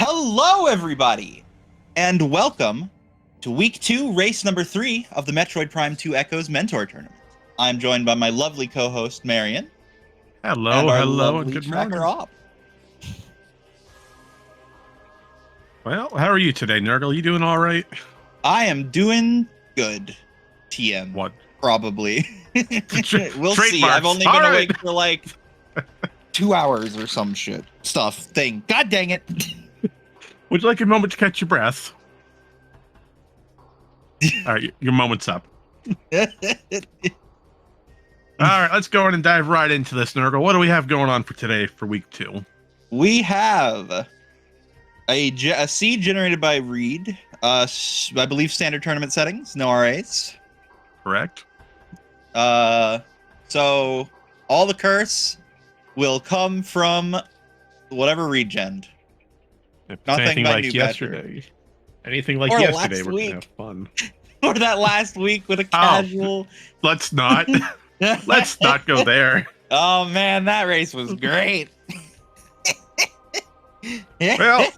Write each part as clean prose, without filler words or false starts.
Hello, everybody, and welcome to Week 2, Race number 3 of the Metroid Prime 2 Echoes Mentor Tournament. I'm joined by my lovely co-host, Marion. Hello, and good morning. Rob. Well, how are you today, Nurgle? You doing all right? I am doing good, TM. What? Probably. We'll see. Marks. I've only been awake for like 2 hours or some shit. Thing. God dang it. Would you like a moment to catch your breath? All right, your moment's up. All right, let's go in and dive right into this, Nurgle. What do we have going on for today for week 2? We have a seed generated by Reed. I believe standard tournament settings, no RAs. Correct. So all the curse will come from whatever regen. Anything like yesterday. Anything like yesterday, we're gonna have fun. Or that last week with a casual. Let's not. Let's not go there. Oh man, that race was great. Well,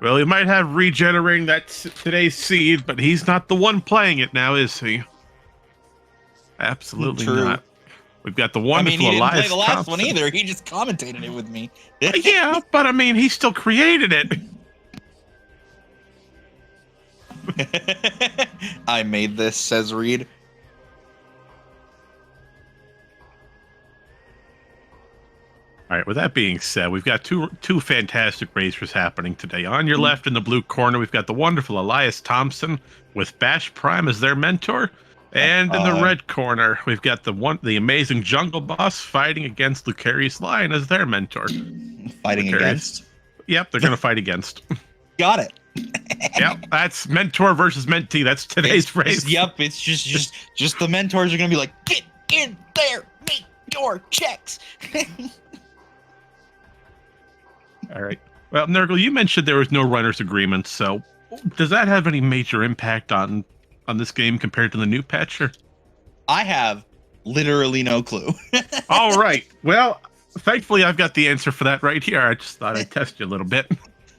he might have regenerating that today's seed, but he's not the one playing it now, is he? Absolutely not. We've got the wonderful he didn't Elias play the last Thompson. one either. He just commentated it with me. Yeah, but I mean, he still created it. I made this, says Reed. All right, with that being said, we've got two fantastic racers happening today. On your left in the blue corner, we've got the wonderful Elias Thompson with BashPrime as their mentor. And in the red corner, we've got the amazing Junglebos fighting against LucariusLion as their mentor. Fighting against? Yep, they're going to fight against. Got it. Yep, that's mentor versus mentee. That's today's race. Yep, it's just the mentors are going to be like, get in there, make your checks. All right. Well, Nurgle, you mentioned there was no runner's agreement, so does that have any major impact on this game compared to the new patch? I have literally no clue. All right. Well, thankfully, I've got the answer for that right here. I just thought I'd test you a little bit.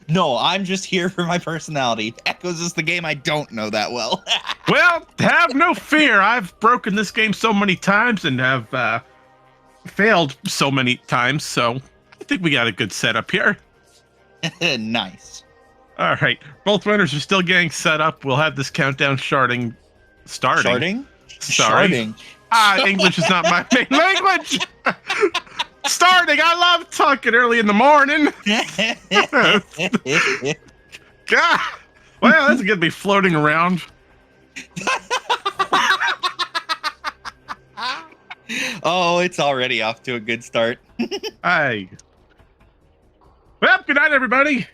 No, I'm just here for my personality. Echoes is the game I don't know that well. Well, have no fear. I've broken this game so many times and have failed so many times, so I think we got a good setup here. Nice. All right. Both runners are still getting set up. We'll have this countdown starting. Sharding? Sorry. Sharding. English is not my main language. Starting. I love talking early in the morning. God. Well, that's going to be floating around. Oh, it's already off to a good start. Hey. Well, good night, everybody.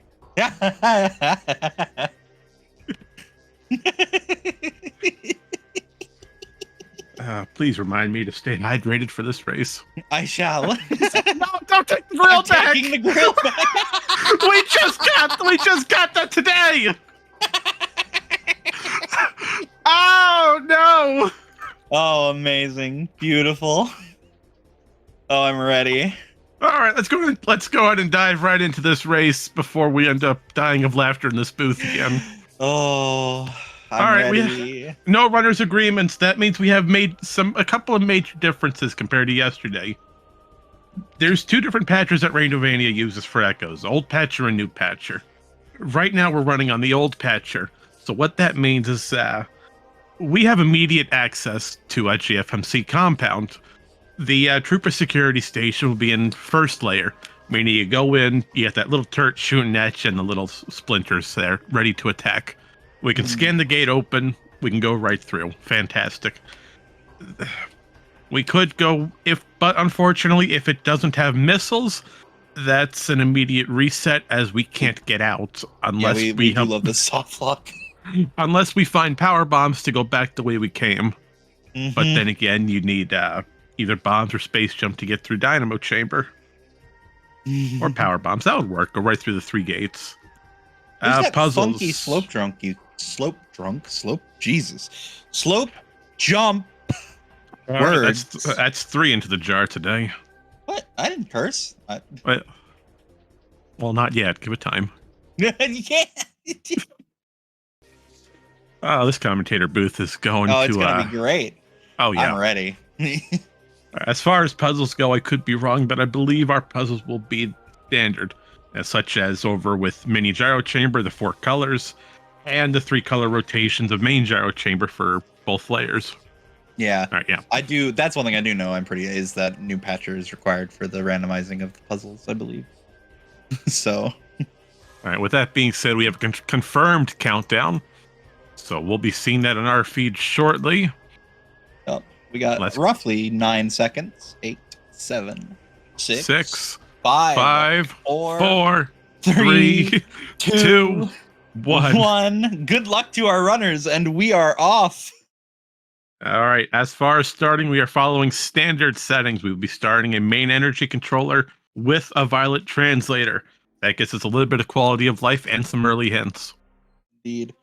Please remind me to stay hydrated for this race. I shall. No, don't take the grill back. Taking the grill back. we just got that today. Oh no. Oh, amazing. Beautiful. Oh, I'm ready. All right, let's go ahead and dive right into this race before we end up dying of laughter in this booth again. Oh, I'm ready. We have no runners agreements. That means we have made a couple of major differences compared to yesterday. There's two different patchers that Randomizer uses for echoes, old patcher and new patcher. Right now we're running on the old patcher. So what that means is we have immediate access to a GFMC compound. The trooper security station will be in first layer, meaning you go in, you get that little turret shooting at you and the little splinters there, ready to attack. We can scan the gate open, we can go right through. Fantastic. We could go, but unfortunately, if it doesn't have missiles, that's an immediate reset as we can't get out unless we do love the soft lock. Unless we find power bombs to go back the way we came. Mm-hmm. But then again, you need either bombs or space jump to get through dynamo chamber. Or power bombs. That would work. Go right through the 3 gates. That puzzles. Funky slope jump. Words. That's 3 into the jar today. What? I didn't curse. Well, not yet. Give it time. You can't. Oh, this commentator booth is going Oh, to. it's gonna be great. Oh yeah. I'm ready. As far as puzzles go, I could be wrong, but I believe our puzzles will be standard, such as over with mini gyro chamber, the 4 colors, and the 3 color rotations of main gyro chamber for both layers. Yeah. All right, yeah. I do. That's one thing I do know. Is that new patcher is required for the randomizing of the puzzles, I believe. So. All right. With that being said, we have a confirmed countdown, so we'll be seeing that in our feed shortly. Oh, we got roughly 9 seconds. 8, 7, 6, 5, 4, 3, 2, 1. Good luck to our runners, and we are off. All right. As far as starting, we are following standard settings. We will be starting a main energy controller with a violet translator. That gets us a little bit of quality of life and some early hints. Indeed.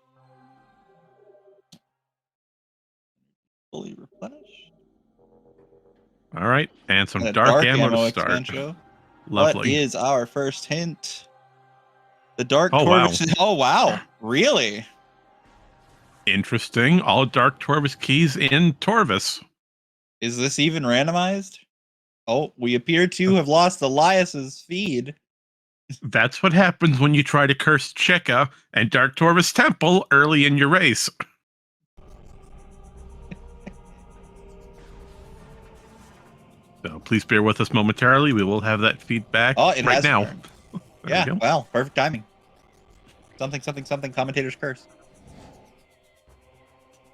Fully replenished. All right. And some dark ammo to start. Expansion. Lovely. What is our first hint? The Dark Torvus. Wow. Oh, wow. Really? Interesting. All Dark Torvus keys in Torvus. Is this even randomized? Oh, we appear to have lost Elias's feed. That's what happens when you try to curse Cheka and Dark Torvus Temple early in your race. So please bear with us momentarily. We will have that feedback right now. Yeah, well, perfect timing. Something, commentator's curse.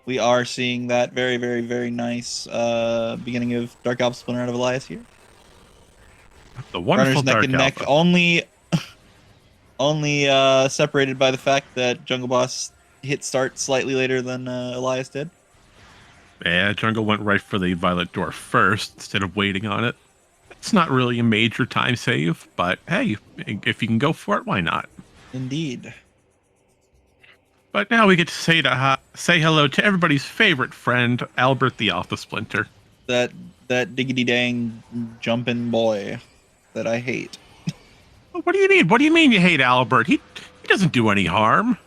We are seeing that very, very, very nice beginning of Dark Alpha Splinter out of Elias here. The wonderful Runners Dark neck Alpha. Only separated by the fact that Junglebos hit start slightly later than Elias did. Yeah, Jungle went right for the violet door first instead of waiting on it. It's not really a major time save, but hey, if you can go for it, why not? Indeed. But now we get to say hello to everybody's favorite friend, Albert the Alpha Splinter. That diggity dang jumping boy that I hate. What do you mean? What do you mean you hate Albert? He doesn't do any harm.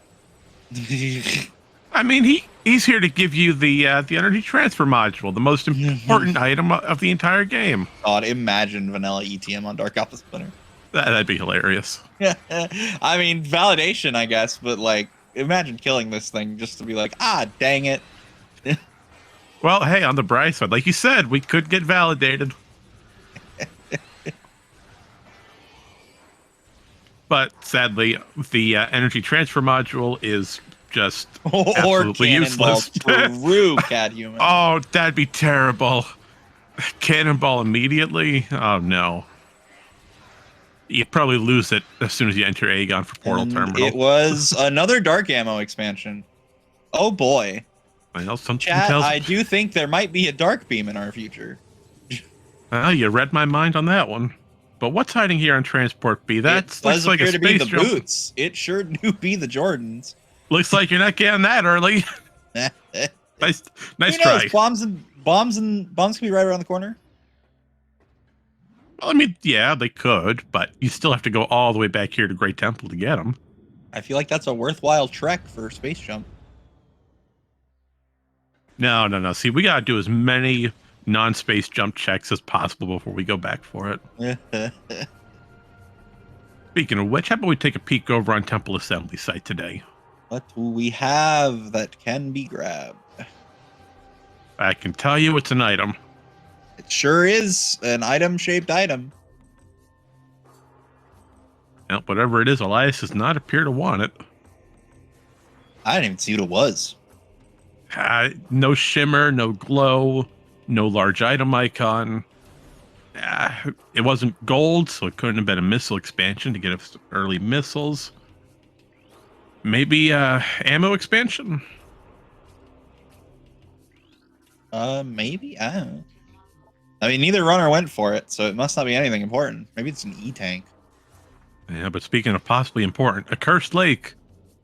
I mean, he's here to give you the energy transfer module, the most important item of the entire game. God, imagine vanilla ETM on Dark Alpha Splinter. That'd be hilarious. I mean, validation, I guess, but like, imagine killing this thing just to be like, ah, dang it. Well, hey, on the bright side, like you said, we could get validated. But sadly, the energy transfer module is just absolutely useless. True cat human. Oh, that'd be terrible. Cannonball immediately? Oh, no. You'd probably lose it as soon as you enter Aegon for Portal Terminal. It was another dark ammo expansion. Oh, boy. I know something Chat, tells I do think there might be a dark beam in our future. You read my mind on that one. But what's hiding here on Transport B? That looks like a space to be the jump. boots. It sure do be the Jordans. Looks like you're not getting that early. nice try. Bombs can be right around the corner. Well, I mean, yeah, they could, but you still have to go all the way back here to Great Temple to get them. I feel like that's a worthwhile trek for space jump. No. See, we gotta do as many non-space jump checks as possible before we go back for it. Speaking of which, how about we take a peek over on Temple Assembly site today? What do we have that can be grabbed? I can tell you it's an item. It sure is an item-shaped item. Now, whatever it is, Elias does not appear to want it. I didn't even see what it was. No shimmer, no glow, no large item icon. It wasn't gold, so it couldn't have been a missile expansion to get us early missiles. Maybe ammo expansion? Maybe? I don't know. I mean, neither runner went for it, so it must not be anything important. Maybe it's an E-tank. Yeah, but speaking of possibly important, a Cursed Lake.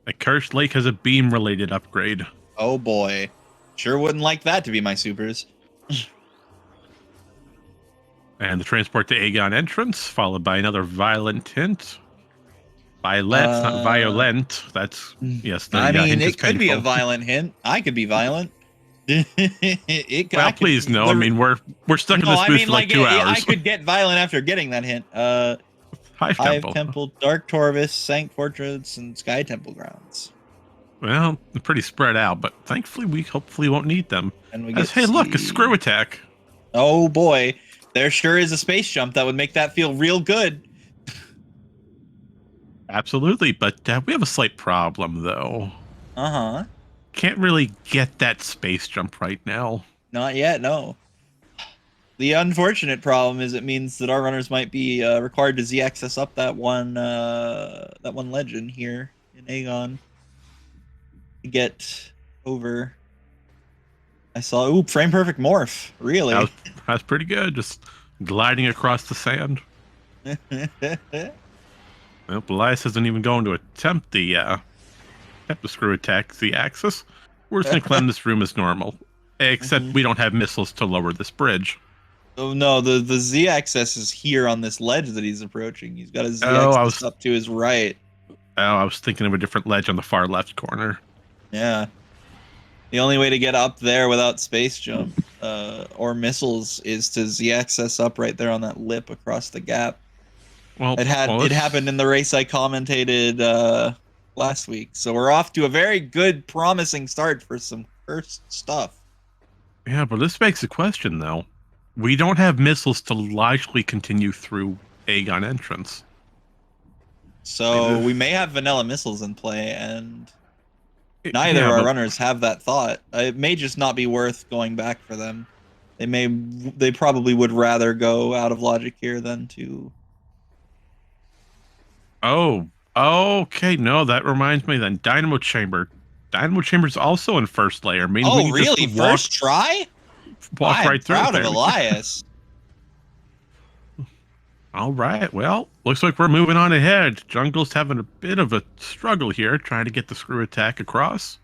A Cursed Lake has a beam-related upgrade. Oh boy. Sure wouldn't like that to be my supers. And the transport to Aegon entrance, followed by another violent hint. Violet's not violent. That's yes. I mean, hint is it could be a painful. violent hint. I could be violent. Well, please no. I mean, we're stuck in this booth for like 2 hours. I could get violent after getting that hint. Hive Temple, Dark Torvus, Sanct Fortress, and Sky Temple grounds. Well, they're pretty spread out, but thankfully we hopefully won't need them. And we hey, look, a screw attack. Oh boy, there sure is a space jump that would make that feel real good. Absolutely, but we have a slight problem though. Can't really get that space jump right now. Not yet, no. The unfortunate problem is it means that our runners might be required to Z-access up that one legend here in Aegon to get over. I saw frame perfect morph. Really? That's pretty good. Just gliding across the sand. Well, Elias isn't even going to attempt the screw attack Z-axis. We're just gonna climb this room as normal, except we don't have missiles to lower this bridge. Oh no, the Z-axis is here on this ledge that he's approaching. He's got a Z-axis up to his right. Oh, I was thinking of a different ledge on the far left corner. Yeah. The only way to get up there without space jump or missiles is to Z-access up right there on that lip across the gap. Well, it happened in the race I commentated last week, so we're off to a very good, promising start for some first stuff. Yeah, but this begs the question, though. We don't have missiles to logically continue through Aegon entrance. So we may have vanilla missiles in play, and neither of our runners have that thought. It may just not be worth going back for them. They probably would rather go out of logic here than to... Oh, okay. No, that reminds me then. Dynamo Chamber. Dynamo Chamber's also in first layer. Oh, really? First try? Walk right through. Proud of Elias. All right. Well, looks like we're moving on ahead. Jungle's having a bit of a struggle here, trying to get the screw attack across.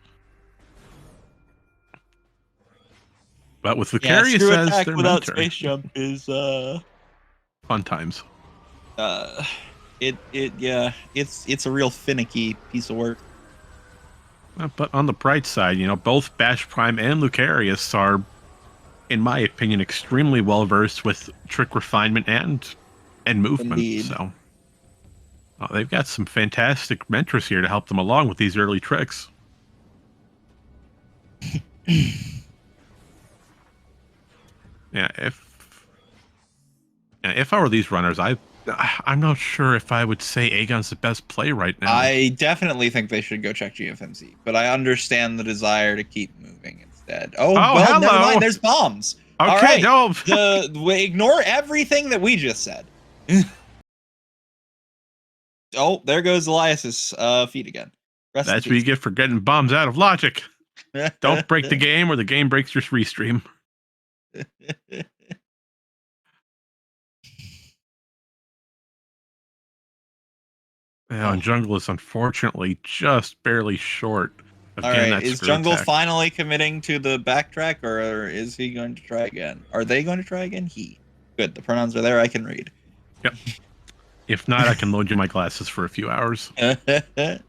But with Lucarius as their without mentor, space jump is fun times. It's a real finicky piece of work. But on the bright side, both BashPrime and Lucarius are, in my opinion, extremely well versed with trick refinement and movement. Indeed. So they've got some fantastic mentors here to help them along with these early tricks. Yeah, if I were these runners, I'm not sure if I would say Aegon's the best play right now. I definitely think they should go check GFMC, but I understand the desire to keep moving instead. Oh well, hello. Never mind. There's bombs. Okay, all right. Ignore everything that we just said. Oh, there goes Elias's feet again. That's what you get for getting bombs out of logic. Don't break the game, or the game breaks your restream. And Jungle is unfortunately just barely short of getting that screw is Jungle attack. Finally committing to the backtrack, or is he going to try again? Are they going to try again? Good. The pronouns are there. I can read. Yep. If not, I can load you my glasses for a few hours. That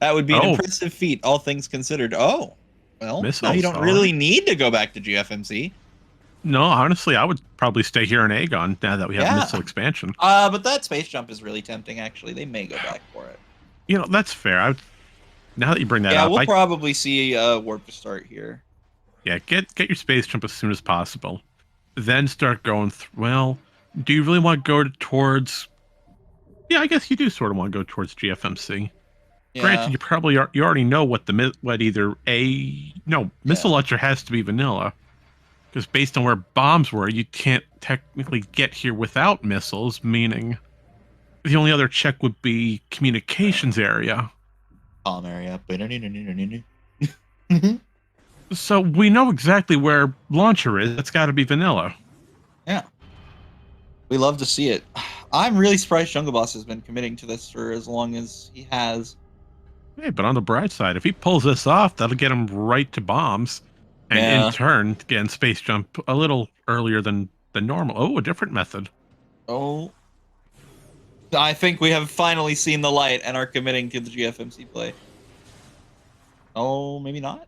would be an impressive feat, all things considered. Oh, well, now you don't really need to go back to GFMC. No, honestly, I would probably stay here in Aegon now that we have missile expansion. But that space jump is really tempting, actually. They may go back for it. That's fair. Now that you bring that up... Yeah, we'll probably see warp to start here. Yeah, get your space jump as soon as possible. Then start going well, do you really want to go towards... Yeah, I guess you do sort of want to go towards GFMC. Yeah. Granted, you probably you already know what missile launcher has to be vanilla. Because based on where bombs were, you can't technically get here without missiles, meaning the only other check would be communications area. Bomb area. So we know exactly where launcher is. That's got to be vanilla. Yeah. We love to see it. I'm really surprised Junglebos has been committing to this for as long as he has. Hey, but on the bright side, if he pulls this off, that'll get him right to bombs. And in turn, again, space jump a little earlier than normal. Oh, a different method. Oh. I think we have finally seen the light and are committing to the GFMC play. Oh, maybe not.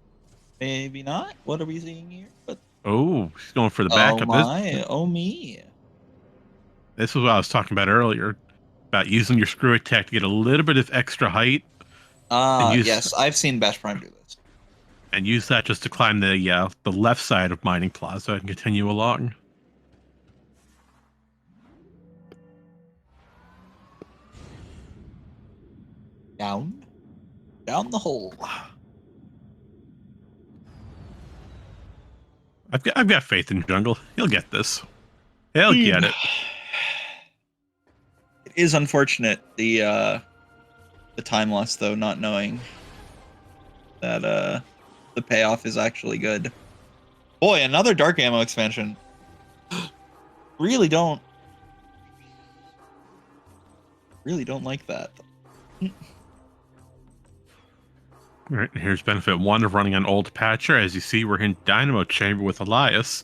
Maybe not. What are we seeing here? But oh, he's going for the backup. Oh my! Oh me! This is what I was talking about earlier, about using your screw attack to get a little bit of extra height. Yes, I've seen BashPrime do this. And use that just to climb the left side of Mining Plaza and continue along. Down the hole. I've got faith in Jungle. He'll get this. He'll get it. It is unfortunate the time loss though, not knowing that the payoff is actually good. Boy, another dark ammo expansion. Really don't like that. All right, here's benefit 1 of running on Old Patcher. As you see, we're in Dynamo Chamber with Elias.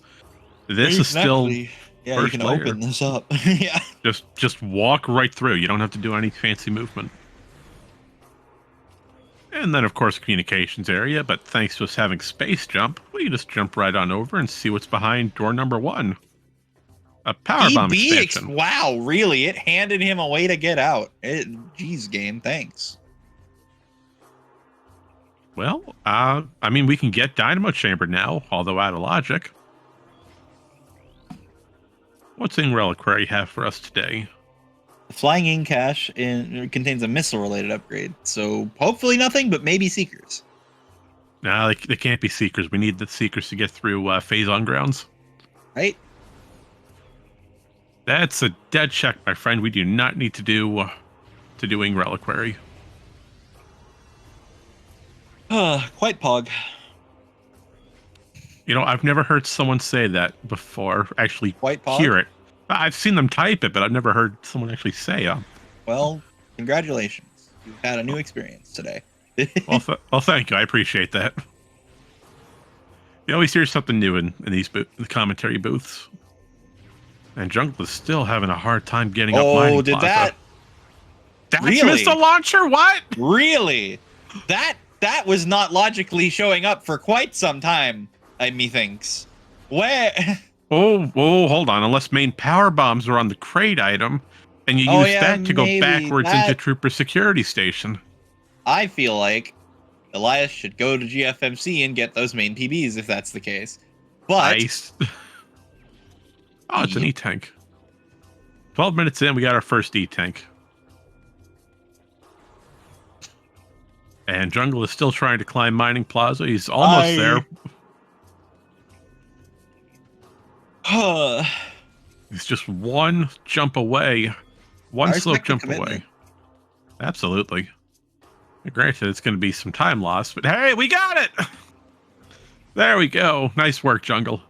This is still you can open this up. Yeah. Just walk right through. You don't have to do any fancy movement. And then, of course, communications area. But thanks to us having space jump, we can just jump right on over and see what's behind door number 1. A power bomb expansion. Wow, really? It handed him a way to get out. Geez, game, thanks. Well, I mean, we can get Dynamo Chamber now, although out of logic. What's in Reliquary have for us today? The Flying In cache contains a missile-related upgrade, so hopefully nothing, but maybe Seekers. Nah, they can't be Seekers. We need the Seekers to get through Phase On Grounds. Right? That's a dead check, my friend. We do not need to doing Reliquary. Quite pog. You know, I've never heard someone say that before. Actually, Quite pog? Hear it. I've seen them type it, but I've never heard someone actually say it. Well, congratulations. You've had a new experience today. well, thank you. I appreciate that. You always hear something new in these the commentary booths. And Jungle is still having a hard time getting up Mining Plaza. That really? Missile launcher? What? Really? That was not logically showing up for quite some time, methinks. Where? Oh, hold on. Unless main power bombs are on the crate item, and you use that to go backwards into Trooper Security Station. I feel like Elias should go to GFMC and get those main PBs if that's the case. But nice. Oh, it's an E-Tank. 12 minutes in, we got our first E-Tank. And Jungle is still trying to climb Mining Plaza. He's almost there. He's just one jump away. One slope jump away. Absolutely. Granted, it's going to be some time loss, but hey, we got it! There we go. Nice work, Jungle.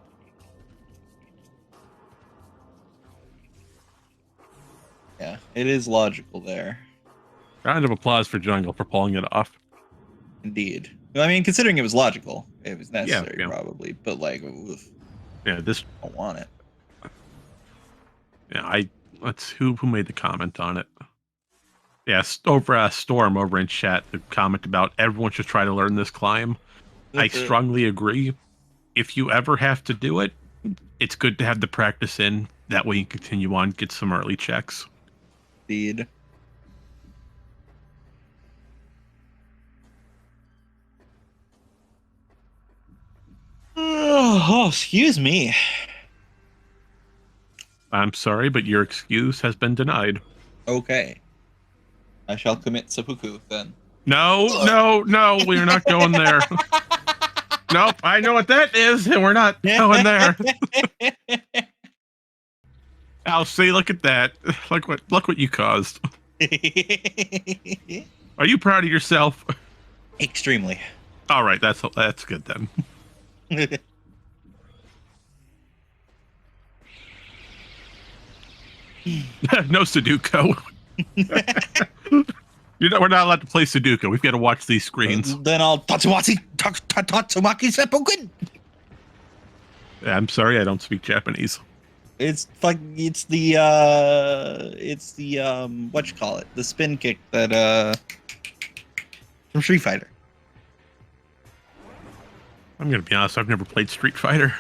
Yeah, it is logical there. Round of applause for Jungle for pulling it off. Indeed. I mean, considering it was logical, it was necessary probably, but like, oof. Yeah, this I don't want it. Yeah, who made the comment on it? Yes, over Storm over in chat, the comment about everyone should try to learn this climb. I strongly agree. If you ever have to do it, it's good to have the practice in. That way you continue on, get some early checks. Indeed. Oh, excuse me. I'm sorry, but your excuse has been denied. Okay. I shall commit seppuku then. No, we're not going there. Nope, I know what that is, and we're not going there. I'll see, look at that. Look what you caused. Are you proud of yourself? Extremely. All right, that's good then. No Sudoku. We're not allowed to play Sudoku. We've got to watch these screens. Then I'll Tatsumaki seppuku. I'm sorry, I don't speak Japanese. It's the what you call it? The spin kick that from Street Fighter. I'm gonna be honest, I've never played Street Fighter.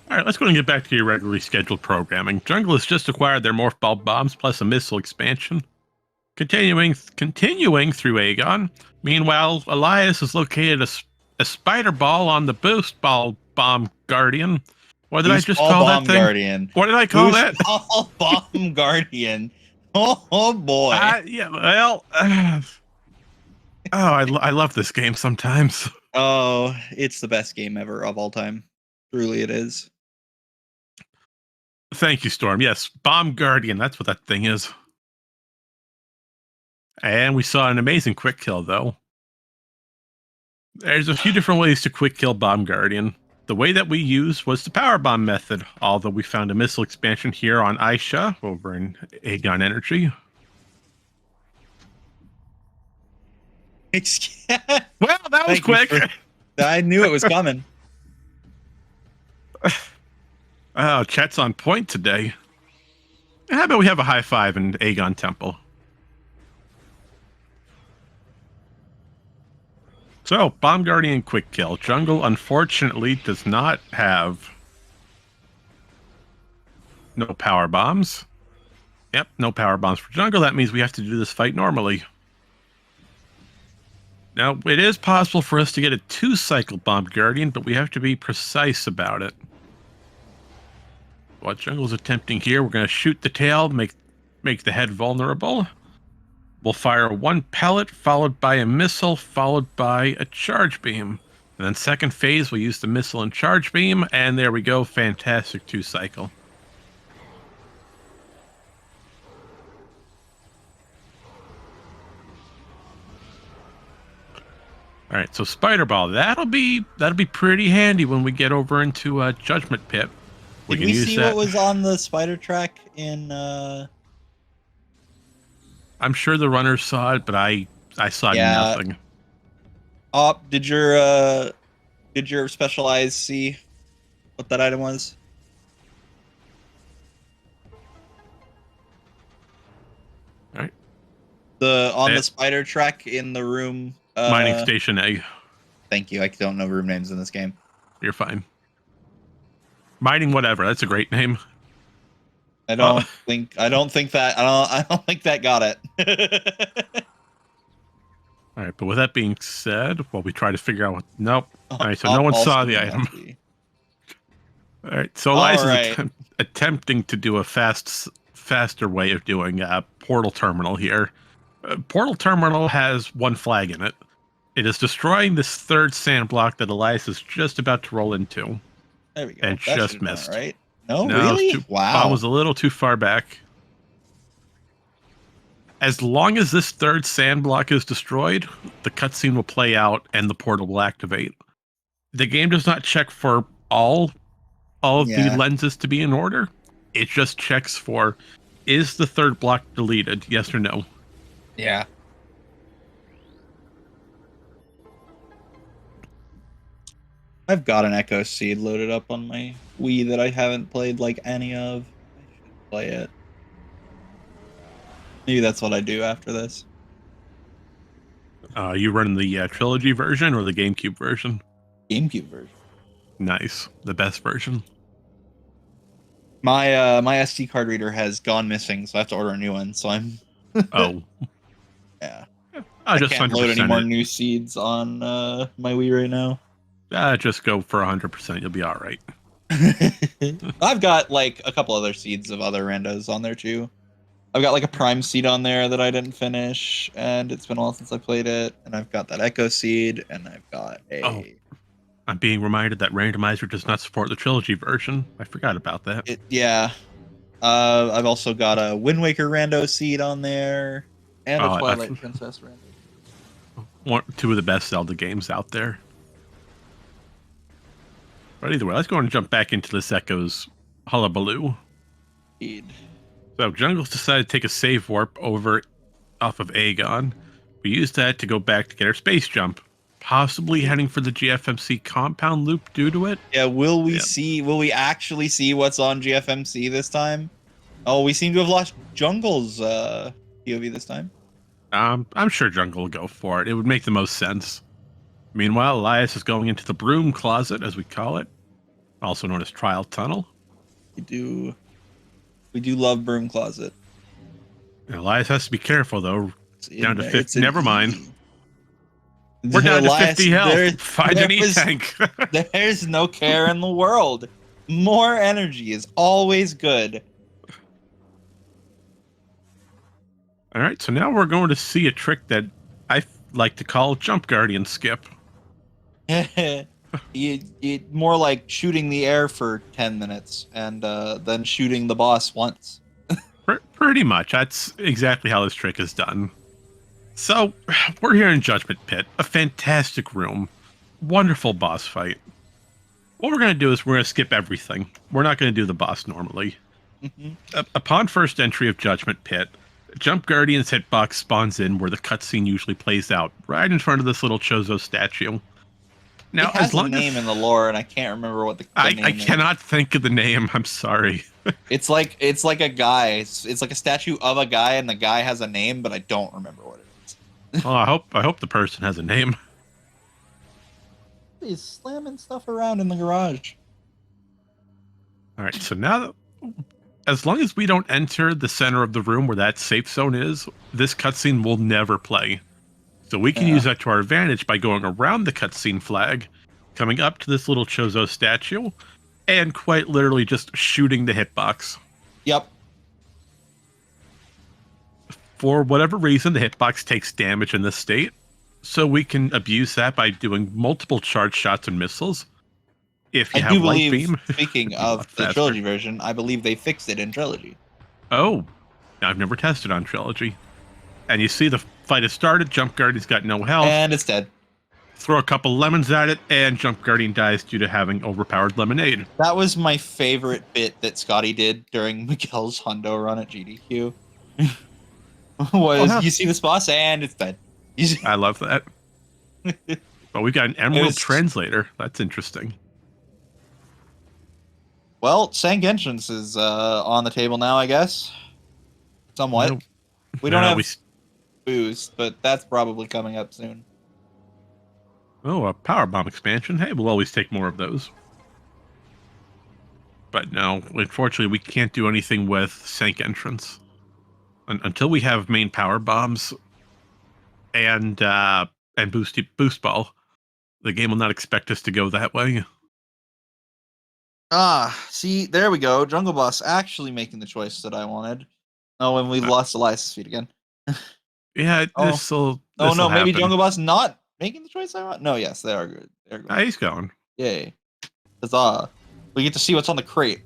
All right, let's go and get back to your regularly scheduled programming. Jungle has just acquired their Morph Ball bombs plus a missile expansion. Continuing through Aegon. Meanwhile, Elias has located a spider ball on the Boost Ball Bomb Guardian. What did I just call that thing? Guardian. What did I call that? Ball Bomb Guardian. Oh boy. Yeah. Well. I love this game sometimes. Oh, it's the best game ever of all time. Truly, it is. Thank you, Storm. Yes, Bomb Guardian. That's what that thing is. And we saw an amazing quick kill, though. There's a few different ways to quick kill Bomb Guardian. The way that we used was the power bomb method, although we found a missile expansion here on Aisha over in Aegon Energy. Well, that was quick. I knew it was coming. Oh, chat's on point today. How about we have a high five in Aegon Temple? So, Bomb Guardian quick kill. Jungle, unfortunately, does not have no power bombs. Yep, no power bombs for Jungle. That means we have to do this fight normally. Now, it is possible for us to get a 2-cycle Bomb Guardian, but we have to be precise about it. What Jungle's attempting here, we're going to shoot the tail, make the head vulnerable. We'll fire 1 pellet, followed by a missile, followed by a charge beam. And then second phase, we'll use the missile and charge beam, and there we go, fantastic 2-cycle. All right, so Spider Ball, that'll be pretty handy when we get over into Judgment Pit. Did we see what was on the spider track in? I'm sure the runners saw it, but I saw nothing. Oh, did your special eyes see what that item was? All right. The spider track in the room. Mining Station A. Thank you. I don't know room names in this game. You're fine. Mining whatever. That's a great name. I don't think that got it. All right, but with that being said, while we try to figure out what... Nope. All right, so no one saw the item. All right, so Elias is attempting to do a faster way of doing Portal Terminal here. Portal Terminal has 1 flag in it. It is destroying this 3rd sand block that Elias is just about to roll into. There we go. And that just missed. Right? No, really? Wow. Bomb was a little too far back. As long as this 3rd sand block is destroyed, the cutscene will play out and the portal will activate. The game does not check for all of the lenses to be in order. It just checks for, is the 3rd block deleted? Yes or no? Yeah. I've got an Echo Seed loaded up on my Wii that I haven't played like any of. I should play it. Maybe that's what I do after this. You running the trilogy version or the GameCube version? GameCube version. Nice. The best version. My SD card reader has gone missing, so I have to order a new one. So I'm. Oh. Yeah. I can't load any more new seeds on my Wii right now. Just go for 100%. You'll be all right. I've got like a couple other seeds of other randos on there too. I've got like a Prime seed on there that I didn't finish, and it's been a while since I played it. And I've got that Echo seed, and I've got a. Oh, I'm being reminded that Randomizer does not support the trilogy version. I forgot about that. Yeah. I've also got a Wind Waker rando seed on there, and a Twilight Princess rando. 2 of the best Zelda games out there. But either way, let's go and jump back into this Echo's hullabaloo. Indeed. So Jungle's decided to take a save warp over off of Aegon. We used that to go back to get our space jump. possibly heading for the GFMC compound loop due to it. Yeah, will we actually see what's on GFMC this time? Oh, we seem to have lost Jungle's POV this time. I'm sure Jungle will go for it. It would make the most sense. Meanwhile, Elias is going into the broom closet, as we call it, also known as Trial Tunnel. We do love broom closet. Elias has to be careful, though. Down to 50. Never mind. We're down Elias, to 50 health. Find an E-tank. There's no care in the world. More energy is always good. All right, so now we're going to see a trick that I like to call Jump Guardian Skip. you more like shooting the air for 10 minutes and then shooting the boss once. Pretty much. That's exactly how this trick is done. So, we're here in Judgment Pit, a fantastic room, wonderful boss fight. What we're going to do is we're going to skip everything. We're not going to do the boss normally. Upon first entry of Judgment Pit, Jump Guardian's hitbox spawns in where the cutscene usually plays out, right in front of this little Chozo statue. Now, it has a name in the lore, and I can't remember what the name is. I cannot think of the name. I'm sorry. It's like a guy. It's like a statue of a guy, and the guy has a name, but I don't remember what it is. Well, I hope the person has a name. He's slamming stuff around in the garage. All right, so now, as long as we don't enter the center of the room where that safe zone is, this cutscene will never play. So we can use that to our advantage by going around the cutscene flag, coming up to this little Chozo statue, and quite literally just shooting the hitbox. Yep. For whatever reason, the hitbox takes damage in this state, so we can abuse that by doing multiple charge shots and missiles. If you have light beam. Speaking of the Trilogy version, I believe they fixed it in Trilogy. Oh, I've never tested on Trilogy. And you see the fight has started, Jump Guardian's got no health. And it's dead. Throw a couple lemons at it, and Jump Guardian dies due to having overpowered lemonade. That was my favorite bit that Scotty did during Miguel's Hundo run at GDQ. You see this boss, and it's dead. I love that. But we got an Emerald Translator. That's interesting. Well, Sank Entrance is on the table now, I guess. Somewhat. We don't have boost, but that's probably coming up soon. Oh, a power bomb expansion. Hey, we'll always take more of those. But no, unfortunately, we can't do anything with Sank Entrance until we have main power bombs and boost ball. The game will not expect us to go that way. See, there we go. Jungle Boss actually making the choice that I wanted. Oh, and we've lost Elias' feet again. Yeah, this'll maybe happen. Jungle Boss not making the choice I want? No, yes, they are good. They're good. He's going. Yay. Huzzah. We get to see what's on the crate.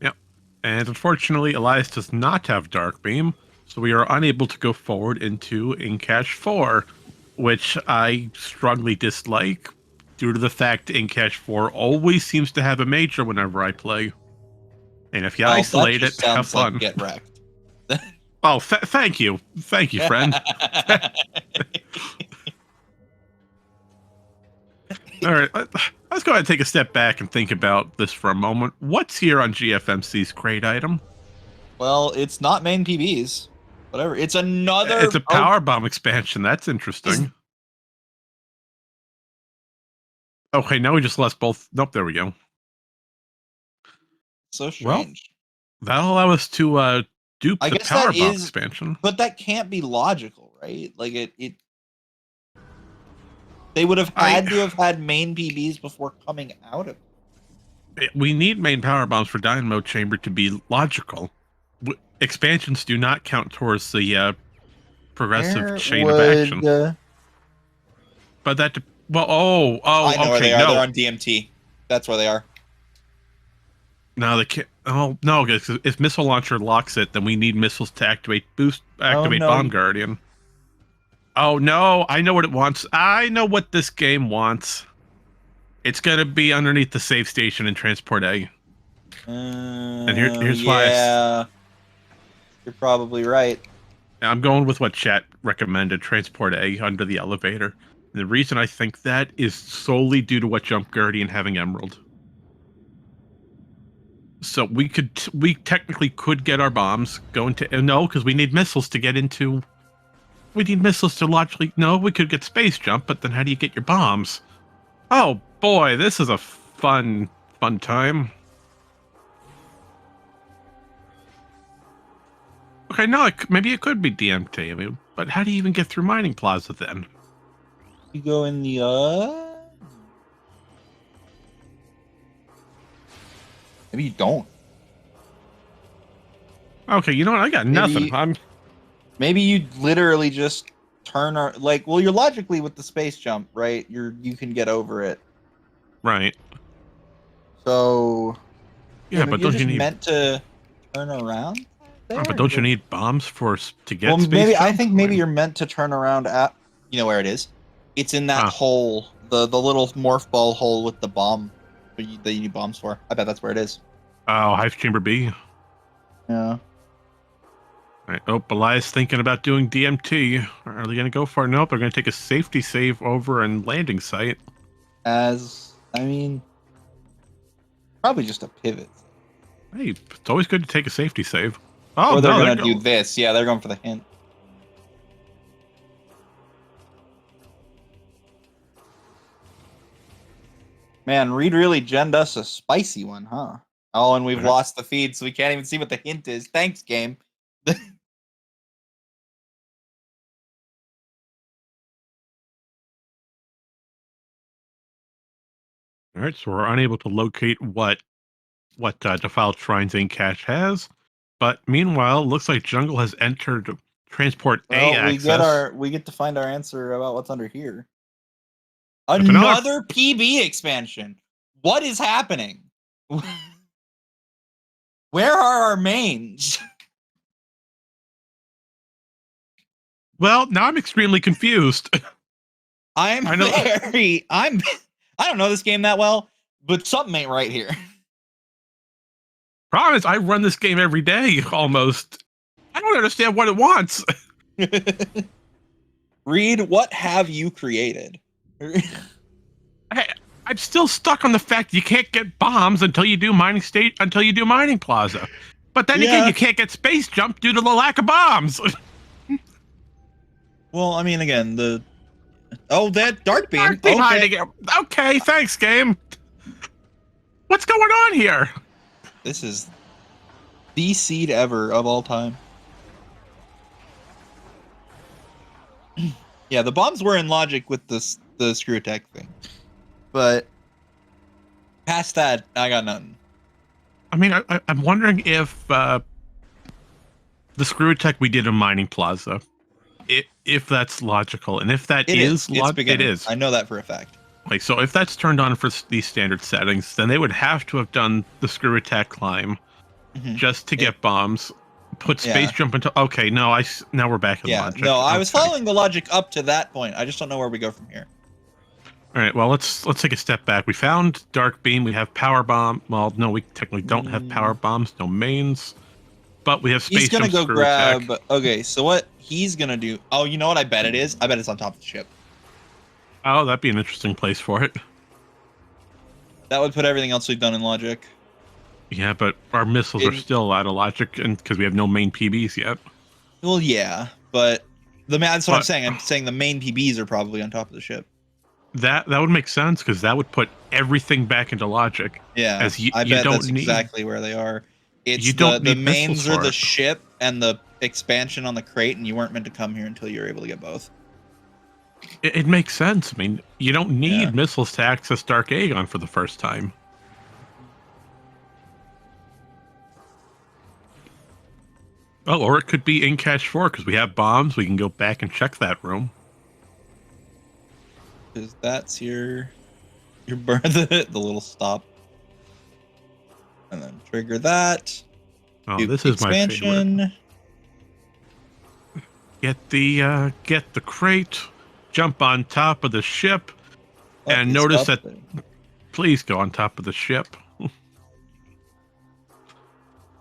Yep. And unfortunately, Elias does not have Dark Beam, so we are unable to go forward into Incash 4, which I strongly dislike due to the fact Incash 4 always seems to have a major whenever I play. And if you isolate it, have fun. Like get wrecked. Oh, thank you. Thank you, friend. All right, let's go ahead and take a step back and think about this for a moment. What's here on GFMC's crate item? Well, it's not main PBs. Whatever. It's another... It's a power bomb expansion. That's interesting. Okay, now we just lost both. Nope, there we go. So strange. Well, that'll allow us to dupe the power bomb expansion. But that can't be logical, right? Like they would have had to have had main PBs before coming out of it. We need main power bombs for Dynamo Chamber to be logical. Expansions do not count towards the progressive chain of action. But that... Well, I know where they are. They're on DMT. That's where they are. No, they can't. Oh no! If missile launcher locks it, then we need missiles to activate Bomb Guardian. Oh no! I know what it wants. I know what this game wants. It's gonna be underneath the save station in Transport A. And here's why. Yeah, you're probably right. I'm going with what chat recommended. Transport A under the elevator. The reason I think that is solely due to what Jump Guardian having Emerald. So we technically could get our bombs, go into, no, because we need missiles to get into, we need missiles to logically, no, we could get space jump, but then how do you get your bombs? Oh boy, this is a fun time. Okay, no, maybe it could be DMT, I mean, but how do you even get through Mining Plaza then? You go in the, maybe you don't. Okay, you know what? I got nothing. Maybe you literally just turn like, well, you're logically with the space jump, right? You can get over it. Right. So yeah, but don't you need meant to turn around? Oh, but don't you need bombs to get space maybe jump? I think maybe you're meant to turn around at, you know where it is? It's in that hole, the little morph ball hole with the bomb that you need bombs for. I bet that's where it is. Oh, Hive Chamber B. Yeah. Right. Oh, Elias thinking about doing DMT. Are they going to go for it? Nope, they're going to take a safety save over and landing site. I mean, probably just a pivot. Hey, it's always good to take a safety save. Oh, or they're going to do this. Yeah, they're going for the hint. Man, Reed really genned us a spicy one, huh? Oh, and we've lost the feed, so we can't even see what the hint is. Thanks, game. All right, so we're unable to locate what Defiled Shrines in cache has, but meanwhile, looks like Jungle has entered transport A access. We get to find our answer about what's under here. Another PB expansion. What is happening? Where are our mains? Well, now I'm extremely confused. I don't know this game that well, but something ain't right here. Problem is, I run this game every day, almost. I don't understand what it wants. Reed, what have you created? I'm still stuck on the fact you can't get bombs until you do Mining Plaza. But then again, you can't get space jump due to the lack of bombs. Well, I mean, again, that dark beam. Dark beam hiding it. Okay, thanks, game. What's going on here? This is the seed ever of all time. Yeah, the bombs were in logic with the screw attack thing, but past that, I got nothing. I mean, I'm wondering if the screw attack we did in Mining Plaza, if that's logical, and if that is logical, it is. I know that for a fact. Like, so if that's turned on for these standard settings, then they would have to have done the screw attack climb just to get bombs. Put space jump into. Okay, now we're back in logic. No, I was following the logic up to that point. I just don't know where we go from here. All right, well, let's take a step back. We found dark beam. We have power bomb. Well, no, we technically don't have power bombs. No mains, but we have space. He's gonna go grab. Attack. Okay, so what he's gonna do? Oh, you know what? I bet it is. I bet it's on top of the ship. Oh, that'd be an interesting place for it. That would put everything else we've done in logic. Yeah, but our missiles are still out of logic, and because we have no main PBs yet. Well, yeah, but that's what I'm saying. I'm saying the main PBs are probably on top of the ship. That would make sense because that would put everything back into logic. Yeah, I bet that's exactly where they are. It's the mains are the ship and the expansion on the crate, and you weren't meant to come here until you were able to get both. It makes sense. I mean, you don't need missiles to access Dark Aegon for the first time. Oh, or it could be in cache 4 because we have bombs. We can go back and check that room. Because that's your burn the little stop, and then trigger that. Oh, this is my favorite. Get the crate, jump on top of the ship, and notice that. Please go on top of the ship.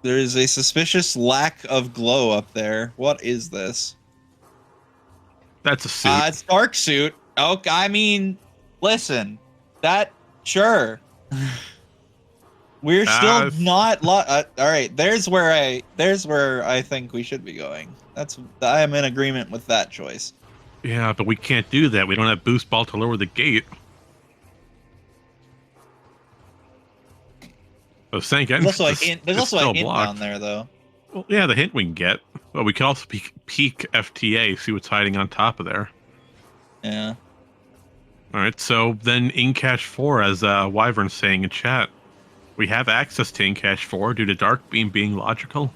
There is a suspicious lack of glow up there. What is this? That's a suit. It's dark suit. Okay, I mean, listen, that sure. We're still not all right. There's where I think we should be going. I am in agreement with that choice. Yeah, but we can't do that. We don't have boost ball to lower the gate. So St. There's also a hint. There's also a hint down there, though. Well, yeah, the hint we can get. But we can also peek FTA, see what's hiding on top of there. Yeah. All right, so then in cache 4, as Wyvern's saying in chat, we have access to in cache 4 due to Dark Beam being logical.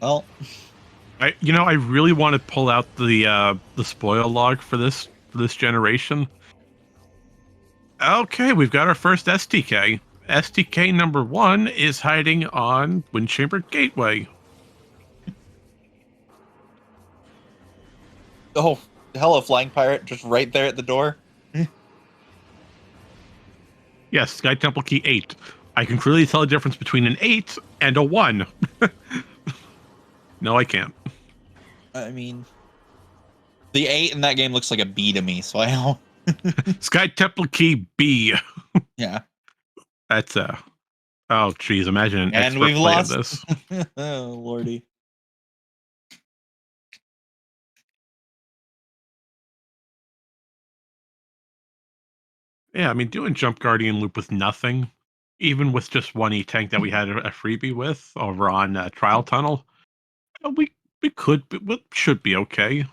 Well, I really want to pull out the spoil log for this generation. Okay, we've got our first STK. STK number 1 is hiding on Windchamber Gateway. Oh, hello, Flying Pirate, just right there at the door. Yes, Sky Temple Key 8. I can clearly tell the difference between an 8 and a 1. No, I can't. I mean, the 8 in that game looks like a B to me, so I don't. Sky Temple Key B. Yeah. That's oh geez, imagine an and expert we've play lost of this. Oh lordy. Yeah, I mean, doing Jump Guardian Loop with nothing, even with just one E-Tank that we had a freebie with over on Trial Tunnel, we should be okay.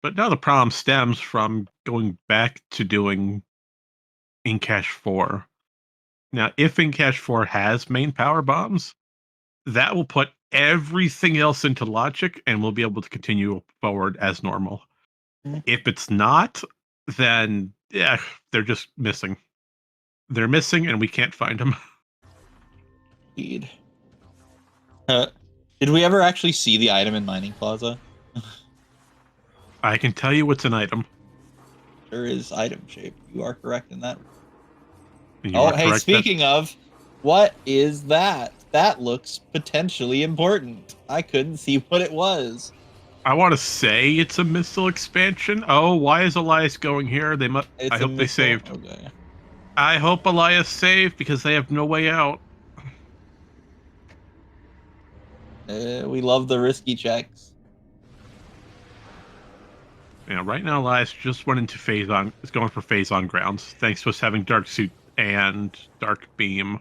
But now the problem stems from going back to doing in cache 4. Now, if in cache 4 has main power bombs, that will put everything else into logic and we'll be able to continue forward as normal. If it's not, then yeah, they're just missing. They're missing and we can't find them. Indeed. Did we ever actually see the item in Mining Plaza? I can tell you what's an item. There is item shape. You are correct in that. Oh, hey, speaking of, what is that? That looks potentially important. I couldn't see what it was. I want to say it's a missile expansion. Oh, why is Elias going here? They must. I hope they saved. Okay. I hope Elias saved because they have no way out. We love the risky checks. Yeah, right now Elias just went into phase on. Is going for phase on grounds thanks to us having Dark Suit and Dark Beam,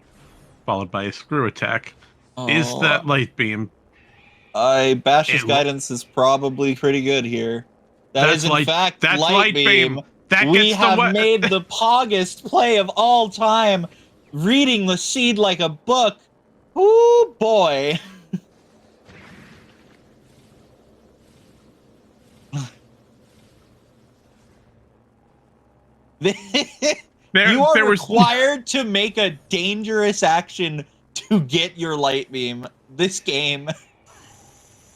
followed by a screw attack. Oh. Is that light beam? Bash's guidance is probably pretty good here. That's in fact light beam. We have made the poggest play of all time, reading the seed like a book. Ooh boy. You are required to make a dangerous action to get your light beam. This game.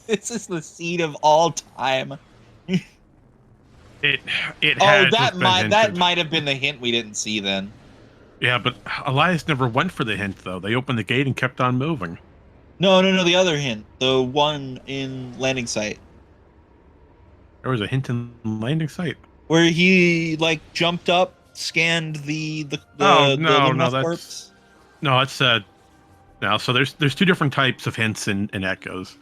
This is the seed of all time. That might have been the hint we didn't see then. Yeah, but Elias never went for the hint though. They opened the gate and kept on moving. No, the other hint, the one in landing site. There was a hint in landing site where he like jumped up, scanned the corpse. No, it's no. So there's two different types of hints in echoes.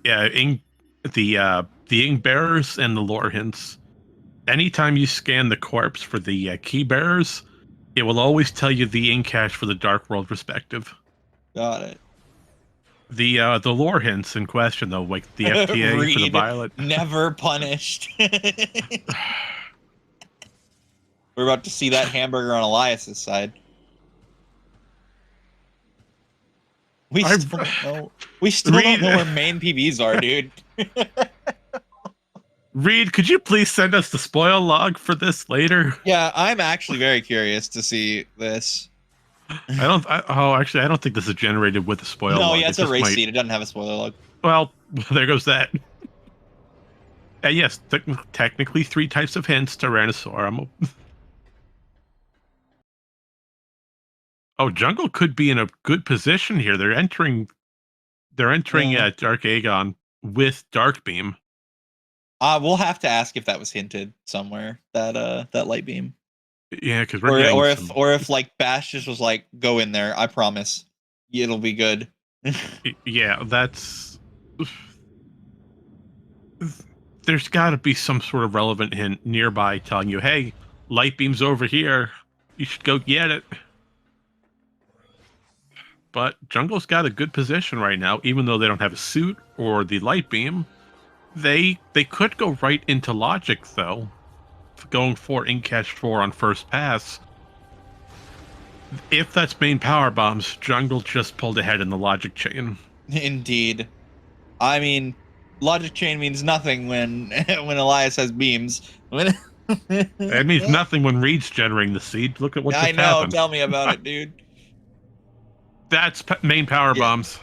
Yeah, the ing bearers and the lore hints. Anytime you scan the corpse for the key bearers, it will always tell you the ing cache for the Dark World respective. Got it. The lore hints in question though, like the FTA for the violet. Never punished. We're about to see that hamburger on Elias's side. We still don't know where main PBs are, dude. Reed, could you please send us the spoil log for this later? Yeah, I'm actually very curious to see this. I don't think this is generated with the spoil log. No, yeah, it's a race seed. It doesn't have a spoiler log. Well, there goes that. Yes, technically 3 types of hints to Tyrannosaur. Oh, Jungle could be in a good position here. They're entering Dark Aegon with Dark Beam. We'll have to ask if that was hinted somewhere, that light beam. Yeah, because we're or if like Bash just was like, go in there, I promise. It'll be good. Yeah, that's... There's got to be some sort of relevant hint nearby telling you, hey, light beam's over here. You should go get it. But Jungle's got a good position right now, even though they don't have a suit or the light beam. They could go right into logic, though. Going for in catch 4 on first pass. If that's main power bombs, Jungle just pulled ahead in the logic chain. Indeed. I mean, logic chain means nothing when Elias has beams. It means nothing when Reed's generating the seed. Look at what just happened. I know. Tell me about it, dude. That's main power bombs.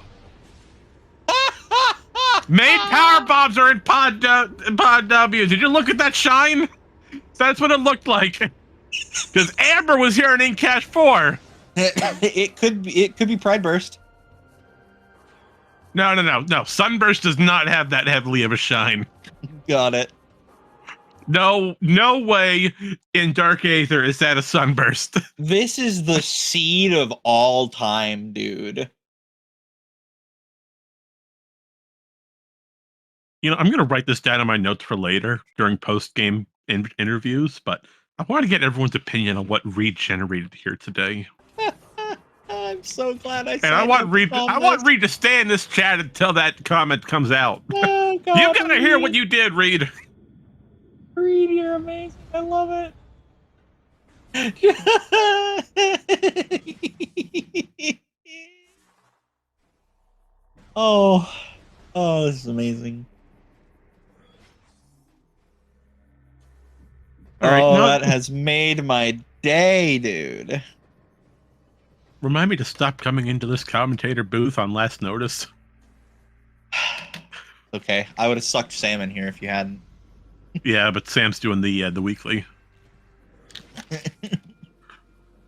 Main power bombs are in pod W. Did you look at that shine? That's what it looked like. Because Amber was here in Cash 4. It could be Pride Burst. No. Sunburst does not have that heavily of a shine. Got it. No way in Dark Aether is that a Sunburst. This is the seed of all time, dude. I'm going to write this down in my notes for later during post-game interviews, but I want to get everyone's opinion on what Reed generated here today. I'm so glad I said and I want Reed to stay in this chat until that comment comes out. Oh, God, you got to hear what you did, Reed. Reed, you're amazing. I love it. Oh, this is amazing. All right, that has made my day, dude. Remind me to stop coming into this commentator booth on last notice. Okay, I would have sucked Sam in here if you hadn't. Yeah, but Sam's doing the weekly.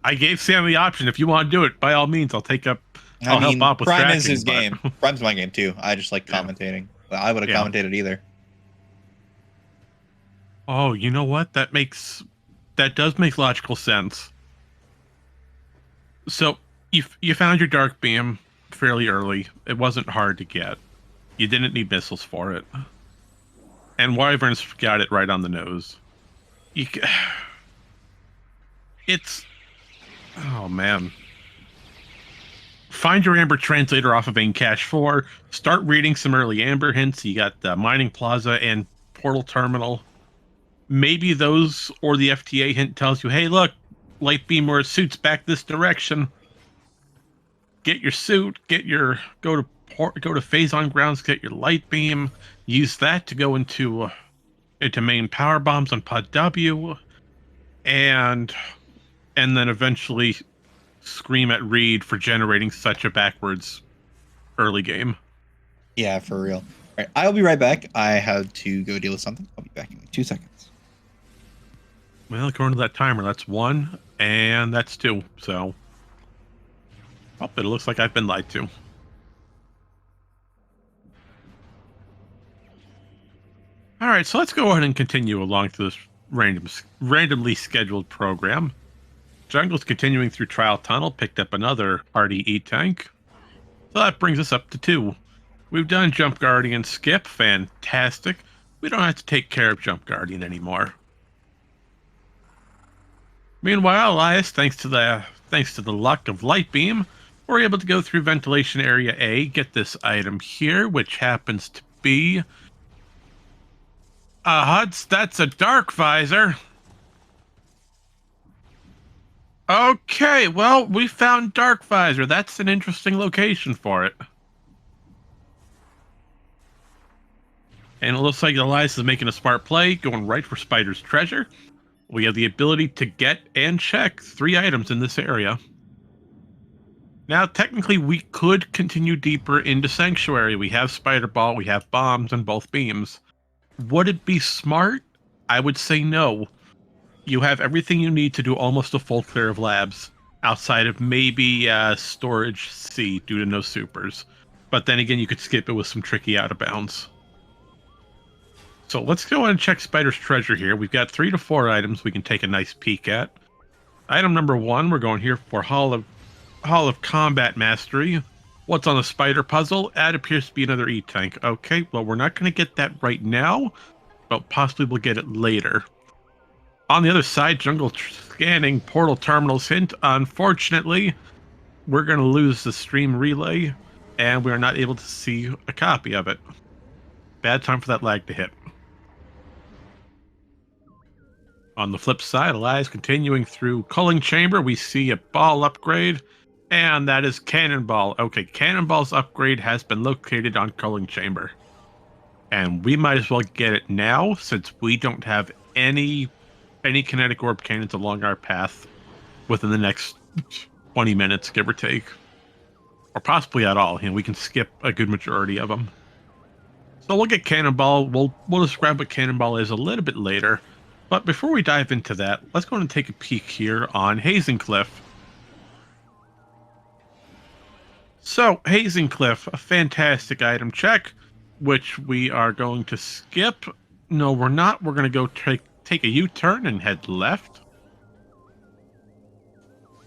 I gave Sam the option. If you want to do it, by all means, I'll take up. I'll help out with Prime is his game. Prime's my game too. I just like commentating. But I would have commentated either. Oh, you know what? That does make logical sense. So you found your dark beam fairly early. It wasn't hard to get. You didn't need missiles for it. And Wyverns got it right on the nose. Oh man. Find your Amber translator off of Cash 4. Start reading some early Amber hints. You got the Mining Plaza and Portal Terminal. Maybe those or the FTA hint tells you, hey, look, light beam or suit's back this direction. Get your suit, go to phase on grounds, get your light beam, use that to go into main power bombs on pod W, and then eventually scream at Reed for generating such a backwards early game. Yeah, for real. All right, I'll be right back. I have to go deal with something. I'll be back in like 2 seconds. Well, according to that timer, that's 1 and that's 2. So, it looks like I've been lied to. All right, so let's go ahead and continue along to this randomly scheduled program. Jungle's continuing through Trial Tunnel, picked up another RDE tank. So that brings us up to 2. We've done Jump Guardian skip, fantastic. We don't have to take care of Jump Guardian anymore. Meanwhile, Elias, thanks to the luck of Light Beam, we're able to go through Ventilation Area A, get this item here, which happens to be Huds, that's a Dark Visor. Okay, well, we found Dark Visor. That's an interesting location for it. And it looks like Elias is making a smart play, going right for Spider's Treasure. We have the ability to get and check 3 items in this area. Now, technically, we could continue deeper into Sanctuary. We have Spider Ball, we have bombs, and both beams. Would it be smart? I would say no. You have everything you need to do almost a full clear of labs, outside of maybe Storage C due to no supers. But then again, you could skip it with some tricky out of bounds. So let's go and check Spider's treasure here. We've got 3 to 4 items we can take a nice peek at. Item number 1, we're going here for Hall of Combat Mastery. What's on the Spider puzzle? That appears to be another E-Tank. Okay, well, we're not going to get that right now, but possibly we'll get it later. On the other side, jungle scanning portal terminals hint. Unfortunately, we're going to lose the stream relay, and we are not able to see a copy of it. Bad time for that lag to hit. On the flip side, Elias continuing through Culling Chamber, we see a ball upgrade, and that is Cannonball. Okay, Cannonball's upgrade has been located on Culling Chamber. And we might as well get it now, since we don't have any kinetic orb cannons along our path within the next 20 minutes, give or take. Or possibly at all. You know, we can skip a good majority of them. So we'll get Cannonball. We'll describe what Cannonball is a little bit later. But before we dive into that, let's go and take a peek here on Hazing Cliff. So, Hazing Cliff, a fantastic item check, which we are going to skip. No, we're not. We're going to go take a U-turn and head left.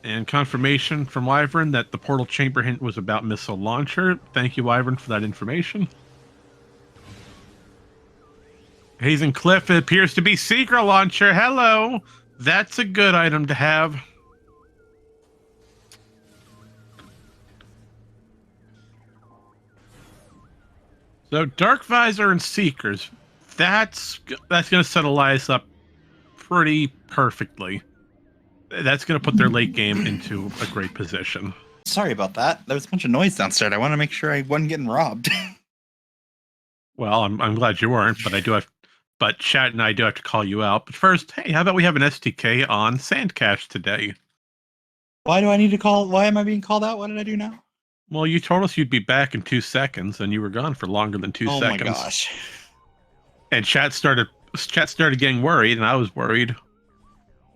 And confirmation from Wyvern that the portal chamber hint was about missile launcher. Thank you, Wyvern, for that information. Hazing Cliff, it appears to be Secret Launcher. Hello! That's a good item to have. So, Dark Visor and Seekers. That's going to set Elias up pretty perfectly. That's going to put their late game into a great position. Sorry about that. There was a bunch of noise downstairs. I want to make sure I wasn't getting robbed. Well, I'm glad you weren't, but Chat and I do have to call you out. But first, hey, how about we have an STK on Sandcash today? Why do I need to call? Why am I being called out? What did I do now? Well, you told us you'd be back in 2 seconds, and you were gone for longer than 2 seconds. Oh my gosh. And Chat started getting worried, and I was worried.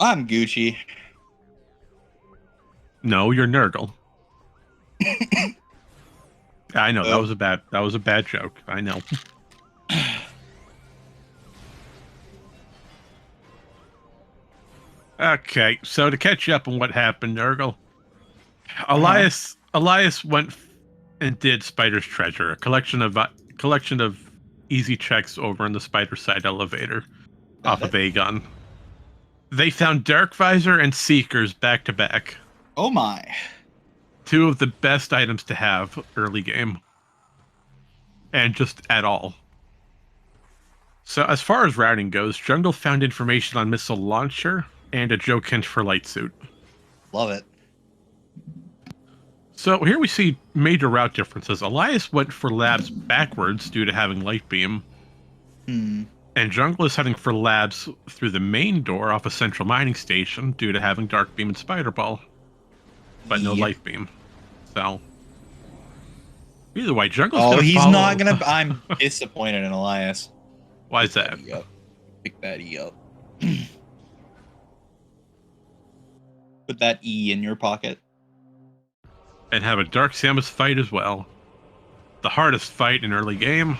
I'm Gucci. No, you're Nurgle. I know, that was a bad joke. I know. Okay, so to catch you up on what happened, Nurgle, Elias went and did Spider's Treasure, a collection of easy checks over in the Spider side elevator off of Aegon. They found Dark Visor and Seekers back to back. Oh my. 2 of the best items to have early game. And just at all. So as far as routing goes, Jungle found information on Missile Launcher and a Joe Kent for Light Suit. Love it. So here we see major route differences. Elias went for labs backwards due to having Light Beam. And Jungle is heading for labs through the main door off a central mining station due to having Dark Beam and Spider Ball. But no Light Beam. So either way, Jungle's gonna he's follow. not gonna. I'm disappointed in Elias. Why is that? Pick that E up. Put that E in your pocket. And have a Dark Samus fight as well. The hardest fight in early game.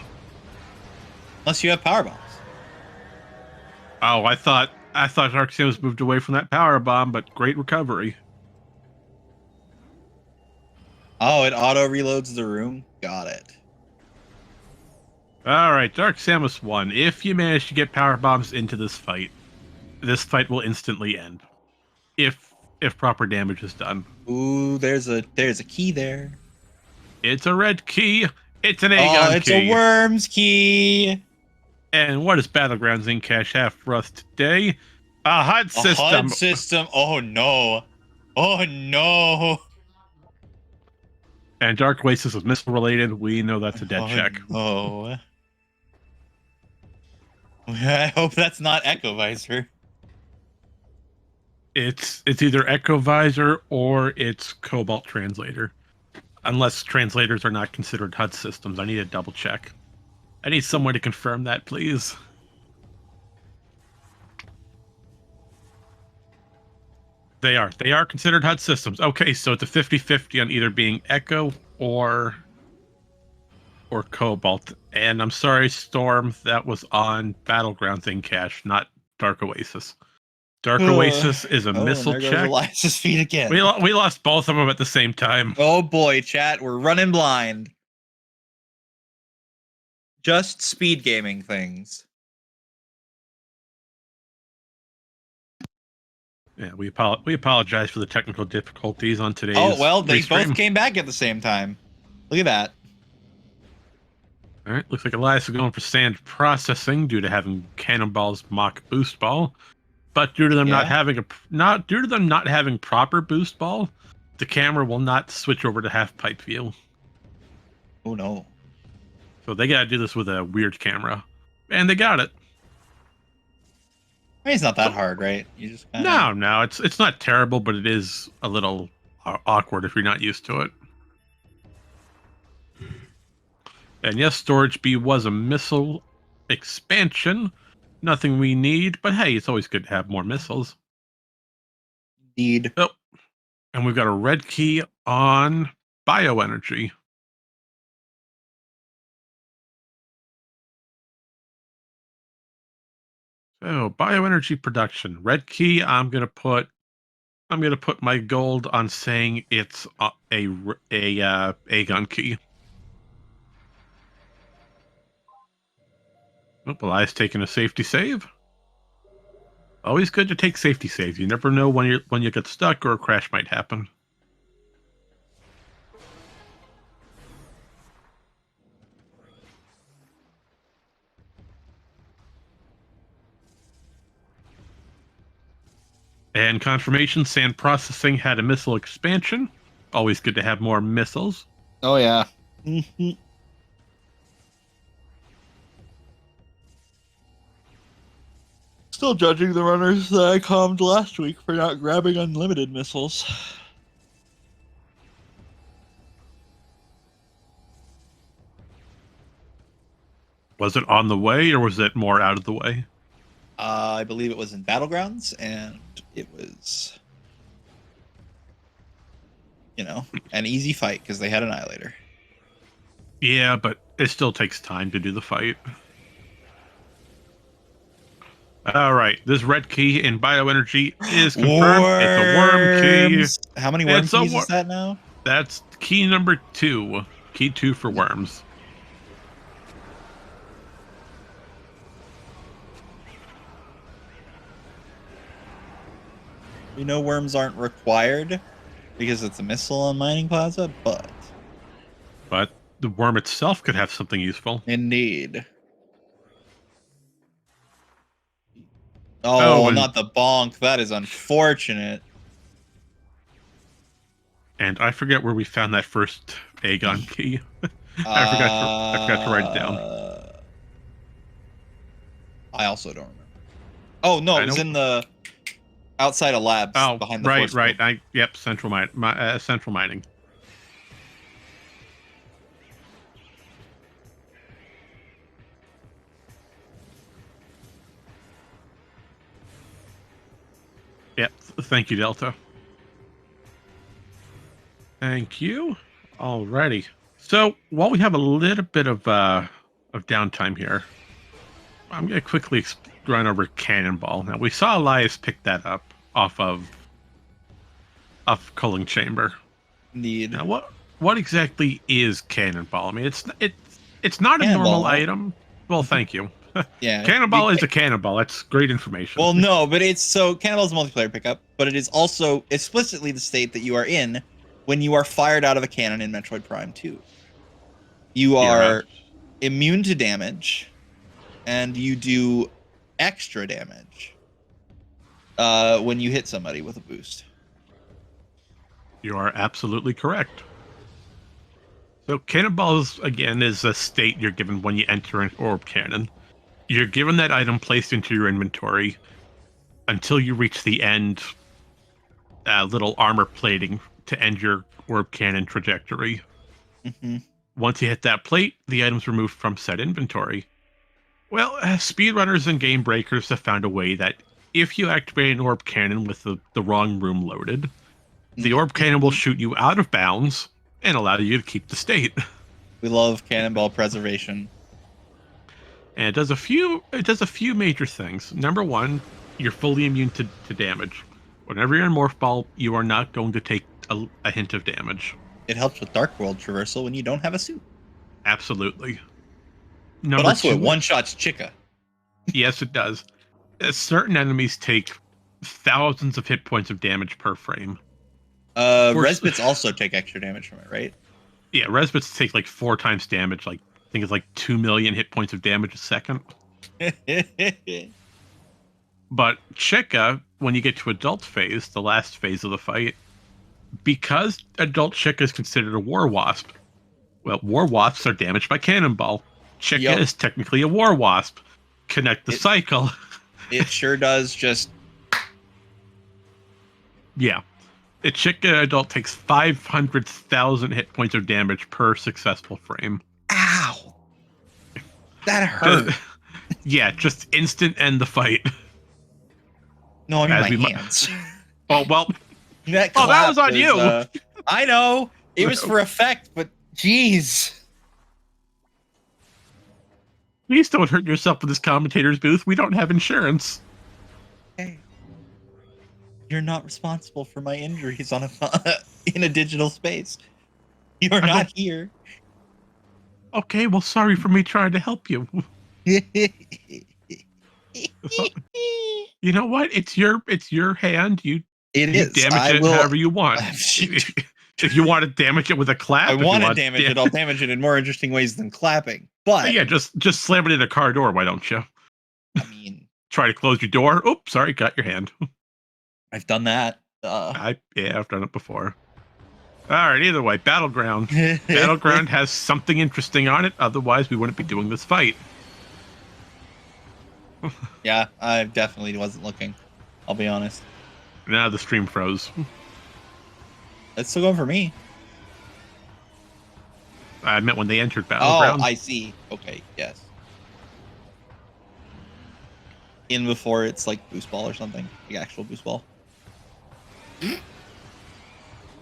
Unless you have power bombs. Oh, I thought Dark Samus moved away from that power bomb, but great recovery. Oh, it auto reloads the room. Got it. All right, Dark Samus won. If you manage to get power bombs into this fight will instantly end. If proper damage is done. Ooh, there's a key there. It's a red key. It's an Aegon key. It's a Worms key. And what does Battlegrounds Incash have for us today? A HUD system. A HUD system. Oh no. Oh no. And Dark Oasis is missile related. We know that's a dead check. Oh. I hope that's not Echo Visor. It's either Echo Visor or it's Cobalt Translator. Unless translators are not considered HUD systems. I need a double check. I need someone to confirm that, please. They are considered HUD systems. Okay, so it's a 50-50 on either being Echo or or Cobalt. And I'm sorry, Storm, that was on Battlegrounds in cache, not Dark Oasis. Dark Oasis is a missile and there check. Goes Elias's feet again. We lost both of them at the same time. Oh boy, chat, we're running blind. Just speed gaming things. Yeah, we apologize for the technical difficulties on today's. Oh well, they restream. both came back at the same time. Look at that. All right, looks like Elias is going for sand processing due to having Cannonball's mock boost ball, but due to them not having proper boost ball, the camera will not switch over to half pipe view. Oh no! So they got to do this with a weird camera, and they got it. I mean, it's not that hard, right? You just no, it's not terrible, but it is a little awkward if you're not used to it. And yes, Storage B was a missile expansion. Nothing we need, but hey, it's always good to have more missiles. Indeed. Oh, and we've got a red key on bioenergy. So bioenergy production, red key. I'm gonna put my gold on saying it's a gun key. Oh, Elias taking a safety save. Always good to take safety saves. You never know when you get stuck or a crash might happen. And confirmation, sand processing had a missile expansion. Always good to have more missiles. Oh yeah. Still judging the runners that I calmed last week for not grabbing unlimited missiles. Was it on the way, or was it more out of the way? I believe it was in Battlegrounds, and it was, an easy fight because they had Annihilator. Yeah, but it still takes time to do the fight. All right, this red key in bioenergy is confirmed. Worms. It's a worm key. How many worm keys is that now? That's key number 2. Key 2 for worms. We know worms aren't required because it's a missile on Mining Plaza, but the worm itself could have something useful. Indeed. Oh, not the bonk. That is unfortunate. And I forget where we found that first Aegon key. I forgot to write it down. I also don't remember. Oh no, it was in the outside of labs behind the force right. Central mining. Yep. Thank you, Delta. Thank you. Alrighty. So while we have a little bit of downtime here, I'm gonna quickly run over Cannonball. Now we saw Elias pick that up off Culling Chamber. Indeed. Now what exactly is Cannonball? I mean, it's not a normal item. Well, thank you. Yeah. Cannonball is a cannonball. That's great information. Well, no, but Cannonball is a multiplayer pickup, but it is also explicitly the state that you are in when you are fired out of a cannon in Metroid Prime 2. You are immune to damage, and you do extra damage when you hit somebody with a boost. You are absolutely correct. So Cannonballs, again, is a state you're given when you enter an orb cannon. You're given that item placed into your inventory until you reach the end little armor plating to end your orb cannon trajectory. Mm-hmm. Once you hit that plate, the item's removed from said inventory. Well, speedrunners and game breakers have found a way that if you activate an orb cannon with the wrong room loaded, the orb cannon will shoot you out of bounds and allow you to keep the state. We love cannonball preservation. And it does a few major things. Number one, you're fully immune to damage. Whenever you're in Morph Ball, you are not going to take a hint of damage. It helps with Dark World traversal when you don't have a suit. Absolutely. But also it one-shots Chica. Yes, it does. Certain enemies take thousands of hit points of damage per frame. Resbits also take extra damage from it, right? Yeah, Resbits take like 4 times damage. Like, I think it's like 2 million hit points of damage a second. But Chica, when you get to adult phase, the last phase of the fight, because adult Chica is considered a war wasp, well, war wasps are damaged by cannonball. Chica is technically a war wasp. Connect the cycle. It sure does. Just yeah. A Chica adult takes 500,000 hit points of damage per successful frame. Ow! That hurt. Yeah, just instant end the fight. No, I mean my hands. Oh, well. That was on you. I know. It was for effect, but jeez. Please don't hurt yourself with this commentator's booth. We don't have insurance. Hey. You're not responsible for my injuries on in a digital space. You're not here. Okay, well, sorry for me trying to help you. You know what? It's your hand. You damage it however you want. If you want to damage it with a clap, I want to damage it. I'll damage it in more interesting ways than clapping. But yeah, just slam it in a car door. Why don't you? I mean, try to close your door. Oops, sorry, got your hand. I've done that. I've done it before. All right. Either way, Battleground. Battleground has something interesting on it. Otherwise, we wouldn't be doing this fight. Yeah, I definitely wasn't looking. I'll be honest. Now the stream froze. It's still going for me. I meant when they entered Battleground. Oh, I see. Okay, yes. In before it's like boost ball or something. The actual boost ball.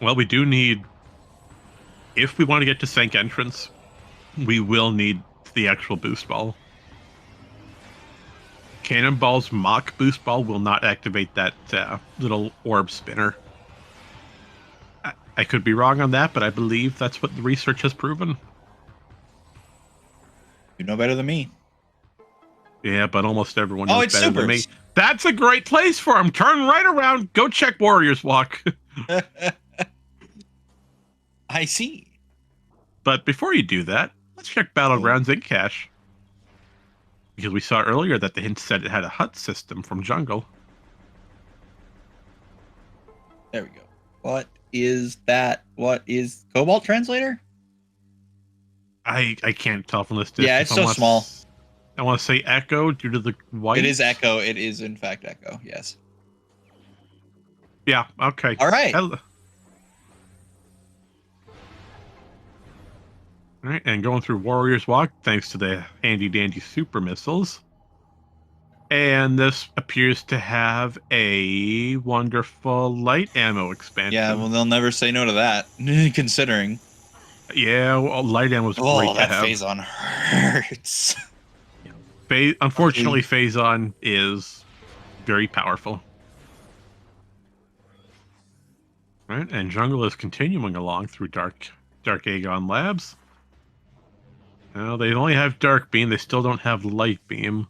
Well, we do need... If we want to get to Sank entrance, we will need the actual boost ball. Cannonball's mock boost ball will not activate that little orb spinner. I could be wrong on that, but I believe that's what the research has proven. You know better than me. Yeah, but almost everyone knows better than me. That's a great place for him. Turn right around. Go check Warriors Walk. I see. But before you do that, let's check Battlegrounds in cache. Because we saw earlier that the hint said it had a hut system from Jungle. There we go. What is that? What is Cobalt Translator? I can't tell from this distance. Yeah, it's so small. I want to say Echo due to the white. It is Echo. It is, in fact, Echo. Yes. Yeah, okay. All right. All right, and going through Warriors Walk, thanks to the handy-dandy super missiles. And this appears to have a wonderful light ammo expansion. Yeah, well, they'll never say no to that, considering. Yeah, well, light ammo is great to have. Oh, that Phazon hurts. Unfortunately, Phazon is very powerful. Right, and Jungle is continuing along through Dark Aegon Labs. Now, they only have Dark Beam. They still don't have Light Beam.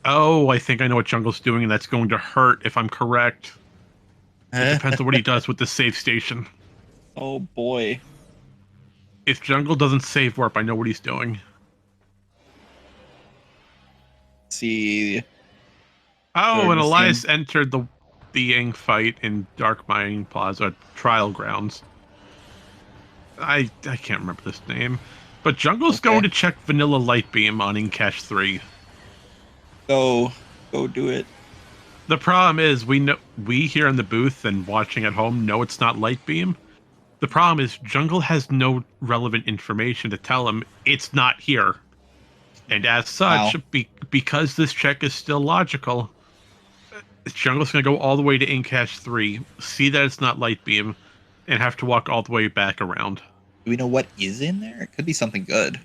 Oh, I think I know what Jungle's doing, and that's going to hurt if I'm correct. It depends on what he does with the save station. Oh, boy. If Jungle doesn't save warp, I know what he's doing. Let's see. Oh, and Elias entered the Yang fight in Dark Mining Plaza Trial Grounds. I can't remember this name. But Jungle's going to check Vanilla Light Beam on Incash 3. Go do it. The problem is we here in the booth and watching at home know it's not Light Beam. The problem is Jungle has no relevant information to tell him it's not here. And as such, because this check is still logical, Jungle's going to go all the way to Incash 3, see that it's not Light Beam, and have to walk all the way back around. Do we know what is in there? It could be something good.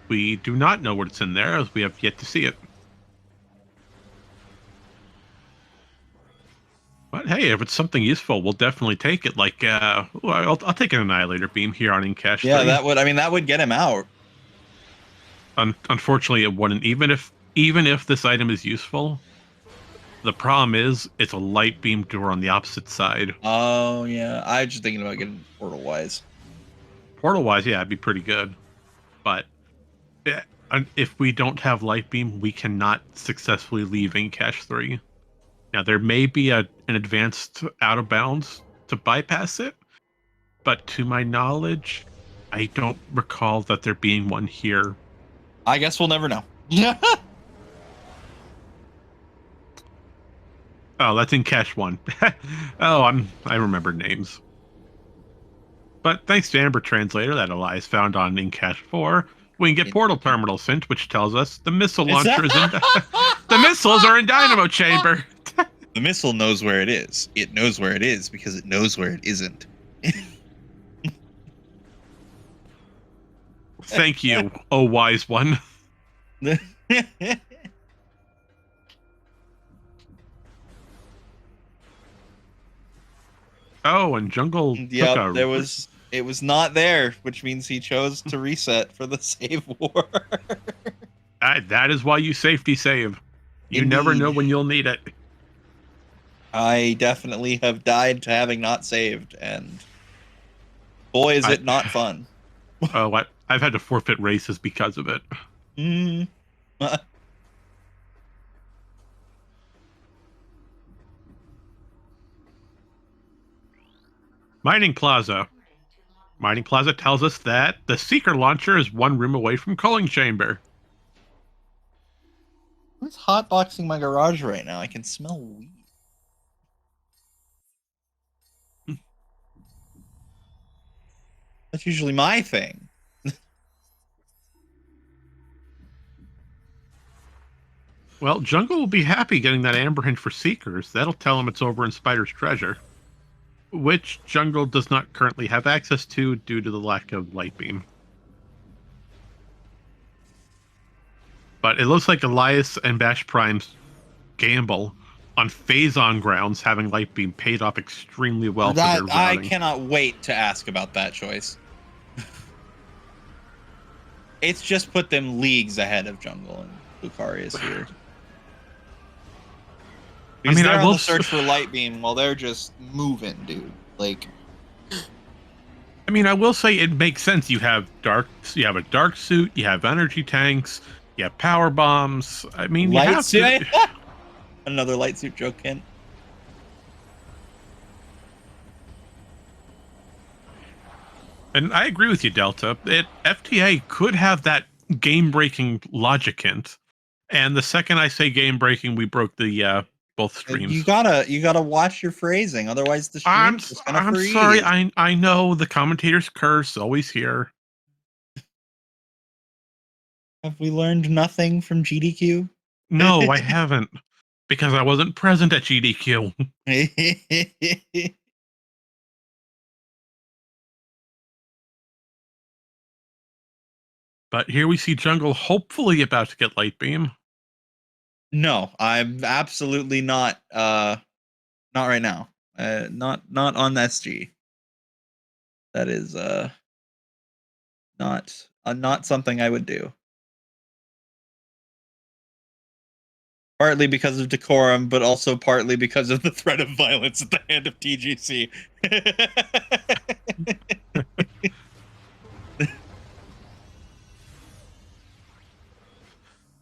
We do not know what's in there, as we have yet to see it. But hey, if it's something useful, we'll definitely take it. Like, I'll take an Annihilator Beam here on Incash 3. Yeah, that would get him out. Unfortunately, it wouldn't. Even if this item is useful, the problem is it's a light beam door on the opposite side. Oh yeah, I was just thinking about getting Portal Wise. Portal Wise, yeah, it'd be pretty good. But if we don't have light beam, we cannot successfully leave Incash 3. Now there may be an advanced out of bounds to bypass it, but to my knowledge, I don't recall that there being one here. I guess we'll never know. Oh, that's in Cache 1. Oh, I remember names. But thanks to Amber Translator that Elias found on in Cache 4, we can get Portal Terminal Sync, which tells us the missile launcher is in the missiles are in Dynamo Chamber. The missile knows where it is. It knows where it is because it knows where it isn't. Thank you, oh wise one. Oh, and Jungle. Yep, it was not there, which means he chose to reset for the save war. That is why you safety save. You Indeed. Never know when you'll need it. I definitely have died to having not saved, and boy, is it not fun. Oh, I've had to forfeit races because of it. Mining Plaza. Mining Plaza tells us that the Seeker launcher is one room away from Culling Chamber. Who's hotboxing my garage right now? I can smell weed. That's usually my thing. Well, Jungle will be happy getting that Amber Hint for Seekers. That'll tell him it's over in Spider's Treasure, which Jungle does not currently have access to due to the lack of light beam. But it looks like Elias and BashPrime's gamble on phase-on grounds having light beam paid off extremely well for their routing. I cannot wait to ask about that choice. It's just put them leagues ahead of Jungle and Lucarius here. Because they're on the search for light beam while they're just moving, dude. Like, I mean, I will say it makes sense. You have a dark suit, you have energy tanks, you have power bombs. I mean, you have to... Another light suit joke, Kent. And I agree with you, Delta. FTA could have that game-breaking logic hint. And the second I say game-breaking, we broke the both streams. You gotta watch your phrasing, otherwise the stream's just gonna freeze. I'm sorry. I know the commentator's curse always here. Have we learned nothing from GDQ? No, I haven't, because I wasn't present at GDQ. But here we see Jungle hopefully about to get light beam. No, I'm absolutely not. Not right now. Not on SG. That is not something I would do. Partly because of decorum, but also partly because of the threat of violence at the hand of TGC.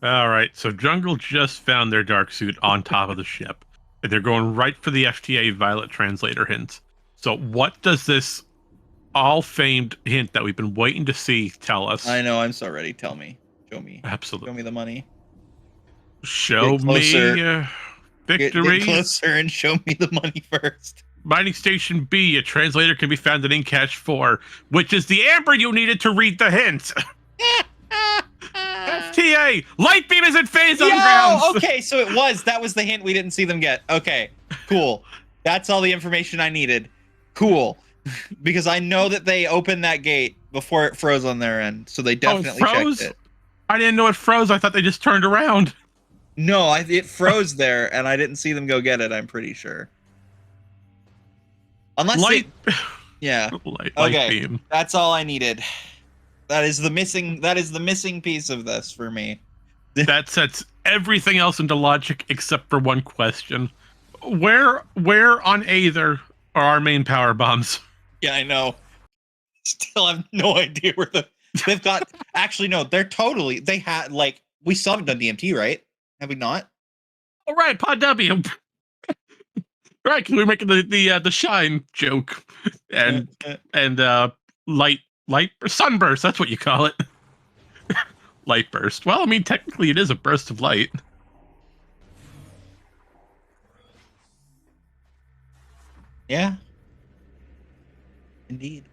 All right, so Jungle just found their dark suit on top of the ship. And they're going right for the FTA Violet Translator hint. So what does this all-famed hint that we've been waiting to see tell us? I know, I'm so ready. Tell me. Show me. Absolutely. Show me the money. Show me victory. Get closer and show me the money first. Mining Station B, a translator can be found in Incash 4, which is the amber you needed to read the hint. FTA, light beam is in phase on grounds. Okay, so that was the hint we didn't see them get. Okay, cool. That's all the information I needed. Cool. Because I know that they opened that gate before it froze on their end, so they definitely checked it. I didn't know it froze. I thought they just turned around. No, it froze there, and I didn't see them go get it. I'm pretty sure. Unless light, yeah. Light beam. That's all I needed. That is the missing piece of this for me. That sets everything else into logic except for one question: where on Aether are our main power bombs? Yeah, I know. Still have no idea where they've got. Actually, no, they're totally. They had like we still haven't done DMT, right? Have we not? All right, Pod W. Right, because we're making the shine joke and light sunburst. That's what you call it. Light burst. Well, I mean, technically, it is a burst of light. Yeah. Indeed.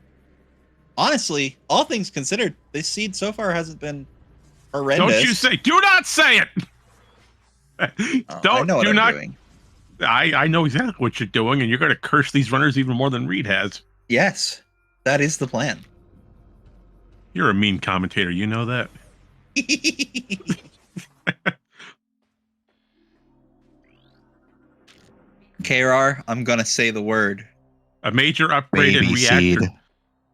Honestly, all things considered, this seed so far hasn't been horrendous. Don't you say? Do not say it. I know what I'm doing. I know exactly what you're doing, and you're going to curse these runners even more than Reed has. Yes, that is the plan. You're a mean commentator. You know that. KR, I'm going to say the word. A major upgrade in reactor. Seed.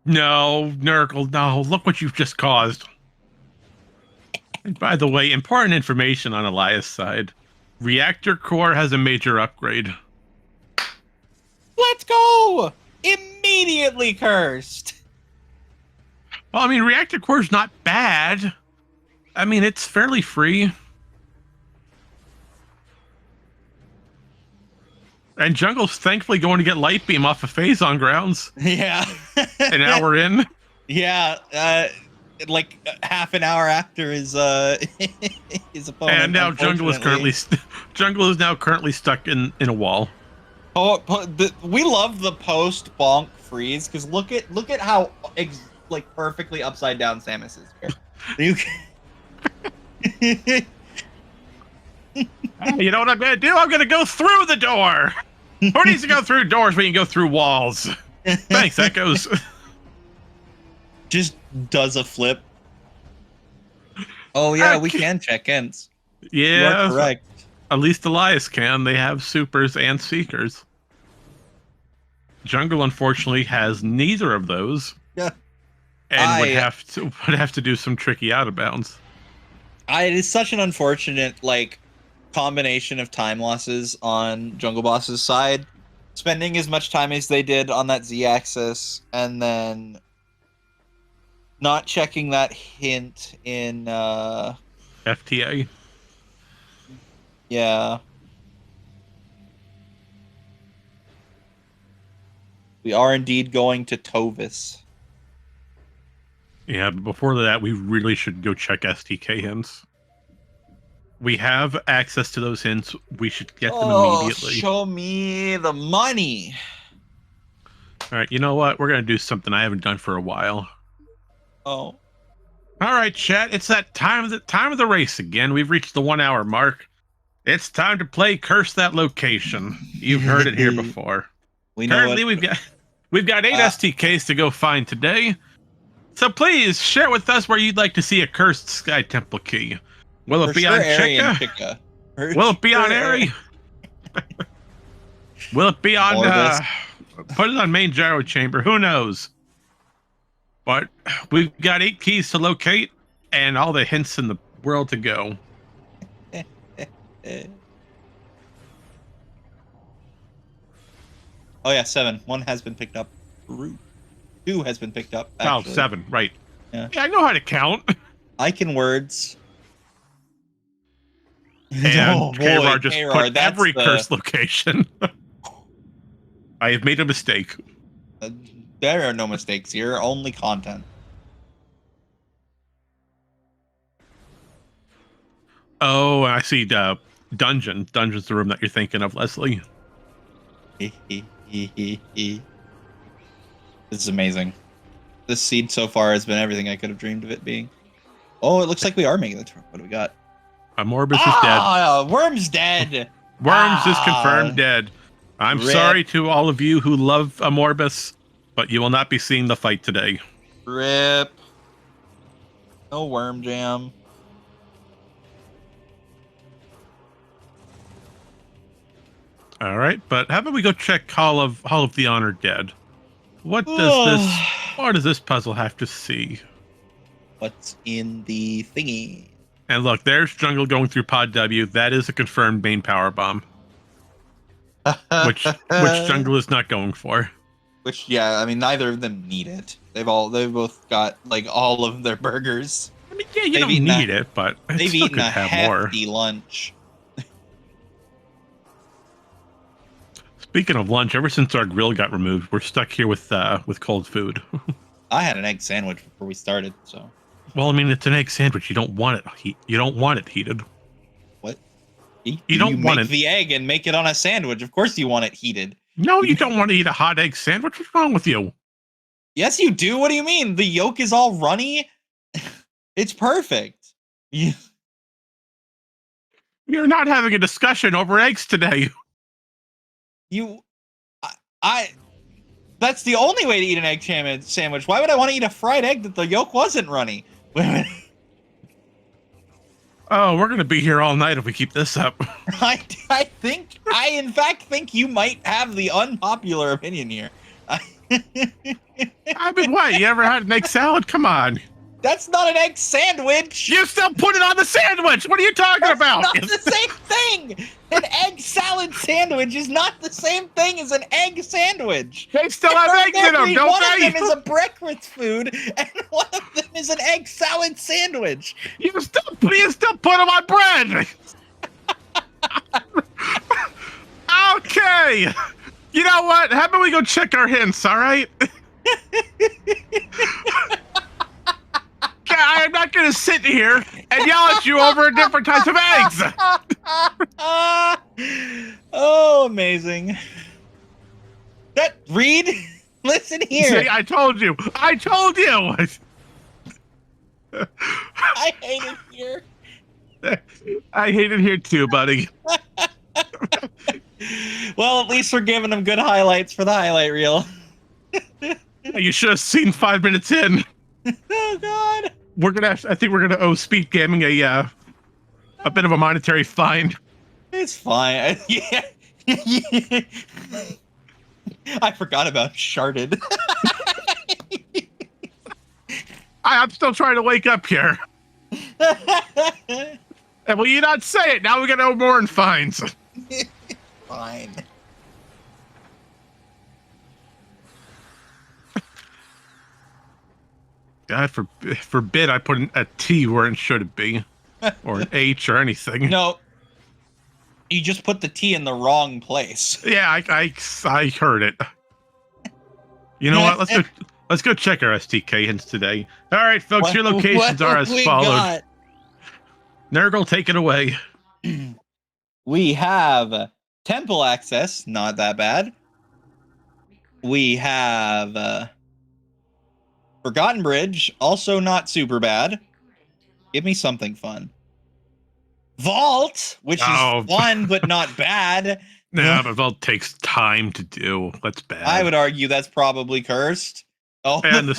No, Nurgle, no. Look what you've just caused. And by the way, important information on Elias' side. Reactor core has a major upgrade. Let's go! Immediately cursed. Well, I mean, reactor core is not bad. I mean, it's fairly free. And Jungle's thankfully going to get light beam off of Phazon grounds. Yeah. An hour in. Yeah. Like half an hour after his opponent. And now Jungle is now currently stuck in a wall. Oh, we love the post bonk freeze because look at how like perfectly upside down Samus is here. You know what I'm gonna do? I'm gonna go through the door. Who needs to go through doors when you go through walls? Thanks, Echoes. Just does a flip. Oh yeah, we can check ins. Yeah, correct. At least Elias can. They have supers and seekers. Jungle unfortunately has neither of those. Yeah. And would have to do some tricky out of bounds. It is such an unfortunate combination of time losses on Junglebos's side, spending as much time as they did on that Z-axis, and then not checking that hint in FTA. Yeah. We are indeed going to Tovis. Yeah, but before that, we really should go check STK hints. We have access to those hints. We should get them immediately. Show me the money. All right, you know what? We're going to do something I haven't done for a while. Oh. All right, chat. It's that time of the race again. We've reached the 1 hour mark. It's time to play Curse That Location. You've heard it here before. Currently, we've got 8 STKs to go find today. So please share with us where you'd like to see a cursed Sky Temple key. Will it be on Chica? Will it be on Airy? Will it be on put it on main gyro chamber? Who knows? But we've got 8 keys to locate and all the hints in the world to go. Oh yeah, 7. 1 has been picked up. 2 has been picked up. Actually. Oh, 7, right. Yeah, I know how to count. I can words. And KR just put every cursed location. I have made a mistake. There are no mistakes here, only content. Oh, I see. Dungeon. Dungeon's the room that you're thinking of, Leslie. This is amazing. This seed so far has been everything I could have dreamed of it being. Oh, it looks like we are making the turn. What do we got? Morbus is dead. Worm's dead. Worms is confirmed dead. I'm sorry to all of you who love Amorbus. But you will not be seeing the fight today. Rip. No worm jam. All right, but how about we go check Hall of the Honored Dead? What does this puzzle have to see? What's in the thingy? And look, there's Jungle going through Pod W. That is a confirmed main power bomb. which Jungle is not going for. Which, yeah, I mean, neither of them need it. They've both got like all of their burgers. I mean, yeah, you don't need it, but they've eaten a hefty lunch. Speaking of lunch, ever since our grill got removed, we're stuck here with cold food. I had an egg sandwich before we started, so. Well, I mean, it's an egg sandwich. You don't want it you don't want it heated. What? You don't want make the egg and make it on a sandwich. Of course you want it heated. No, you don't want to eat a hot egg sandwich. What's wrong with you? Yes, you do. What do you mean? The yolk is all runny. It's perfect. You're not having a discussion over eggs today. That's the only way to eat an egg sandwich. Why would I want to eat a fried egg that the yolk wasn't runny? Oh, we're gonna be here all night if we keep this up. I in fact think you might have the unpopular opinion here. I mean, what? You ever had an egg salad? Come on. That's not an egg sandwich. You still put it on the sandwich. What are you talking about? Not the same thing. An egg salad sandwich is not the same thing as an egg sandwich. They still have eggs in them, don't they? One of them is a breakfast food, and one of them is an egg salad sandwich. You still put them on bread. Okay. You know what? How about we go check our hints, all right? I'm not going to sit here and yell at you over different types of eggs. Oh, amazing. Reed, listen here. See, I told you. I told you. I hate it here. I hate it here too, buddy. Well, at least we're giving them good highlights for the highlight reel. You should have seen 5 minutes in. Oh God. I think we're gonna owe SpeedGaming a bit of a monetary fine. It's fine. Yeah. I forgot about Sharded. I'm still trying to wake up here. And will you not say it? Now we're gonna owe more in fines. Fine. God forbid I put a T where it should be, or an H or anything. No, you just put the T in the wrong place. Yeah, I heard it. You know what? Let's go check our STK hints today. All right, folks, your locations are as followed. Nurgle, take it away. We have temple access, not that bad. We have Forgotten Bridge, also not super bad. Give me something fun. Vault, which is fun but not bad. No, but Vault takes time to do. That's bad. I would argue that's probably cursed. Oh, and it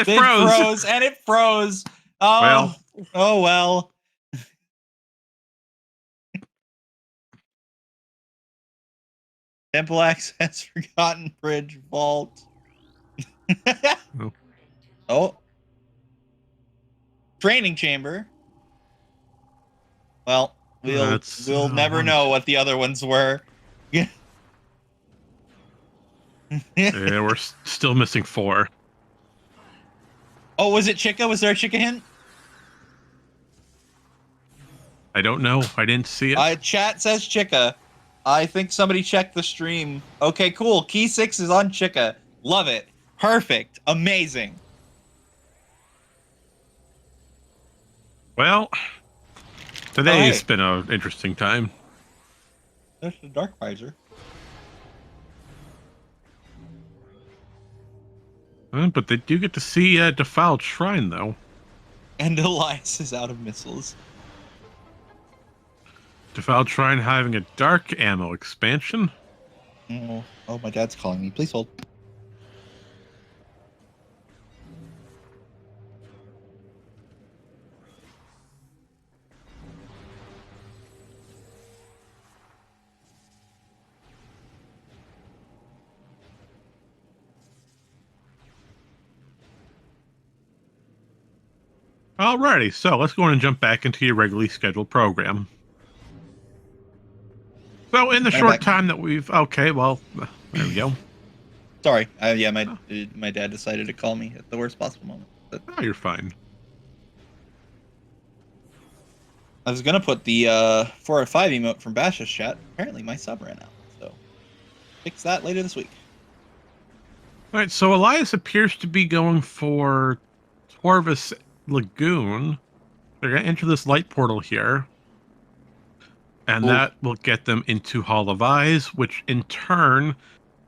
froze. And it froze. Oh, well. Oh well. Temple access, Forgotten Bridge, Vault. Oh. Oh. Training chamber. Well, we'll never know what the other ones were. Yeah, we're still missing 4. Oh, was it Chica? Was there a Chica hint? I don't know. I didn't see it. Chat says Chica. I think somebody checked the stream. Okay, cool. Key 6 is on Chica. Love it. Perfect. Amazing. Well, today's been an interesting time. There's the Dark Visor. But they do get to see Defiled Shrine, though. And Elias is out of missiles. Defiled Shrine having a dark ammo expansion. Oh, my dad's calling me. Please hold. Alrighty, so let's go on and jump back into your regularly scheduled program. So in the short time that we've... Okay, well, there we go. Sorry. Yeah, my dad decided to call me at the worst possible moment. But... Oh, you're fine. I was going to put the 4 out of 5 emote from Bash's chat. Apparently my sub ran out. So fix that later this week. Alright, so Elias appears to be going for Torvus Lagoon. They're going to enter this light portal here. And that will get them into Hall of Eyes, which in turn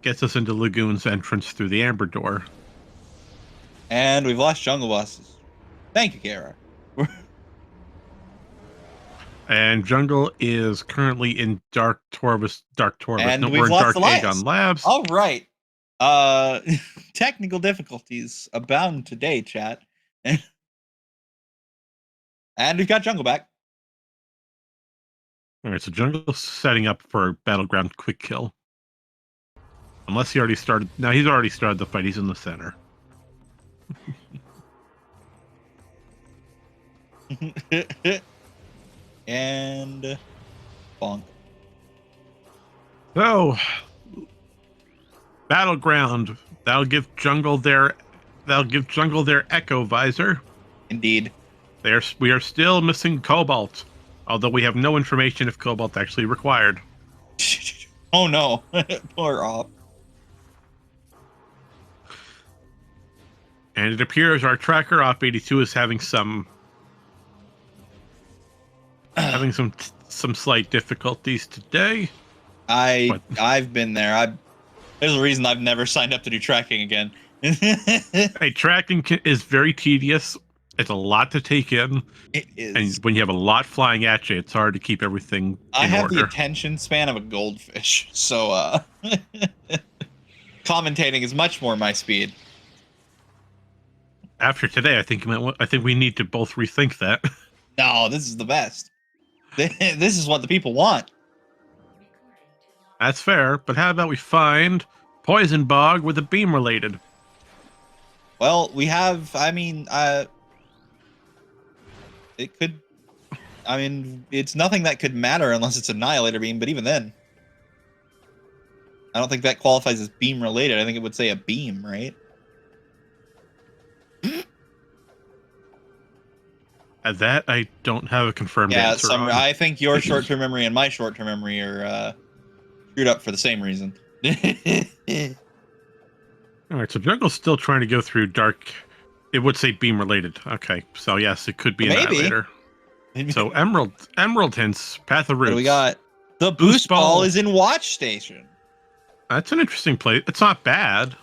gets us into Lagoon's entrance through the Amber Door. And we've lost Junglebos. Thank you, Kara. And Jungle is currently in Dark Torvus. And no, we've we're in lost Dark Elias. Aegon Labs. All right. Technical difficulties abound today, chat. And we've got Jungle back. All right, so Jungle's setting up for Battleground quick kill. Unless he already started. No, he's already started the fight. He's in the center. And bonk. So, Battleground. That'll give Jungle their Echo Visor. Indeed. We are still missing Cobalt, although we have no information if Cobalt actually required. Oh no, poor Op. And it appears our tracker Op82 is having some slight difficulties today. I've been there. There's a reason I've never signed up to do tracking again. Hey, tracking is very tedious. It's a lot to take in. It is. And when you have a lot flying at you, it's hard to keep everything I have order. the attention span of a goldfish, so commentating is much more my speed. After today, I think we need to both rethink that. No, this is the best. This is what the people want. That's fair, but how about we find Poison Bog with a beam related? Well, we have, it could, it's nothing that could matter unless it's Annihilator Beam, but even then, I don't think that qualifies as beam related. I think it would say a beam, right? At that, I don't have a confirmed answer on. I think your short-term memory and my short-term memory are screwed up for the same reason. All right, so Jungle's still trying to go through Dark. It would say beam related. Okay, so yes, it could be Annihilator. Maybe. So Emerald hints, Path of Roots. What do we got? The boost ball is in Watch Station. That's an interesting place. It's not bad.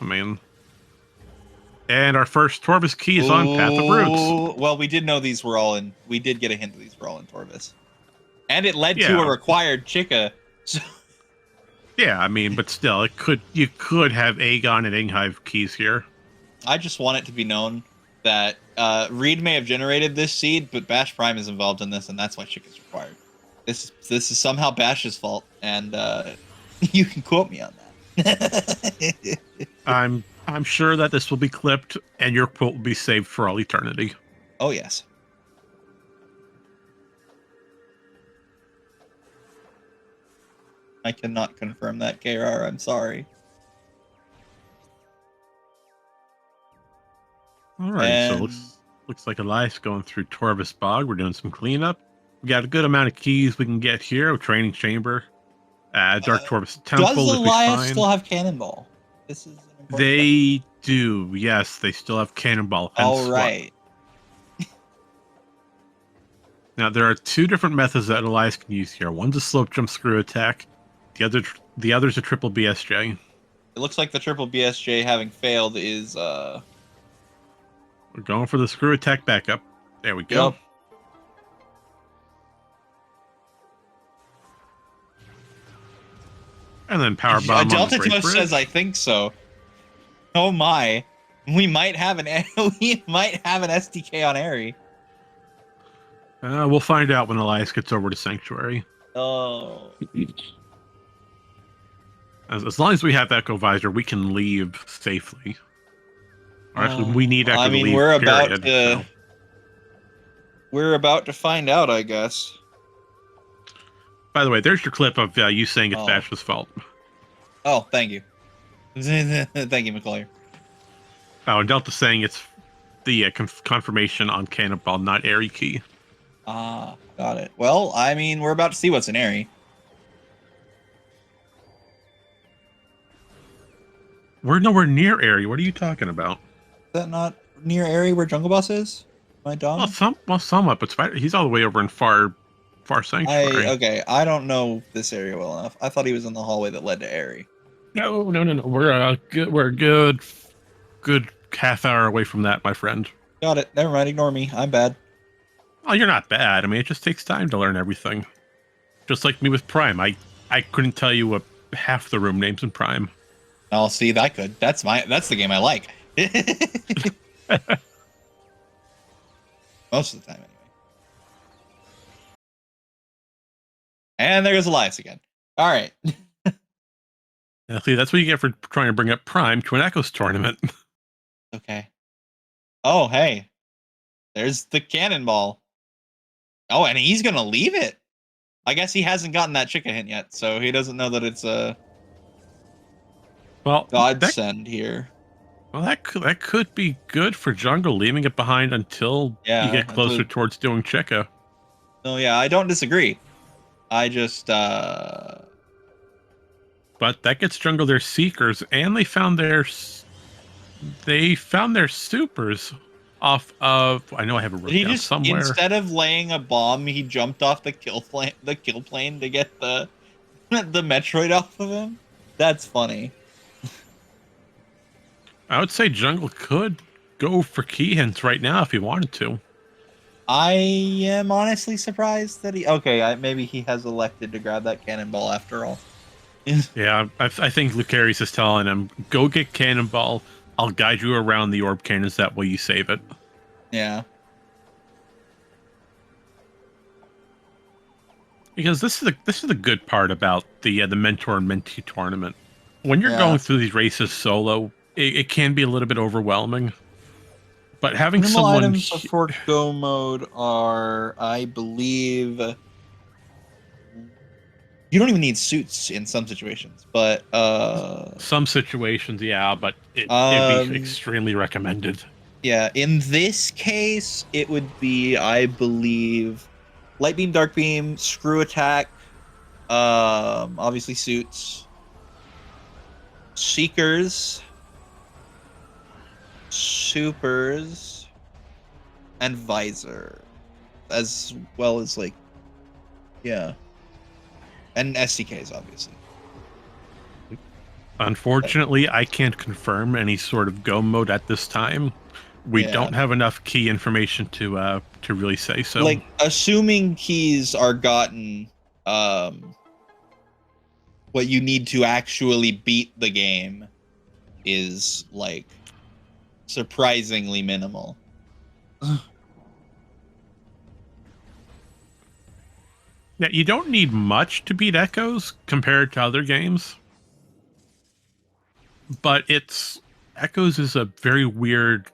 And our first Torvus key is on Path of Roots. Well, we did know these were all in. We did get a hint that these were all in Torvus, and it led to a required Chica. So. Yeah, but still, you could have Aegon and Inghive keys here. I just want it to be known that Reed may have generated this seed, but BashPrime is involved in this, and that's why Chica's required. This is somehow Bash's fault, and you can quote me on that. I'm sure that this will be clipped, and your quote will be saved for all eternity. Oh yes. I cannot confirm that, KR. I'm sorry. All right, so looks like Elias going through Torvus Bog. We're doing some cleanup. We got a good amount of keys we can get here. A training chamber, Dark Torvus Temple. Does Elias still have Cannonball? This is they do. Yes, they still have Cannonball. All right. Now there are two different methods that Elias can use here. One's a slope jump screw attack. The other's a triple BSJ. It looks like the triple BSJ having failed is We're going for the screw attack backup. There we go. Yep. And then power bomb. Delta Toast says, "I think so." Oh my, we might have an SDK on Airy. We'll find out when Elias gets over to Sanctuary. Oh. As long as we have Echo Visor, we can leave safely. Or actually, we need Echo to leave, we're about to... We're about to find out, I guess. By the way, there's your clip of you saying it's Bash's fault. Oh, thank you. Thank you, McClure. Oh, and Delta saying it's the confirmation on Cannonball, not Airy Key. Ah, got it. Well, I mean, we're about to see what's in Airy. We're nowhere near Airy. What are you talking about? Is that not near Airy where Junglebos is? Am I dumb? Somewhat, but he's all the way over in far Sanctuary. Okay, I don't know this area well enough. I thought he was in the hallway that led to Airy. No. We're a good half hour away from that, my friend. Got it. Never mind. Ignore me. I'm bad. Oh, you're not bad. I mean, it just takes time to learn everything. Just like me with Prime. I couldn't tell you half the room names in Prime. Oh, see, that could. That's the game I like. Most of the time, anyway. And there goes Elias again. All right. Yeah, see, that's what you get for trying to bring up Prime to an Echoes tournament. Okay. Oh, hey. There's the cannonball. Oh, and he's going to leave it. I guess he hasn't gotten that chicken hint yet, so he doesn't know that it's a godsend here. Well, that could be good for Jungle, leaving it behind until you get closer towards doing Chica. Oh, yeah, I don't disagree. I just... But that gets Jungle their Seekers, and they found their supers off of... I know I have a written down somewhere. Instead of laying a bomb, he jumped off the kill plane to get the Metroid off of him? That's funny. I would say Jungle could go for key hints right now if he wanted to. I am honestly surprised that he... Okay, maybe he has elected to grab that cannonball after all. Yeah, I think Lucarius is telling him, go get Cannonball. I'll guide you around the orb cannons. That way you save it. Yeah. Because this is the good part about the mentor and mentee tournament. When you're going through these races solo, it can be a little bit overwhelming. But having someone... items for go mode are, I believe... You don't even need suits in some situations, but... Some situations, yeah, but it'd be extremely recommended. Yeah, in this case, it would be, I believe, Light Beam, Dark Beam, Screw Attack, obviously suits, Seekers, Supers, and Visor, as well as, like, yeah. And SDKs, obviously. Unfortunately, I can't confirm any sort of go mode at this time. We don't have enough key information to really say so. Like, assuming keys are gotten, what you need to actually beat the game is, like, surprisingly minimal. Yeah, you don't need much to beat Echoes compared to other games. But Echoes is a very weird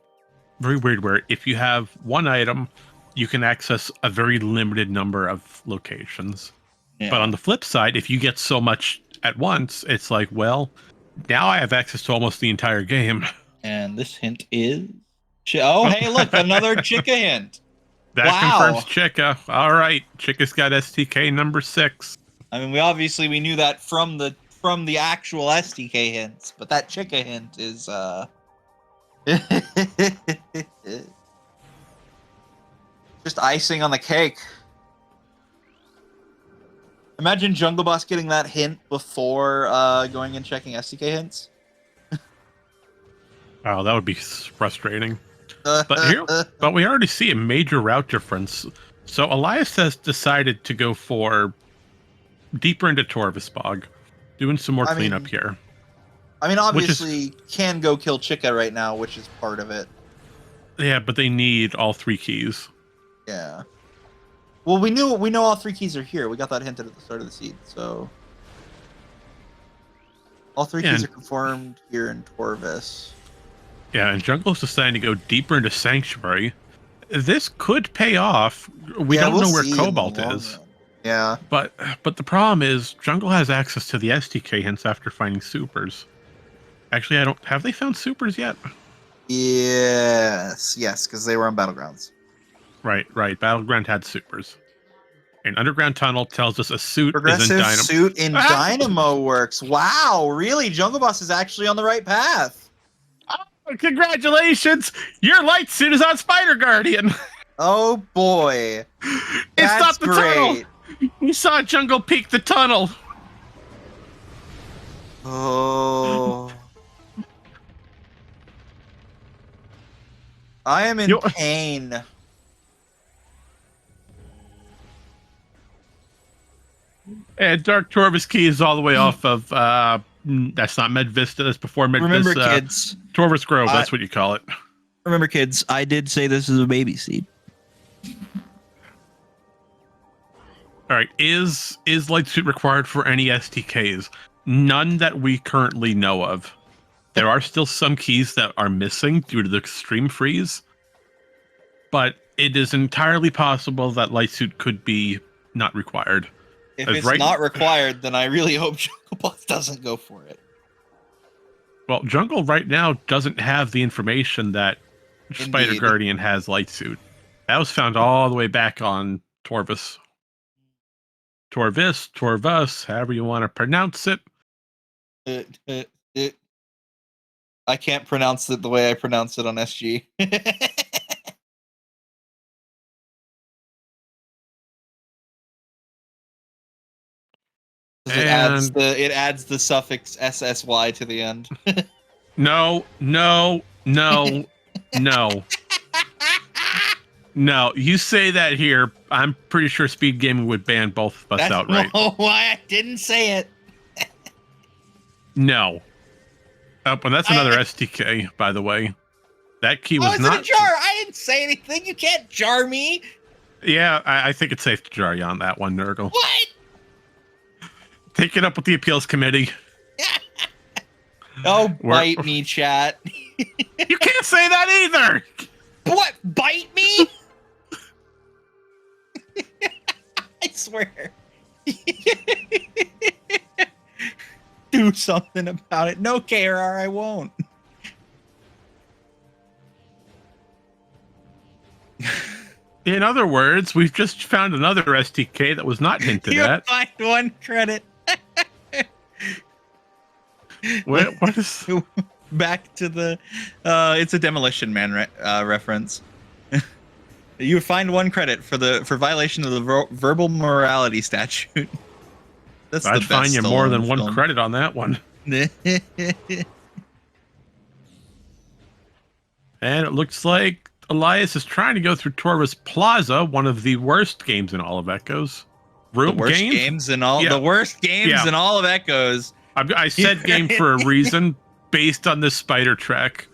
where if you have one item, you can access a very limited number of locations. Yeah. But on the flip side, if you get so much at once, it's like, well, now I have access to almost the entire game. And this hint is... Oh, hey, look, another Chica hint. That confirms Chica. All right, Chica's got STK number 6. I mean, we knew that from the actual STK hints, but that Chica hint is just icing on the cake. Imagine Junglebos getting that hint before going and checking STK hints. Oh, that would be frustrating. But we already see a major route difference. So Elias has decided to go for deeper into Torvis Bog, doing some more cleanup here. I mean, obviously, can go kill Chica right now, which is part of it. Yeah, but they need all 3 keys. Yeah. Well, we know all 3 keys are here. We got that hinted at the start of the seed, so all 3 keys are confirmed here in Torvis. Yeah, and Jungle's deciding to go deeper into Sanctuary. this could pay off. We don't know where Cobalt is. Yeah. But the problem is Jungle has access to the SDK hints after finding supers. Actually, I don't. Have they found supers yet? Yes, because they were on Battlegrounds. Right. Battleground had supers. An underground tunnel tells us a suit Progressive is in Dynamo. suit in Dynamo works. Wow, really? Junglebos is actually on the right path. Oh, congratulations! Your light suit is on Spider Guardian. Oh boy, it's not the tunnel. We saw Jungle peek the tunnel. Oh, I am in pain. And Dark Torvus key is all the way off of, that's not Med Vista, that's before Med Vista. Remember, kids. Torvus Grove, that's what you call it. Remember, kids, I did say this is a baby seed. All right, is Light Suit required for any STKs? None that we currently know of. There are still some keys that are missing due to the extreme freeze, but it is entirely possible that Light Suit could be not required. If it's not required, then I really hope Junglebos doesn't go for it. Well, Jungle right now doesn't have the information that Spider Guardian has Light Suit. That was found all the way back on Torvus. Torvus, however you want to pronounce it. I can't pronounce it the way I pronounce it on SG. It adds the suffix SSY to the end. No. No, you say that here. I'm pretty sure SpeedGaming would ban both of us outright. That's why I didn't say it. No. Oh, and that's another STK, by the way. That key was not... it's a jar. I didn't say anything. You can't jar me. Yeah, I think it's safe to jar you on that one, Nurgle. What? Take it up with the appeals committee. Oh, bite me, chat. You can't say that either. What? Bite me? I swear. Do something about it. No, KRR, I won't. In other words, we've just found another STK that was not hinted at. You find one credit. What is... Back to the... it's a Demolition Man reference. You find one credit for violation of the verbal morality statute. That's I'd the best find you more than one film. credit on that one. And it looks like Elias is trying to go through Torvus Plaza, one of the worst games in all of Echoes. The worst games in all of Echoes. I said game for a reason, based on this spider trek.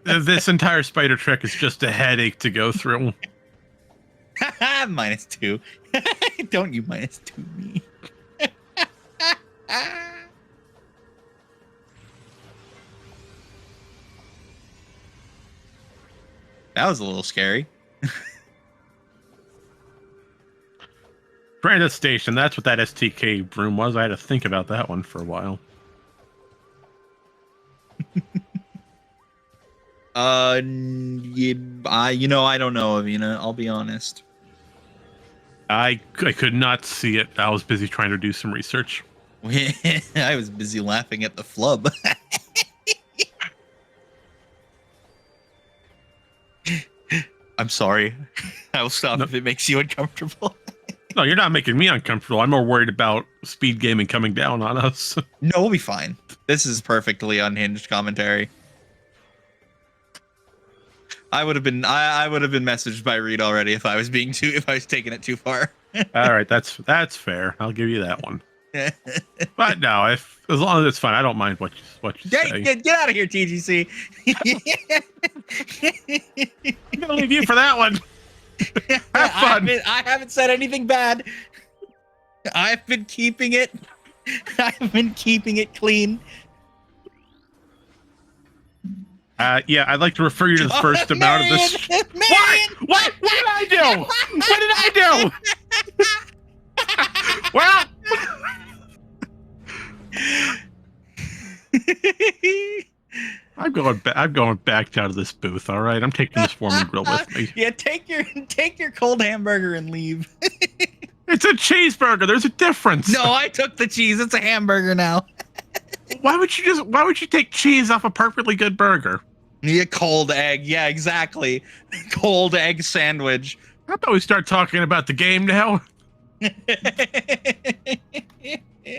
This entire spider trek is just a headache to go through. -2. Don't you -2 me. That was a little scary. Transit station, that's what that STK room was. I had to think about that one for a while. I don't know, Avina. I'll be honest. I could not see it. I was busy trying to do some research. I was busy laughing at the flub. I'm sorry. I will stop if it makes you uncomfortable. No, you're not making me uncomfortable. I'm more worried about SpeedGaming coming down on us. No, we'll be fine. This is perfectly unhinged commentary. I would have been messaged by Reed already if I was taking it too far. All right, that's fair. I'll give you that one. But no, as long as it's fun, I don't mind what you say. Get out of here, TGC. I'm gonna leave you for that one. Have fun. I haven't said anything bad. I've been keeping it clean. Yeah, I'd like to refer you to the first amount of this. Marion! What? do? What did I do? Well. I'm going back down to this booth. All right, I'm taking this Foreman grill with me. Yeah, take your cold hamburger and leave. It's a cheeseburger. There's a difference. No, I took the cheese. It's a hamburger now. Why would you take cheese off a perfectly good burger? Yeah, cold egg. Yeah, exactly. Cold egg sandwich. How about we start talking about the game now?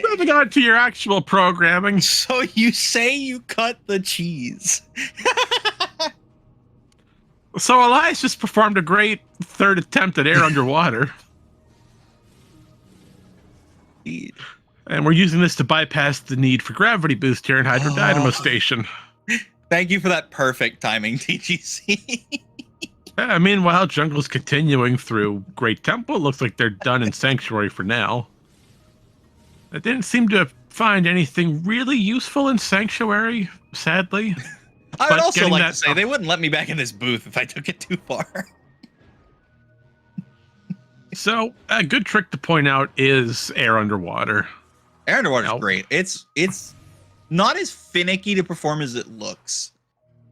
Moving on to your actual programming. So you say you cut the cheese. So Elias just performed a great third attempt at air underwater. And we're using this to bypass the need for gravity boost here in Hydrodynamo Station. Thank you for that perfect timing, TGC. Meanwhile, Jungle's continuing through Great Temple. Looks like they're done in Sanctuary for now. I didn't seem to find anything really useful in Sanctuary, sadly. I would also like to say they wouldn't let me back in this booth if I took it too far. So, a good trick to point out is air underwater. Air underwater is great. It's not as finicky to perform as it looks.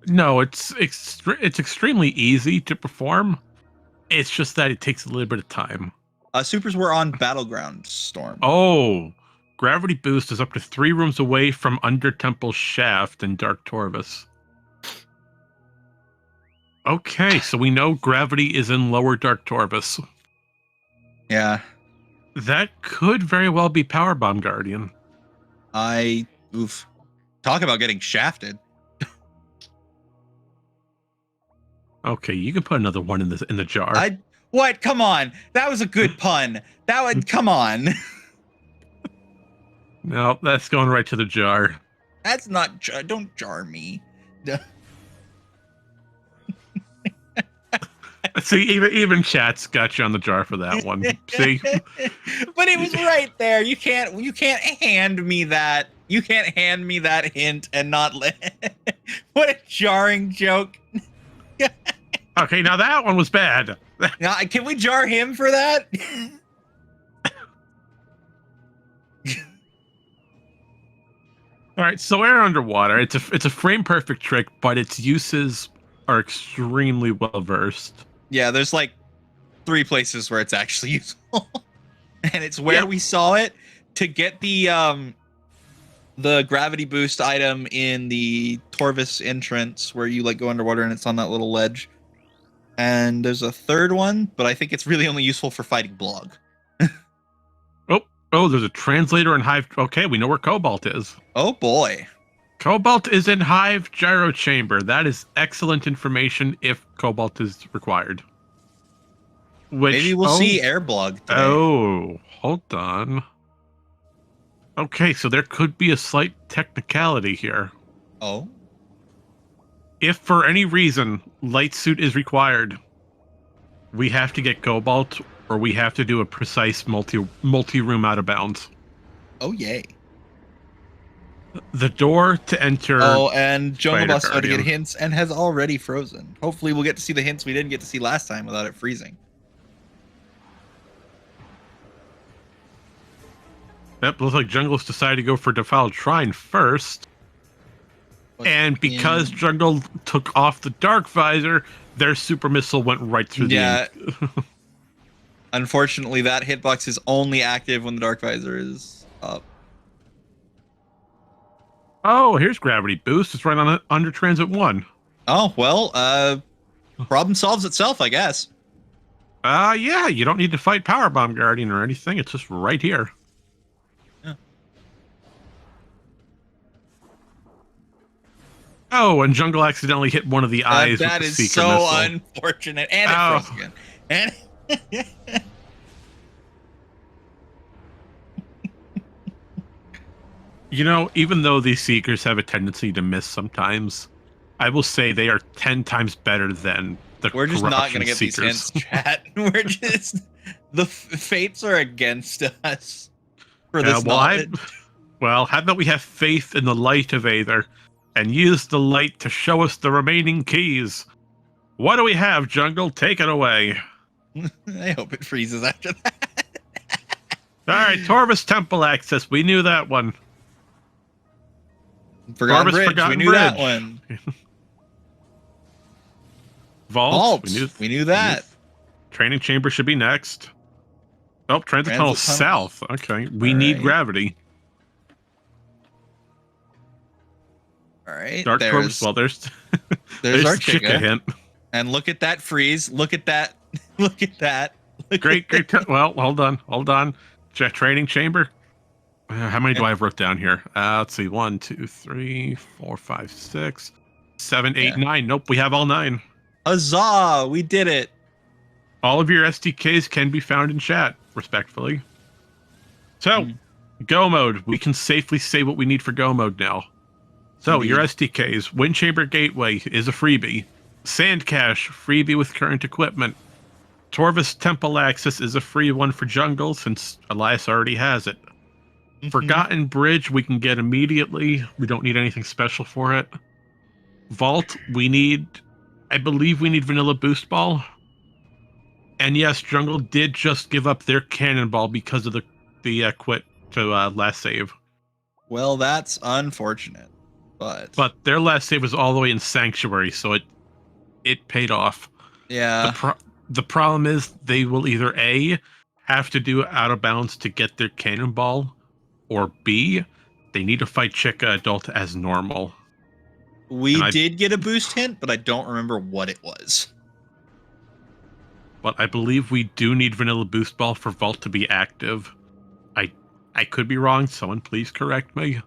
No, it's extremely easy to perform. It's just that it takes a little bit of time. Supers were on Battleground Storm. Oh, gravity boost is up to 3 rooms away from Under Temple Shaft and Dark Torvus. Okay, so we know gravity is in Lower Dark Torvus. Yeah. That could very well be Power Bomb Guardian. Oof. Talk about getting shafted. Okay, you can put another one in the jar. What? Come on. That was a good pun. Come on. No, that's going right to the jar. That's not, don't jar me. See, even chat's got you on the jar for that one. See? But it was right there. You can't hand me that. You can't hand me that hint and not let. What a jarring joke. Okay, now that one was bad. Now, can we jar him for that? All right, so air underwater. It's a frame perfect trick, but its uses are extremely well versed. Yeah, there's like 3 places where it's actually useful, and it's where we saw it to get the gravity boost item in the Torvus entrance, where you like go underwater and it's on that little ledge. And there's a third one, but I think it's really only useful for fighting Blog. Oh, there's a translator in Hive. Okay, we know where Cobalt is. Oh boy. Cobalt is in Hive Gyro Chamber. That is excellent information if Cobalt is required. Maybe we'll see Airblog today. Oh, hold on. Okay, so there could be a slight technicality here. Oh? If for any reason Light Suit is required, we have to get Cobalt, or we have to do a precise multi-room out of bounds. Oh, yay. The door to enter... Oh, and Junglebos started to get hints and has already frozen. Hopefully we'll get to see the hints we didn't get to see last time without it freezing. Yep, looks like Jungle's decided to go for Defiled Shrine first. And because Jungle took off the Dark Visor, their super missile went right through the Unfortunately, that hitbox is only active when the Dark Visor is up. Oh, here's Gravity Boost. It's right on under Transit 1. Oh, well, problem solves itself, I guess. Yeah, you don't need to fight Power Bomb Guardian or anything. It's just right here. Yeah. Oh, and Jungle accidentally hit one of the eyes with the Seeker missile. That is so unfortunate. And it froze again. And you know, even though these Seekers have a tendency to miss sometimes, I will say they are 10 times better than the We're just not going to get Seekers. these hints, chat. We're just... The fates are against us for this knowledge. Well, how about we have faith in the light of Aether and use the light to show us the remaining keys? What do we have, Jungle? Take it away. I hope it freezes after that. All right, Torvus Temple access. We knew that one. Forgotten Bridge. We knew that one. Vault. We knew that. Training chamber should be next. Oh, transit tunnel south. Okay, we need gravity. All right. Dark Torvus. Well, there's our Chica hint. And look at that freeze. Look at that. Look at that. Great. Well, hold on. Training chamber. How many do I have wrote down here? Let's see. 1, 2, 3, 4, 5, 6, 7, 8, 9. Nope, we have all 9. Huzzah! We did it. All of your SDKs can be found in chat, respectfully. So, Go mode. We can safely say what we need for Go mode now. So, your SDKs. Wind Chamber Gateway is a freebie. Sand Cache, freebie with current equipment. Torvus Temple Access is a free one for Jungle, since Elias already has it. Forgotten Bridge, we can get immediately. We don't need anything special for it. Vault, I believe we need Vanilla Boost Ball. And yes, Jungle did just give up their Cannonball because of the quit to last save. Well, that's unfortunate, but their last save was all the way in Sanctuary, so it paid off. Yeah. The problem is they will either A, have to do out of bounds to get their Cannonball, or B, they need to fight Chica Adult as normal. We did get a boost hint, but I don't remember what it was. But I believe we do need Vanilla Boost Ball for Vault to be active. I could be wrong. Someone please correct me.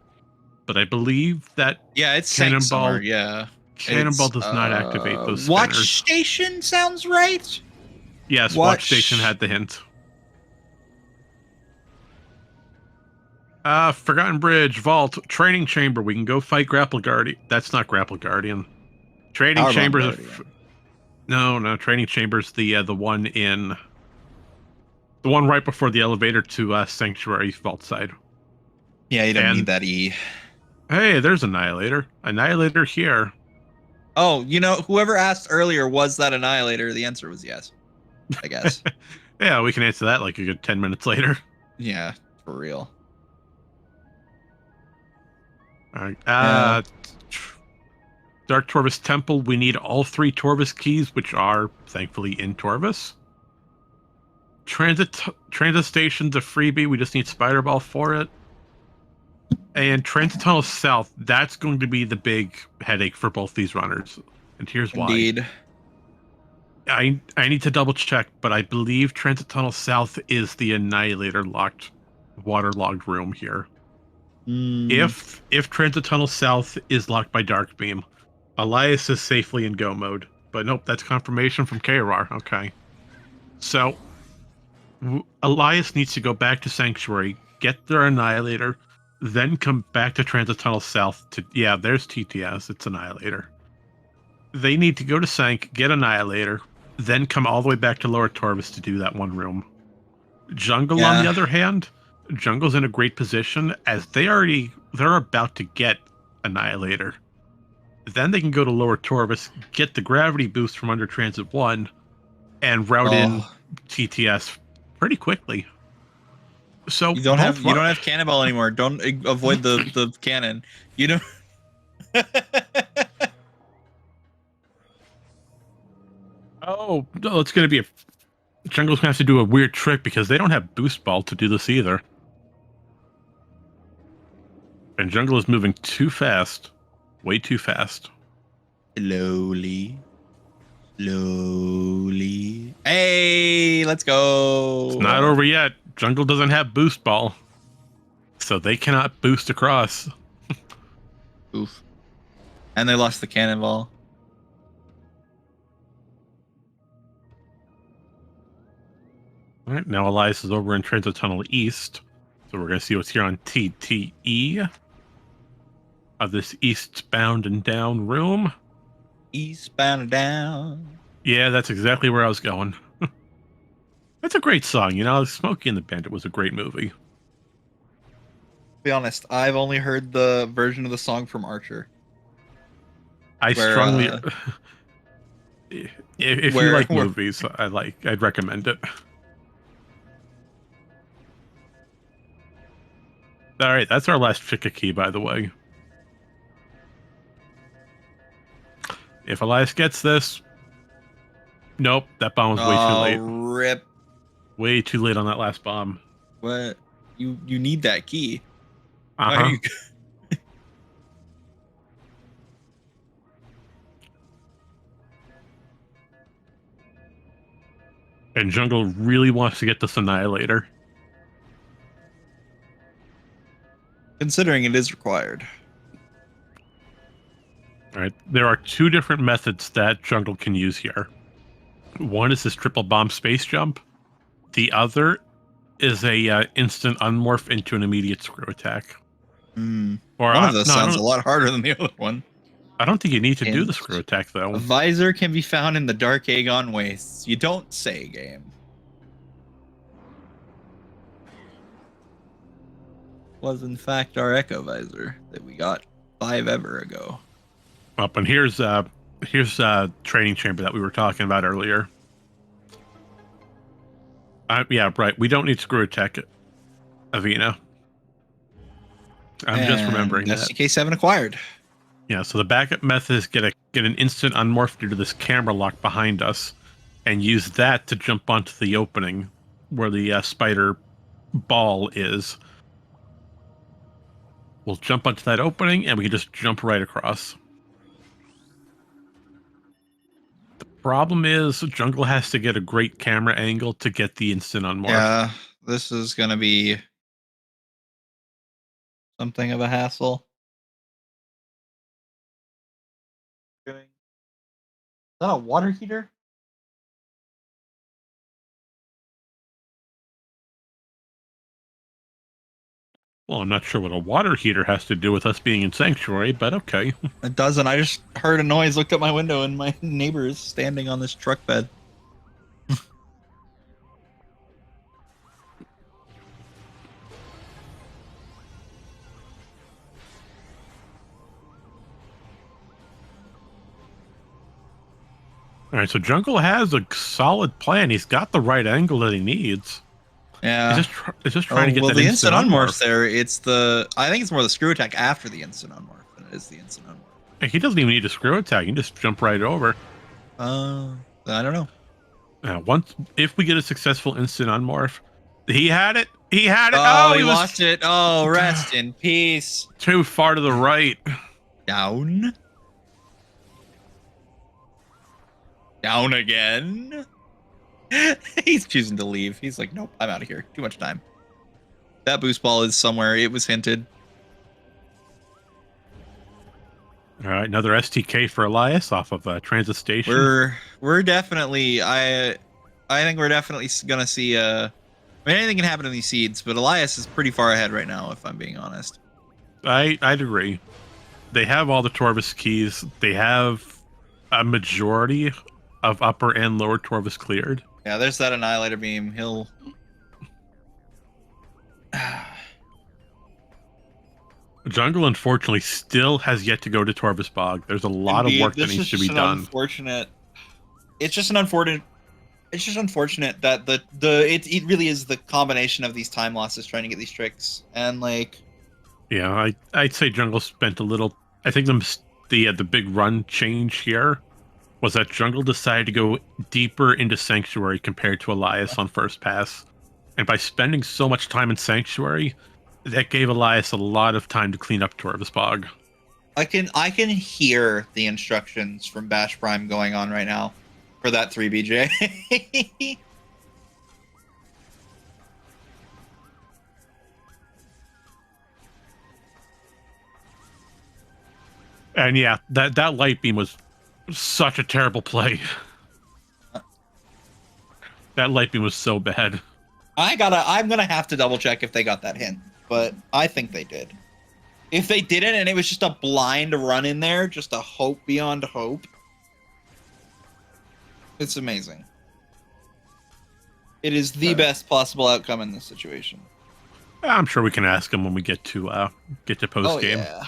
But I believe that it's Cannonball. Yeah, Cannonball does not activate those spinners. Watch Station sounds right. Yes, Watch Station had the hint. Forgotten Bridge, Vault, Training Chamber. We can go fight Grapple Guardian. That's not Grapple Guardian. Training Chamber. No. Training Chamber's the one in. The one right before the elevator to Sanctuary Vault side. Yeah, you don't need that E. Hey, there's Annihilator. Annihilator here. Oh, whoever asked earlier, was that Annihilator? The answer was yes, I guess. Yeah, we can answer that like a good 10 minutes later. Yeah, for real. All right. Dark Torvus Temple. We need all 3 Torvus keys, which are thankfully in Torvus. Transit Station's a freebie. We just need Spider Ball for it. And Transit Tunnel South. That's going to be the big headache for both these runners. And here's why. Indeed. I need to double check, but I believe Transit Tunnel South is the Annihilator waterlogged room here. If Transit Tunnel South is locked by Dark Beam, Elias is safely in Go mode. But nope, that's confirmation from KRR. Okay. So, Elias needs to go back to Sanctuary, get their Annihilator, then come back to Transit Tunnel South to... Yeah, there's TTS. It's Annihilator. They need to go to Sank, get Annihilator, then come all the way back to Lower Torvus to do that one room. Jungle, on the other hand... Jungle's in a great position as they're about to get Annihilator. Then they can go to Lower Torvus, get the gravity boost from under Transit 1, and route in TTS pretty quickly. So you don't have Cannonball anymore. Don't avoid the cannon. You know. Oh no! It's gonna be Jungle's gonna have to do a weird trick because they don't have Boost Ball to do this either. And Jungle is moving too fast. Way too fast. Slowly. Hey, let's go. It's not over yet. Jungle doesn't have Boost Ball. So they cannot boost across. Oof. And they lost the Cannonball. All right, now Elias is over in Transit Tunnel East. So we're going to see what's here on TTE. Of this eastbound and down room. Eastbound and down. Yeah, that's exactly where I was going. That's a great song, Smokey and the Bandit was a great movie. To be honest, I've only heard the version of the song from Archer. If you like movies, I'd recommend it. All right, that's our last Chica key, by the way. If Elias gets this, nope, that bomb was way too late. Rip. Way too late on that last bomb. What? You need that key. Uh-huh. And Jungle really wants to get this Annihilator. Considering it is required. All right, there are two different methods that Jungle can use here. One is this triple bomb space jump. The other is a instant unmorph into an immediate screw attack. One of those sounds a lot harder than the other one. I don't think you need to do the screw attack, though. A visor can be found in the Dark Aegon Wastes. You don't say, game. Was in fact our Echo Visor that we got 5 ever ago. Up and here's training chamber that we were talking about earlier. Yeah, right. We don't need screw attack it, Avina. I'm just remembering that. SDK7 acquired. Yeah, so the backup method is get an instant unmorph due to this camera lock behind us, and use that to jump onto the opening where the spider ball is. We'll jump onto that opening, and we can just jump right across. The problem is Jungle has to get a great camera angle to get the instant unmorph. Yeah, this is going to be something of a hassle. Is that a water heater? Well, I'm not sure what a water heater has to do with us being in Sanctuary, but okay. It doesn't. I just heard a noise, looked out my window, and my neighbor is standing on this truck bed. All right, so Jungle has a solid plan. He's got the right angle that he needs. Yeah, it's just trying to get that the instant unmorph there. I think it's more the screw attack after the instant unmorph than it is the instant unmorph. He doesn't even need a screw attack. He can just jump right over. I don't know. If we get a successful instant unmorph, he had it. He had it. Oh, he lost it. Oh, rest in peace. Too far to the right. Down. Down again. He's choosing to leave. He's like, nope, I'm out of here. Too much time. That boost ball is somewhere. It was hinted. All right, another STK for Elias off of Transit Station. We're definitely. I think we're definitely gonna see. Anything can happen in these seeds, but Elias is pretty far ahead right now, if I'm being honest. I'd agree. They have all the Torvis keys. They have a majority of upper and lower Torvis cleared. Yeah, there's that Annihilator beam. He'll... Jungle, unfortunately, still has yet to go to Torvis Bog. There's a lot of work that needs to be done. It's just unfortunate that it really is the combination of these time losses trying to get these tricks. And like... Yeah, I'd say Jungle spent a little... I think the big run change here was that Jungle decided to go deeper into Sanctuary compared to Elias on first pass. And by spending so much time in Sanctuary, that gave Elias a lot of time to clean up Torvis Bog. I can hear the instructions from BashPrime going on right now for that 3BJ. And yeah, that light beam was such a terrible play. That light beam was so bad. I'm gonna have to double check if they got that hint, but I think they did. If they didn't, and it was just a blind run in there, just a hope beyond hope, it's amazing. It is the best possible outcome in this situation. I'm sure we can ask him when we get to post game. Yeah.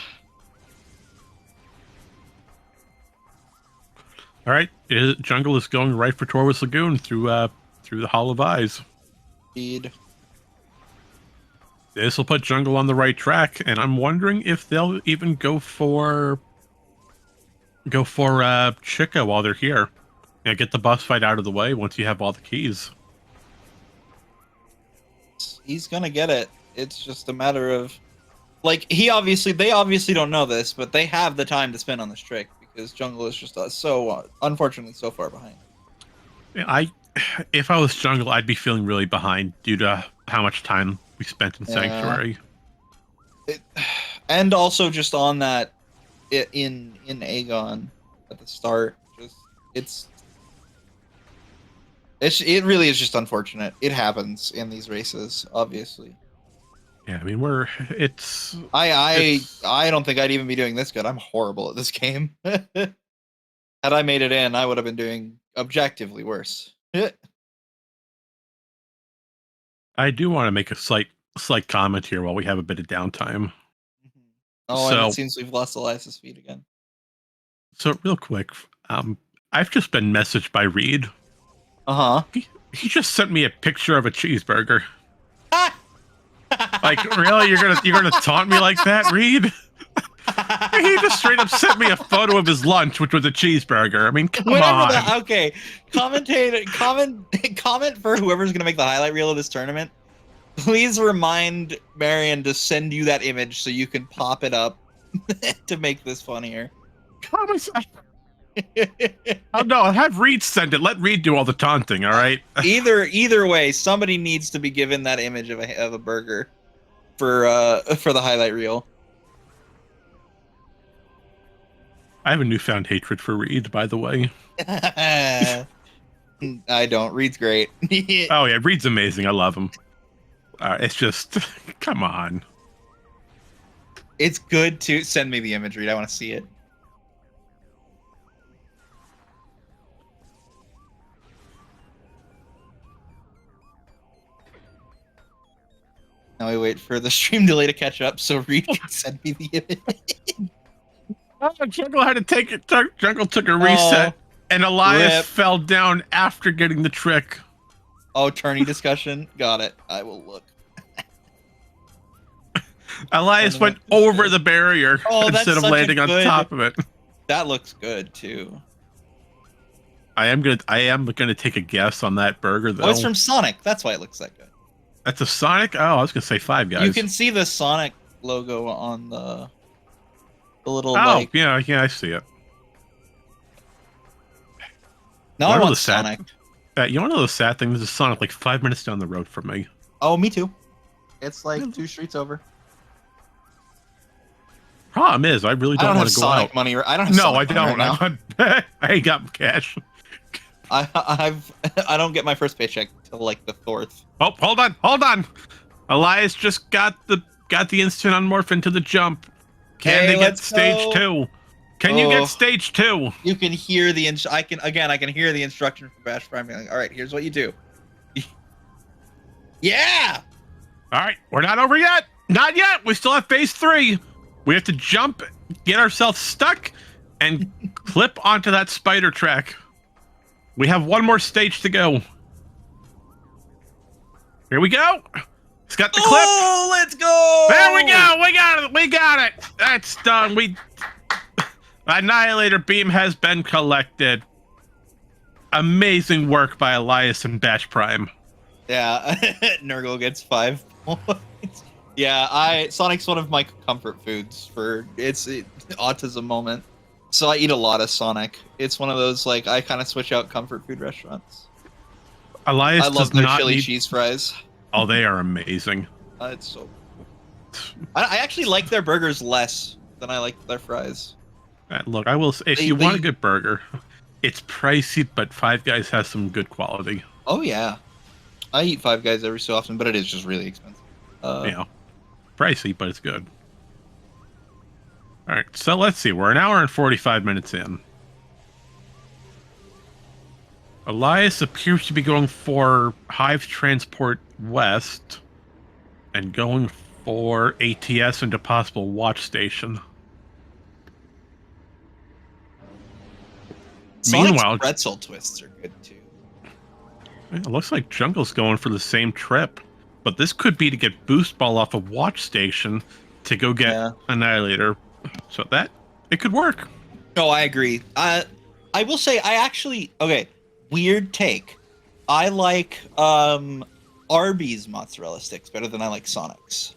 All right, Jungle is going right for Torvis Lagoon through the Hall of Eyes. Indeed. This will put Jungle on the right track, and I'm wondering if they'll even go for Chica while they're here. Yeah, get the boss fight out of the way once you have all the keys. He's gonna get it. It's just a matter of, like, they obviously don't know this, but they have the time to spend on this trick because Jungle is just unfortunately so far behind. If I was Jungle, I'd be feeling really behind due to how much time we spent in Sanctuary. And also just on that, in Aegon at the start, it really is just unfortunate. It happens in these races, obviously. Yeah, I mean I don't think I'd even be doing this good. I'm horrible at this game. Had I made it in, I would have been doing objectively worse. I do want to make a slight comment here while we have a bit of downtime. Oh, and it seems we've lost Elias' feed again. So real quick, I've just been messaged by Reed. He just sent me a picture of a cheeseburger. Like, really? You're gonna taunt me like that, Reed? He just straight up sent me a photo of his lunch, which was a cheeseburger. I mean, come on. Okay, comment for whoever's gonna make the highlight reel of this tournament. Please remind Marion to send you that image so you can pop it up to make this funnier. Oh no, have Reed send it. Let Reed do all the taunting, all right? Either way, somebody needs to be given that image of a burger for the highlight reel. I have a newfound hatred for Reed, by the way. I don't. Reed's great. Oh yeah, Reed's amazing. I love him. It's just, come on. It's good to send me the image, Reed. I want to see it. Now I wait for the stream delay to catch up so Reed can send me the image. Oh, Jungle had to take it. Jungle took a reset, and Elias fell down after getting the trick. Oh, tourney discussion. Got it. I will look. Elias went over the barrier instead of landing on top of it. That looks good too. I am gonna take a guess on that burger though. Oh, it's from Sonic. That's why it looks that good. That's a Sonic? Oh, I was gonna say Five Guys. You can see the Sonic logo on the little. Oh, yeah, I see it. No, I want Sonic. You want to know the sad thing? There's a Sonic like 5 minutes down the road from me. Oh, me too. It's like 2 streets over. Problem is, I really don't want to go Sonic out. Money. I don't have Sonic money right now. I ain't got cash. I don't get my first paycheck till like the 4th. Oh, hold on. Elias just got the instant unmorph into the jump. Can they get stage 2? Can you get stage 2? You can hear the I can hear the instruction from BashPrime being like, all right, here's what you do. Yeah. All right, we're not over yet. Not yet. We still have phase 3. We have to jump, get ourselves stuck, and clip onto that spider track. We have one more stage to go. Here we go. It's got the clip. Oh, let's go. There we go. We got it. That's done. Annihilator beam has been collected. Amazing work by Elias and BashPrime. Yeah, Nurgle gets 5 points. Yeah, Sonic's one of my comfort foods for it's autism moment. So I eat a lot of Sonic. It's one of those like I kind of switch out comfort food restaurants. Elias I love their chili cheese fries. Oh, they are amazing. It's so cool. I actually like their burgers less than I like their fries. Look, I will say, if you want a good burger, it's pricey, but Five Guys has some good quality. Oh yeah, I eat Five Guys every so often, but it is just really expensive. Pricey, but it's good. All right, so let's see. We're an hour and 45 minutes in. Elias appears to be going for Hive Transport West and going for ATS into possible watch station. Meanwhile, pretzel twists are good too. It looks like Jungle's going for the same trip, but this could be to get Boost Ball off of Watch Station to go get Annihilator. So that it could work. No, I agree. I will say weird take. I like Arby's mozzarella sticks better than I like Sonic's.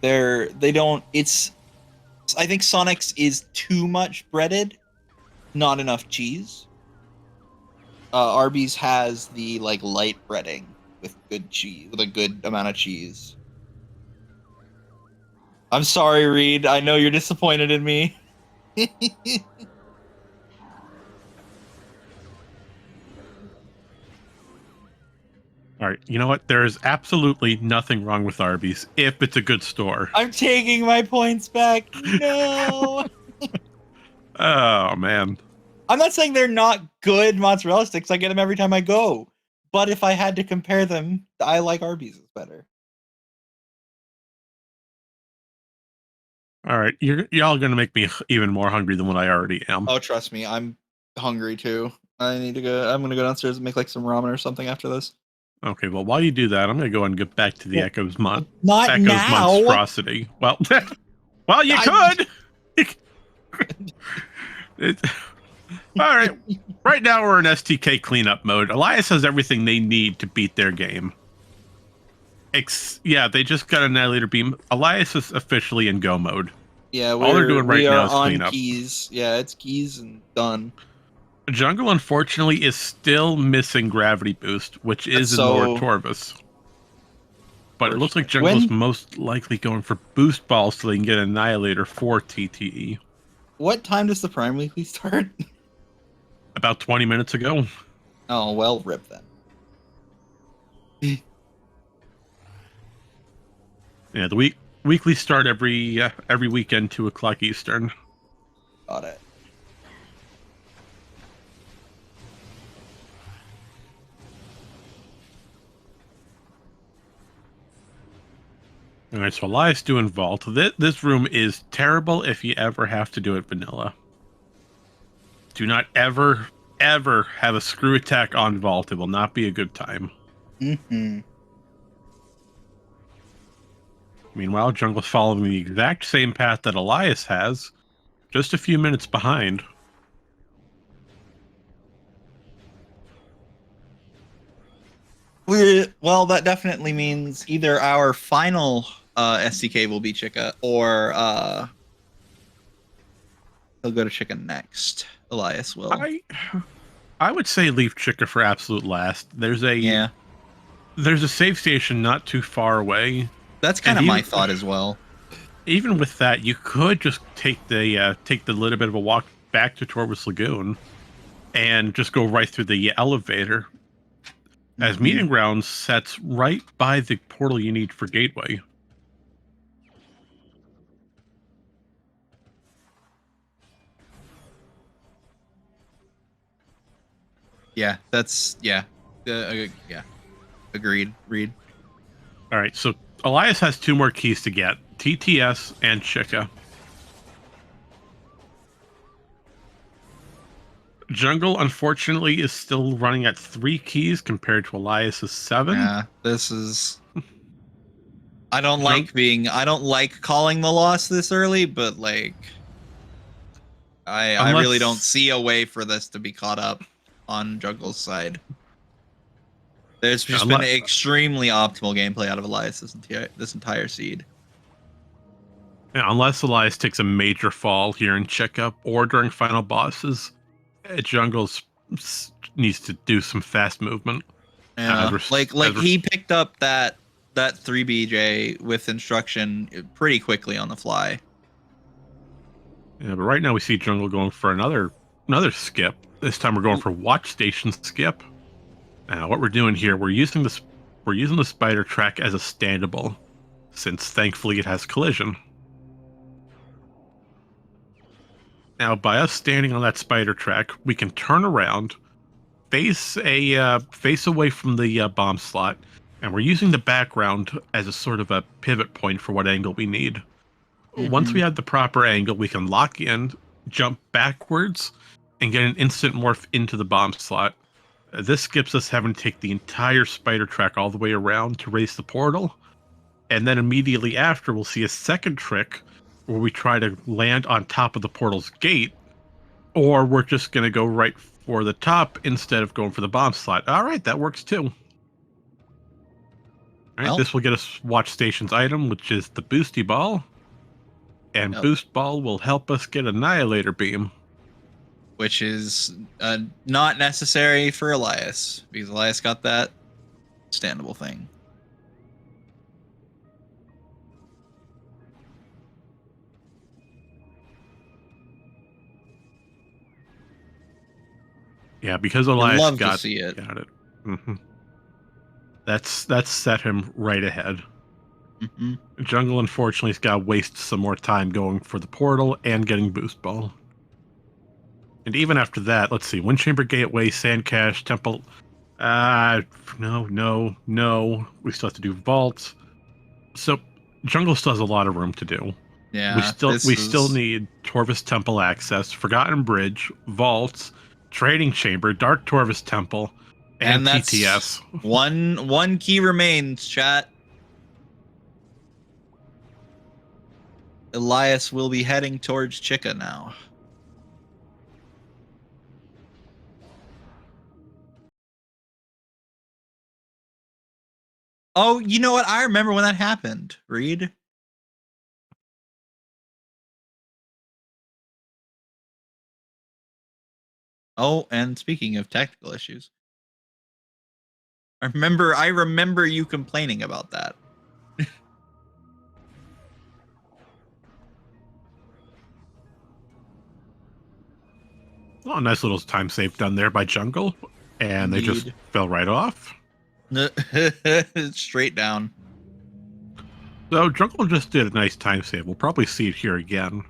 I think Sonic's is too much breaded, not enough cheese. Arby's has the light breading with good cheese, with a good amount of cheese. I'm sorry, Reed. I know you're disappointed in me. All right, you know what? There is absolutely nothing wrong with Arby's if it's a good store. I'm taking my points back. No. Oh, man. I'm not saying they're not good mozzarella sticks. I get them every time I go. But if I had to compare them, I like Arby's better. All right, y'all gonna make me even more hungry than what I already am. Oh, trust me, I'm hungry too. I need to go. I'm gonna go downstairs and make some ramen or something after this. Okay, well, while you do that, I'm gonna go and get back to the Echo's Not now. monstrosity. Well, well, you could. All right. Right now we're in STK cleanup mode. Elias has everything they need to beat their game. Yeah, they just got an Annihilator Beam. Elias is officially in go mode. Yeah, all they're doing right now is cleanup. Keys. Yeah, it's keys and done. Jungle, unfortunately, is still missing Gravity Boost, which is in Lord Torvus. But it looks like Jungle's most likely going for Boost Balls so they can get Annihilator for TTE. What time does the Prime Weekly start? About 20 minutes ago. Oh, well, rip then. Yeah, the weekly start every weekend, 2 o'clock Eastern. Got it. All right, so Elias doing Vault. This room is terrible if you ever have to do it vanilla. Do not ever have a screw attack on Vault. It will not be a good time. Mm-hmm. Meanwhile, Jungle's following the exact same path that Elias has, just a few minutes behind. Well, that definitely means either our final SDK will be Chica, or he'll go to Chica next. Elias will. I would say leave Chica for absolute last. There's a save station not too far away. That's kind of my thought as well. Even with that, you could just take the little bit of a walk back to Torvus Lagoon, and just go right through the elevator. As Meeting Grounds sets right by the portal you need for Gateway. Yeah, that's agreed. Read. All right, so Elias has 2 more keys to get: TTS and Chica. Jungle, unfortunately, is still running at 3 keys compared to Elias's 7. Yeah, this is. I don't like calling the loss this early, but I really don't see a way for this to be caught up on Jungle's side. There's just been extremely optimal gameplay out of Elias this entire seed. Yeah, unless Elias takes a major fall here in Checkup or during final bosses, Jungle needs to do some fast movement. Yeah, he picked up that 3BJ with instruction pretty quickly on the fly. Yeah, but right now we see Jungle going for another skip. This time we're going for Watch Station skip. Now what we're doing here, we're using the spider track as a standable, since thankfully it has collision. Now, by us standing on that spider track, we can turn around, face away from the bomb slot, and we're using the background as a sort of a pivot point for what angle we need. Once we have the proper angle, we can lock in, jump backwards, and get an instant morph into the bomb slot. This skips us having to take the entire spider track all the way around to raise the portal. And then immediately after, we'll see a second trick where we try to land on top of the portal's gate, or we're just going to go right for the top instead of going for the bomb slot. All right, that works too. All right, well, this will get us Watch Station's item, which is the Boosty Ball. And Boost Ball will help us get Annihilator Beam. Which is not necessary for Elias, because Elias got that standable thing. Yeah, because Elias got it. Mm-hmm. That's set him right ahead. Jungle, unfortunately, has got to waste some more time going for the portal and getting Boost Ball. And even after that, let's see, Wind Chamber Gateway, Sand Cache, Temple. No. We still have to do vaults. So Jungle still has a lot of room to do. Yeah, we still need Torvus Temple access, Forgotten Bridge, vaults, Trading Chamber, Dark Torvus Temple, and TTS. One key remains, chat. Elias will be heading towards Chica now. Oh, you know what? I remember when that happened. Reed. Oh, and speaking of technical issues, I remember you complaining about that. Oh, nice little time save done there by Jungle, and they just fell right off. Straight down. So Jungle just did a nice time save. We'll probably see it here again.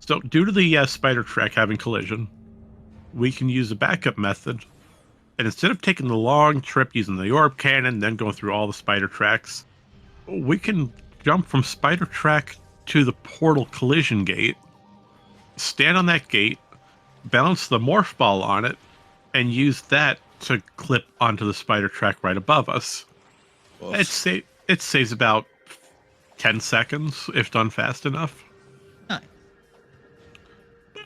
So due to the spider track having collision, we can use a backup method. And instead of taking the long trip using the orb cannon, then going through all the spider tracks, we can jump from spider track to the portal collision gate, stand on that gate, balance the morph ball on it, and use that to clip onto the spider track right above us. It saves about 10 seconds if done fast enough. Nice.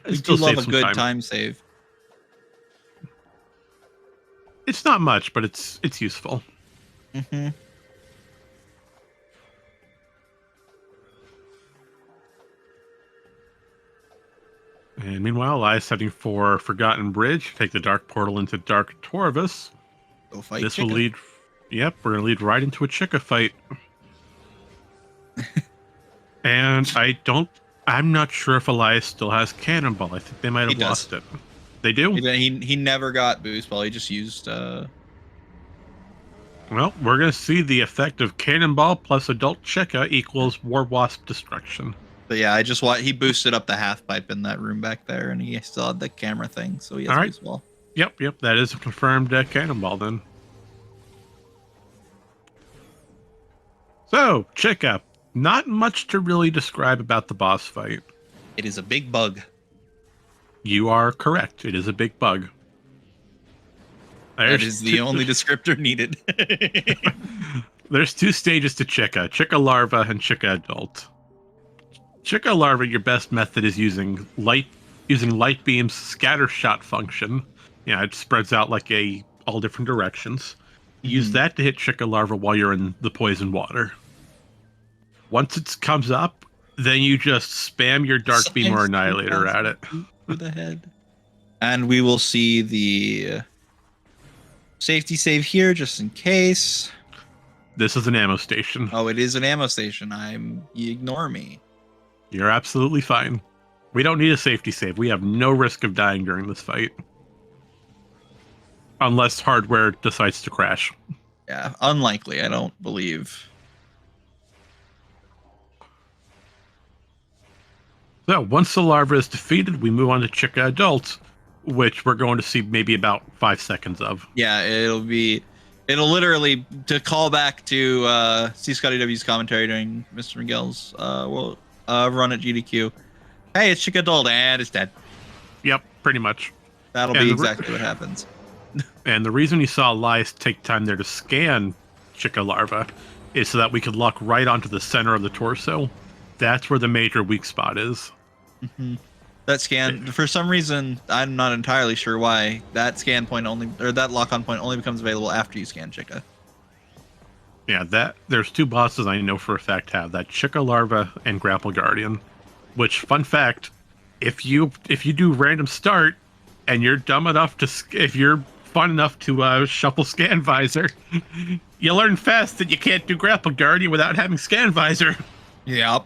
We do love a good time save. It's not much, but it's useful. And meanwhile, Elias heading for Forgotten Bridge. Take the Dark Portal into Dark Torvus. Go fight this Chica. Will lead... Yep, we're going to lead right into a Chica fight. And I'm not sure if Elias still has Cannonball. I think they might have lost it. They do? He never got Boost Ball. He just used... Well, we're going to see the effect of Cannonball plus Adult Chica equals War Wasp Destruction. But yeah, he boosted up the half pipe in that room back there, and he still had the camera thing, so he has Boost Ball. Yep, that is a confirmed Cannonball then. So, Chica, not much to really describe about the boss fight. It is a big bug. You are correct. It is a big bug. That is the only descriptor needed. There's two stages to Chica. Chica Larva and Chica Adult. Chica Larva, your best method is using light beam's scatter shot function. Yeah, it spreads out like all different directions. Use that to hit Chica Larva while you're in the poison water. Once it comes up, then you just spam your Dark Beam or Annihilator at it. To the head. And we will see the safety save here, just in case. This is an ammo station. Oh, it is an ammo station. You ignore me. You're absolutely fine. We don't need a safety save. We have no risk of dying during this fight. Unless hardware decides to crash. Yeah, unlikely, I don't believe. So, once the larva is defeated, we move on to Chica Adult, which we're going to see maybe about 5 seconds of. Yeah, it'll be It'll literally, to call back to C. Scotty W's commentary during Mr. Miguel's run at GDQ. Hey, it's Chica Dold, and it's dead. Yep, pretty much. That'll be exactly what happens. And the reason you saw Elias take time there to scan Chica Larva is so that we could lock right onto the center of the torso. That's where the major weak spot is. That scan, for some reason, I'm not entirely sure why, that scan point only, or that lock-on point only becomes available after you scan Chica. Yeah, there's 2 bosses I know for a fact have that, Chica Larva and Grapple Guardian. Which, fun fact, if you do random start and you're dumb enough to, if you're fun enough to shuffle Scan Visor, you learn fast that you can't do Grapple Guardian without having Scan Visor. Yep.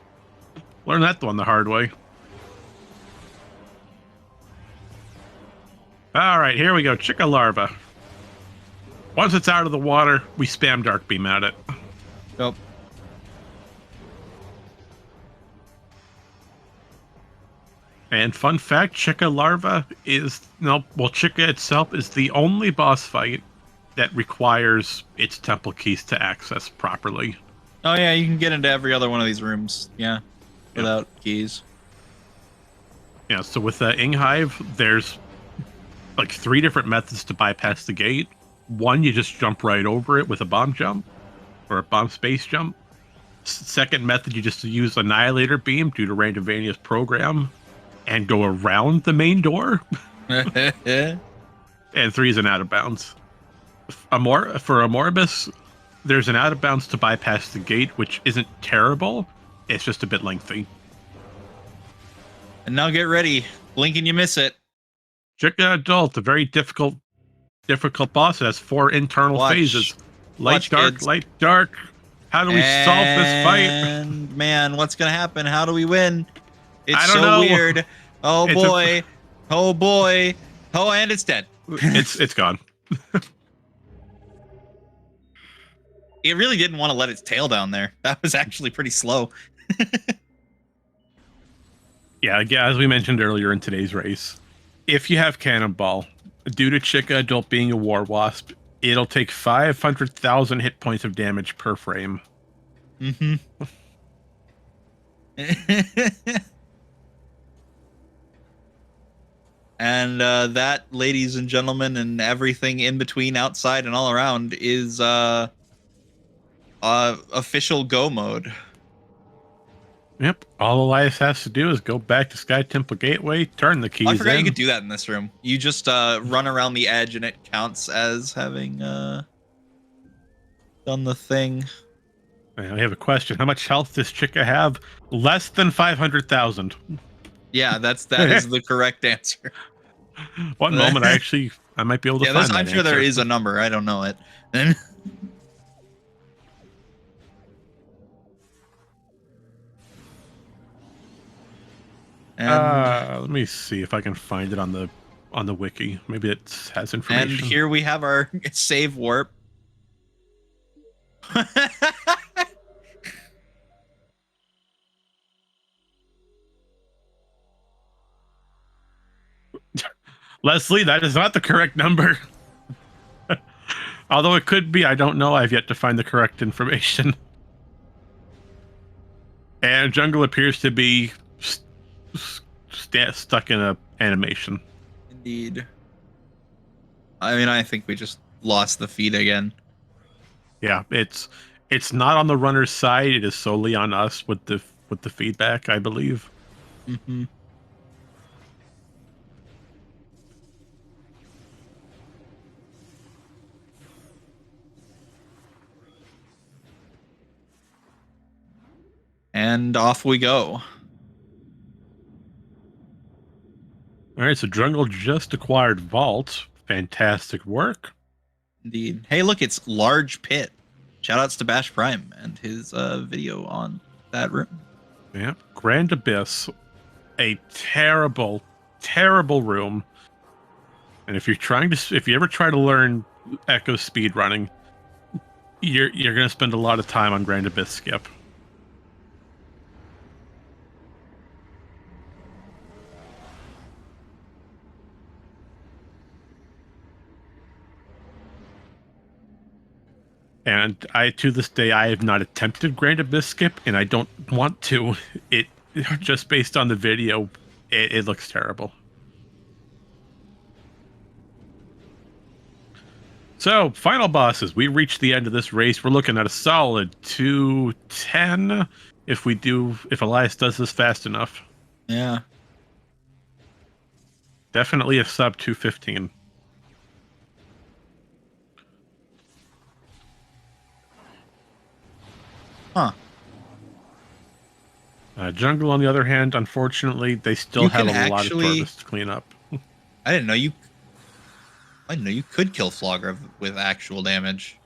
Learn that one the hard way. All right, here we go, Chica Larva. Once it's out of the water, we spam Dark Beam at it. Yep. And fun fact, Chica Larva is, Chica itself is the only boss fight that requires its temple keys to access properly. Oh yeah, you can get into every other one of these rooms, without keys. Yeah, so with the Inghive, there's like 3 different methods to bypass the gate. One, you just jump right over it with a bomb jump, or a bomb space jump. Second method, you just use Annihilator Beam due to Randomania's program, and go around the main door. And 3 is an out of bounds. For Amoribus, there's an out of bounds to bypass the gate, which isn't terrible. It's just a bit lengthy. And now get ready. Blink and you miss it. Chica Adult, a very difficult boss. It has 4 internal phases. Light, dark, kids. Light, dark. How do we solve this fight? And man, what's gonna happen? How do we win? It's I don't know. Weird. Oh boy. Oh boy. Oh, and it's dead. It's gone. It really didn't want to let its tail down there. That was actually pretty slow. Yeah, as we mentioned earlier in today's race, if you have Cannonball, due to Chica Adult being a War Wasp, it'll take 500,000 hit points of damage per frame. And that, ladies and gentlemen, and everything in between, outside and all around, is official go mode. Yep. All Elias has to do is go back to Sky Temple Gateway, turn the keys in. I forgot you could do that in this room. You just run around the edge and it counts as having done the thing. I have a question. How much health does Chica have? Less than 500,000. Yeah, that is the correct answer. One moment, I might be able to find that I'm sure answer. there is a number. I don't know it. And let me see if I can find it on the wiki. Maybe it has information. And here we have our save warp. Leslie, that is not the correct number. Although it could be, I don't know. I've yet to find the correct information. And Jungle appears to be stuck in a animation. Indeed. I mean, I think we just lost the feed again. Yeah, it's not on the runner's side. It is solely on us with the feedback, I believe. Mm-hmm. And off we go. All right, so Jungle just acquired Vault. Fantastic work. Indeed. Hey, look, it's Large Pit. Shoutouts to BashPrime and his video on that room. Yeah, Grand Abyss, a terrible, terrible room. And if you ever try to learn Echo speedrunning, you're going to spend a lot of time on Grand Abyss skip. And to this day, I have not attempted Grand Abyss skip, and I don't want to. It just based on the video, it looks terrible. So, final bosses. We reached the end of this race. We're looking at a solid 210 if Elias does this fast enough. Yeah. Definitely a sub 215. Huh. Jungle, on the other hand, unfortunately, they still have a lot of Torvis to clean up. I didn't know you could kill Flogger with actual damage.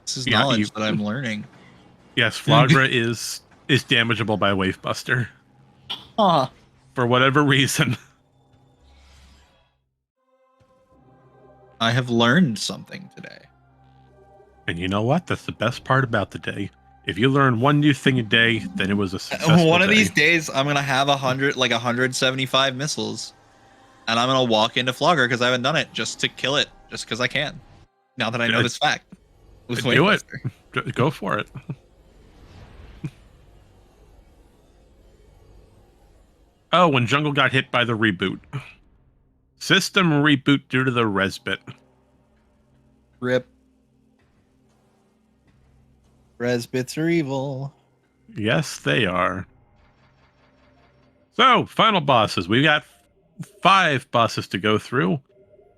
This is knowledge that I'm learning. Yes, Flagra is damageable by Wavebuster. Huh. For whatever reason. I have learned something today. And you know what? That's the best part about the day. If you learn one new thing a day, then it was a successful One of day. these days, I'm gonna have 175 missiles, and I'm gonna walk into Flogger because I haven't done it just to kill it, just because I can. Now that I know this fact, do it. Go for it. Oh, when Jungle got hit by the reboot. System reboot due to the resbit. Rip. Resbits are evil. Yes, they are. So, final bosses. We've got 5 bosses to go through.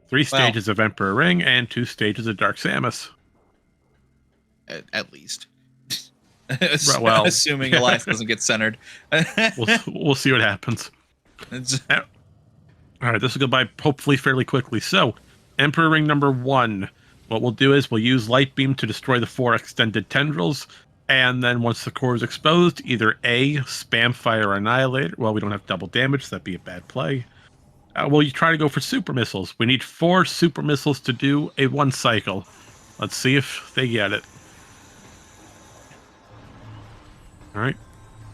3 stages of Emperor Ring and 2 stages of Dark Samus. At least. Well, assuming Elias doesn't get centered. we'll see what happens. All right, this will go by hopefully fairly quickly. So, Emperor Ring number 1. What we'll do is we'll use Light Beam to destroy the 4 extended tendrils, and then once the core is exposed, either A, Spam Fire Annihilator. Well, we don't have double damage, so that'd be a bad play. Well, you try to go for Super Missiles. We need 4 Super Missiles to do a 1 cycle. Let's see if they get it. All right.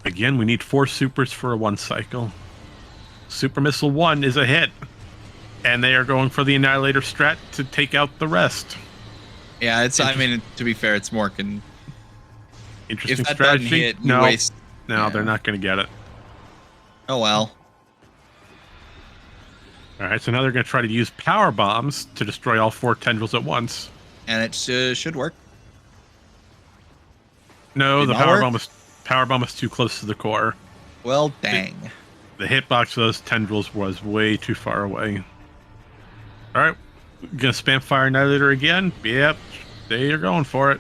Again, we need 4 supers for a 1 cycle. Super Missile 1 is a hit. And they are going for the Annihilator strat to take out the rest. Yeah, I mean, to be fair, it's more interesting if that strategy. Doesn't hit, you no, waste, no, they're not going to get it. Oh well. All right, so now they're going to try to use power bombs to destroy all 4 tendrils at once. And it should work. No, the power bomb was too close to the core. Well, dang. The hitbox for those tendrils was way too far away. All right, gonna spam Fire Annihilator again. Yep, they are going for it.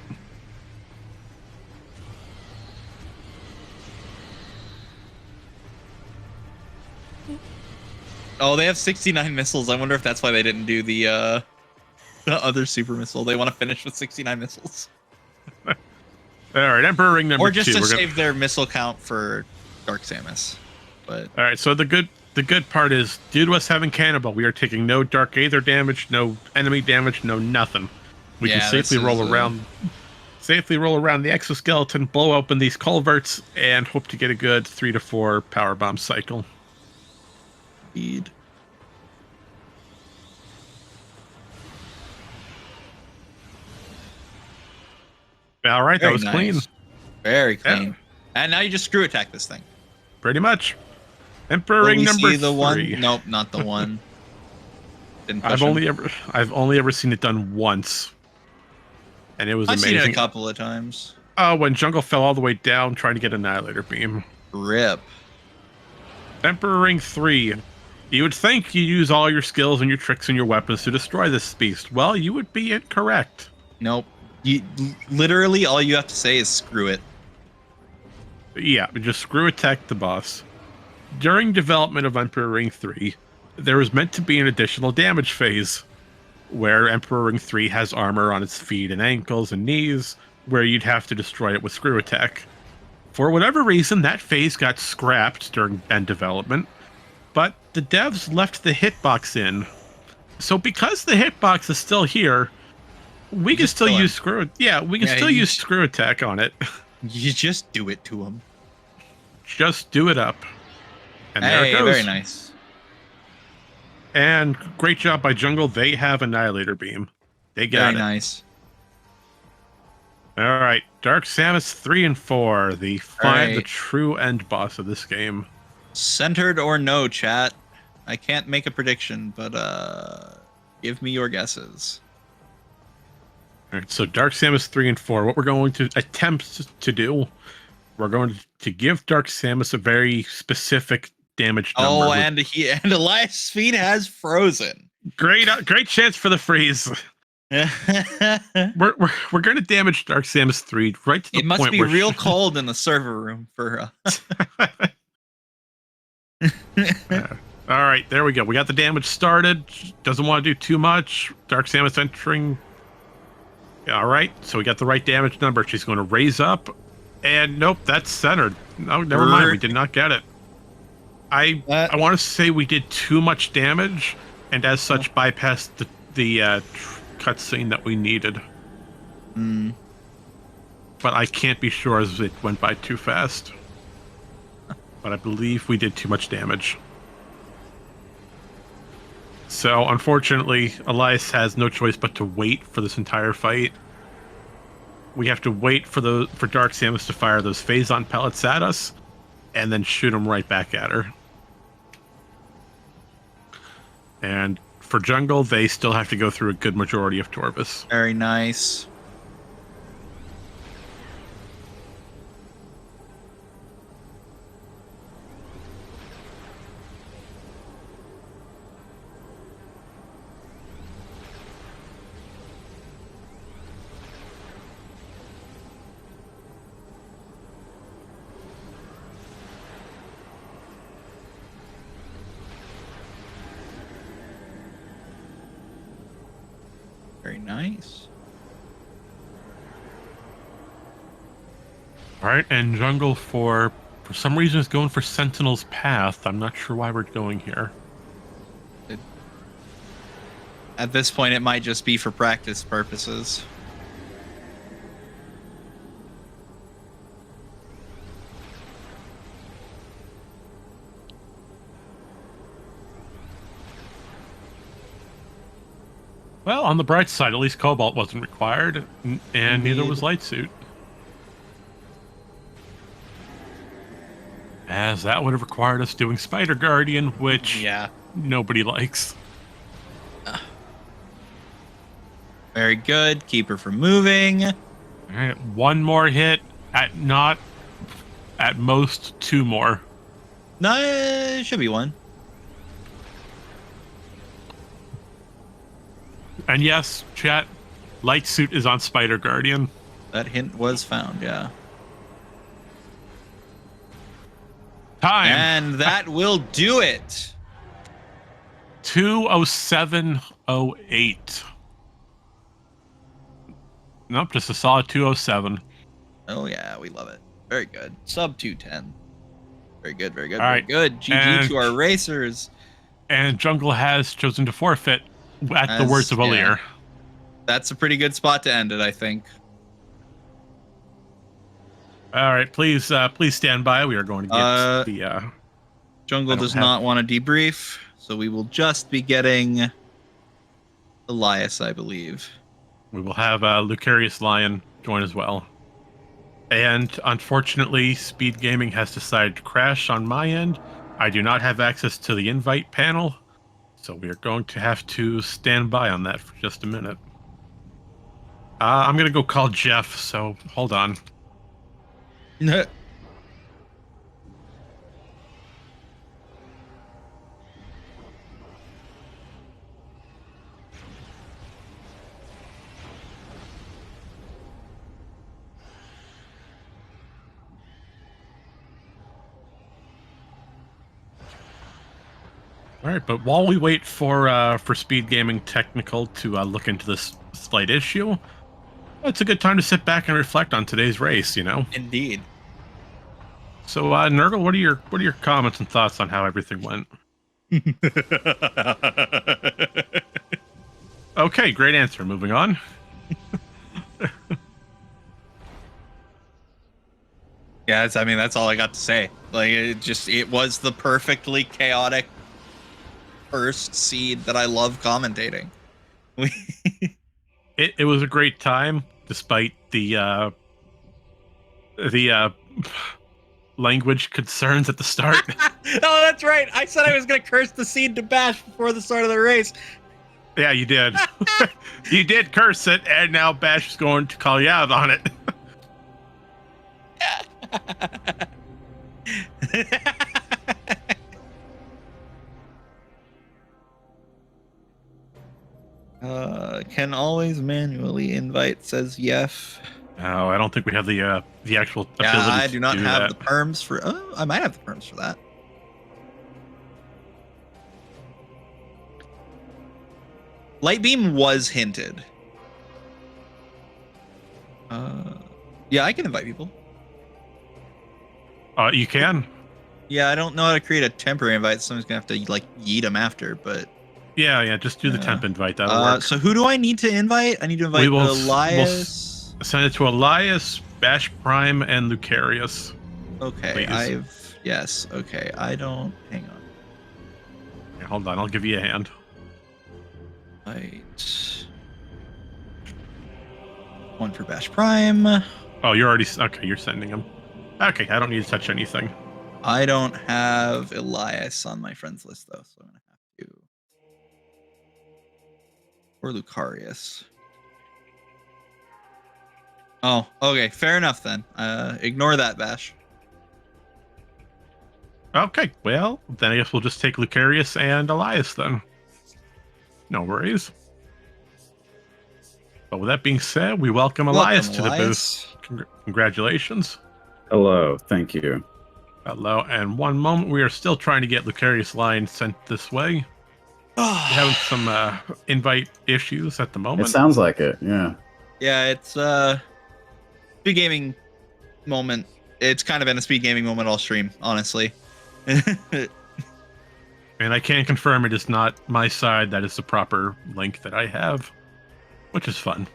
Oh, they have 69 missiles. I wonder if that's why they didn't do the other super missile. They want to finish with 69 missiles. All right, Emperor Ring number 2. Or just to save their missile count for Dark Samus. But all right, so the good part is, due to us having Cannibal, we are taking no Dark Aether damage, no enemy damage, no nothing. We can safely roll around the exoskeleton, blow open these culverts, and hope to get a good 3 to 4 power bomb cycle. Indeed. All right, that was clean. Very clean. Yeah. And now you just screw attack this thing. Pretty much. Emperor Ring number 3. The one? Nope, not the one. I've only ever seen it done once, and it was amazing. I've seen it a couple of times. Oh, when Jungle fell all the way down trying to get Annihilator Beam. Rip. Emperor Ring 3. You would think you use all your skills and your tricks and your weapons to destroy this beast. Well, you would be incorrect. Nope. Literally, all you have to say is screw it. Yeah, just screw attack the boss. During development of Emperor Ring 3, there was meant to be an additional damage phase, where Emperor Ring 3 has armor on its feet and ankles and knees, where you'd have to destroy it with screw attack. For whatever reason, that phase got scrapped during end development, but the devs left the hitbox in. So because the hitbox is still here, we can still use screw. Yeah, we can still use screw attack on it. You just do it to him. Just do it up. And there it goes. Very nice. And great job by Jungle. They have Annihilator Beam. They got it. Very nice. All right, Dark Samus 3 and 4, the true end boss of this game. Centered or no, chat? I can't make a prediction, but give me your guesses. All right, so Dark Samus 3 and 4. What we're going to attempt to do, we're going to give Dark Samus a very specific damage number. Oh, and Elias' speed has frozen. Great chance for the freeze. we're going to damage Dark Samus 3 right to the point. It must be real cold in the server room for. All right, there we go. We got the damage started. Doesn't want to do too much. Dark Samus entering. All right, so we got the right damage number. She's going to raise up, and nope, that's centered. No, never mind. We did not get it. I want to say we did too much damage, and as such, bypassed the cutscene that we needed. But I can't be sure as it went by too fast. But I believe we did too much damage. So, unfortunately, Elias has no choice but to wait for this entire fight. We have to wait for Dark Samus to fire those phazon pellets at us, and then shoot them right back at her. And for Jungle, they still have to go through a good majority of Torvis. Very nice. Very nice. All right, and Jungle for some reason is going for Sentinel's Path. I'm not sure why we're going here. At this point, it might just be for practice purposes. Well, on the bright side, at least Cobalt wasn't required, and neither was Light Suit. As that would have required us doing Spider Guardian, which nobody likes. Very good. Keep her from moving. All right, one more hit, at most 2 more. No, it should be 1. And yes, chat, Light Suit is on Spider Guardian. That hint was found, yeah. Time. And that will do it. 2:07:08. Nope, just a solid 2:07. Oh yeah, we love it. Very good. Sub 210. Very good, very good, All very right. good. GG to our racers. And Jungle has chosen to forfeit at the words of Elias. That's a pretty good spot to end it, I think. All right, please stand by. We are going to get the Jungle does not want to debrief, so we will just be getting Elias, I believe. We will have LucariusLion join as well. And unfortunately, SpeedGaming has decided to crash on my end. I do not have access to the invite panel, so we are going to have to stand by on that for just a minute. I'm going to go call Jeff, so hold on. All right, but while we wait for SpeedGaming Technical to look into this slight issue, it's a good time to sit back and reflect on today's race. You know, indeed. So, Nurgle, what are your comments and thoughts on how everything went? Okay, great answer. Moving on. Yeah, I mean, that's all I got to say. Like, it was the perfectly chaotic first seed that I love commentating. It was a great time. despite the language concerns at the start. Oh, that's right. I said I was going to curse the seed to Bash before the start of the race. Yeah, you did. You did curse it, and now Bash is going to call you out on it. Can always manually invite, says Yef. No, I don't think we have the actual ability. Yeah, I do not have that. the perms for. Oh, I might have the perms for that. Light beam was hinted. Yeah, I can invite people. You can. Yeah, I don't know how to create a temporary invite, so I'm just gonna have to like yeet them after. But yeah, just do the temp invite. That'll work. So who do I need to invite? I need to invite Elias. We'll send it to Elias, BashPrime, and Lucarius. Okay, yes. Okay, I don't. Hang on. Yeah, hold on, I'll give you a hand. Right. One for BashPrime. Oh, you're already okay. You're sending them. Okay, I don't need to touch anything. I don't have Elias on my friends list though, so I'm gonna have to. Or Lucarius. Oh, okay, fair enough then. Ignore that, Bash. Okay, well, then I guess we'll just take Lucarius and Elias then. No worries. But with that being said, we welcome Elias to the booth. Congratulations. Hello, thank you. Hello, and one moment, we are still trying to get LucariusLion sent this way. Having some invite issues at the moment. It sounds like it, yeah. Yeah, it's speed gaming moment. It's kind of been a speed gaming moment all stream, honestly. And I can confirm it is not my side. That is the proper link that I have, which is fun.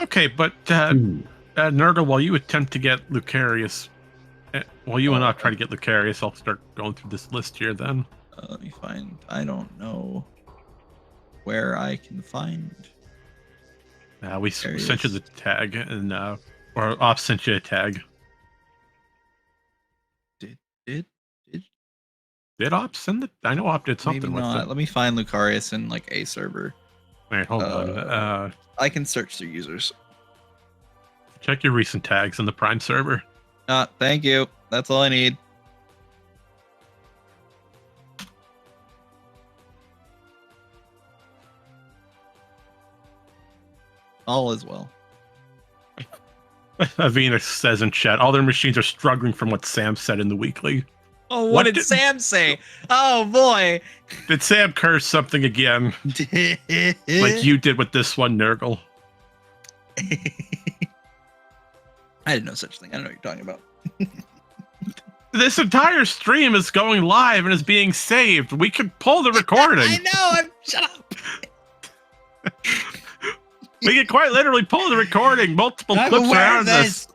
Okay, but Nurgle, while you attempt to get Lucarius, while you and I try to get Lucarius, I'll start going through this list here then. Let me find. I don't know where I can find. We sent you the tag, and or Op sent you a tag. Did Op send it? I know Op did something Maybe with not. it. Let me find Lucarius in like a server. All right, hold on. I can search through users. Check your recent tags in the Prime server. Thank you. That's all I need. All is well. Avena says in chat, all their machines are struggling from what Sam said in the weekly. Oh, what did Sam say? Oh, boy. Did Sam curse something again? Like you did with this one, Nurgle? I didn't know such a thing. I don't know what you're talking about. This entire stream is going live and is being saved. We can pull the recording. I know. Shut up. We can quite literally pull the recording. Multiple clips around this.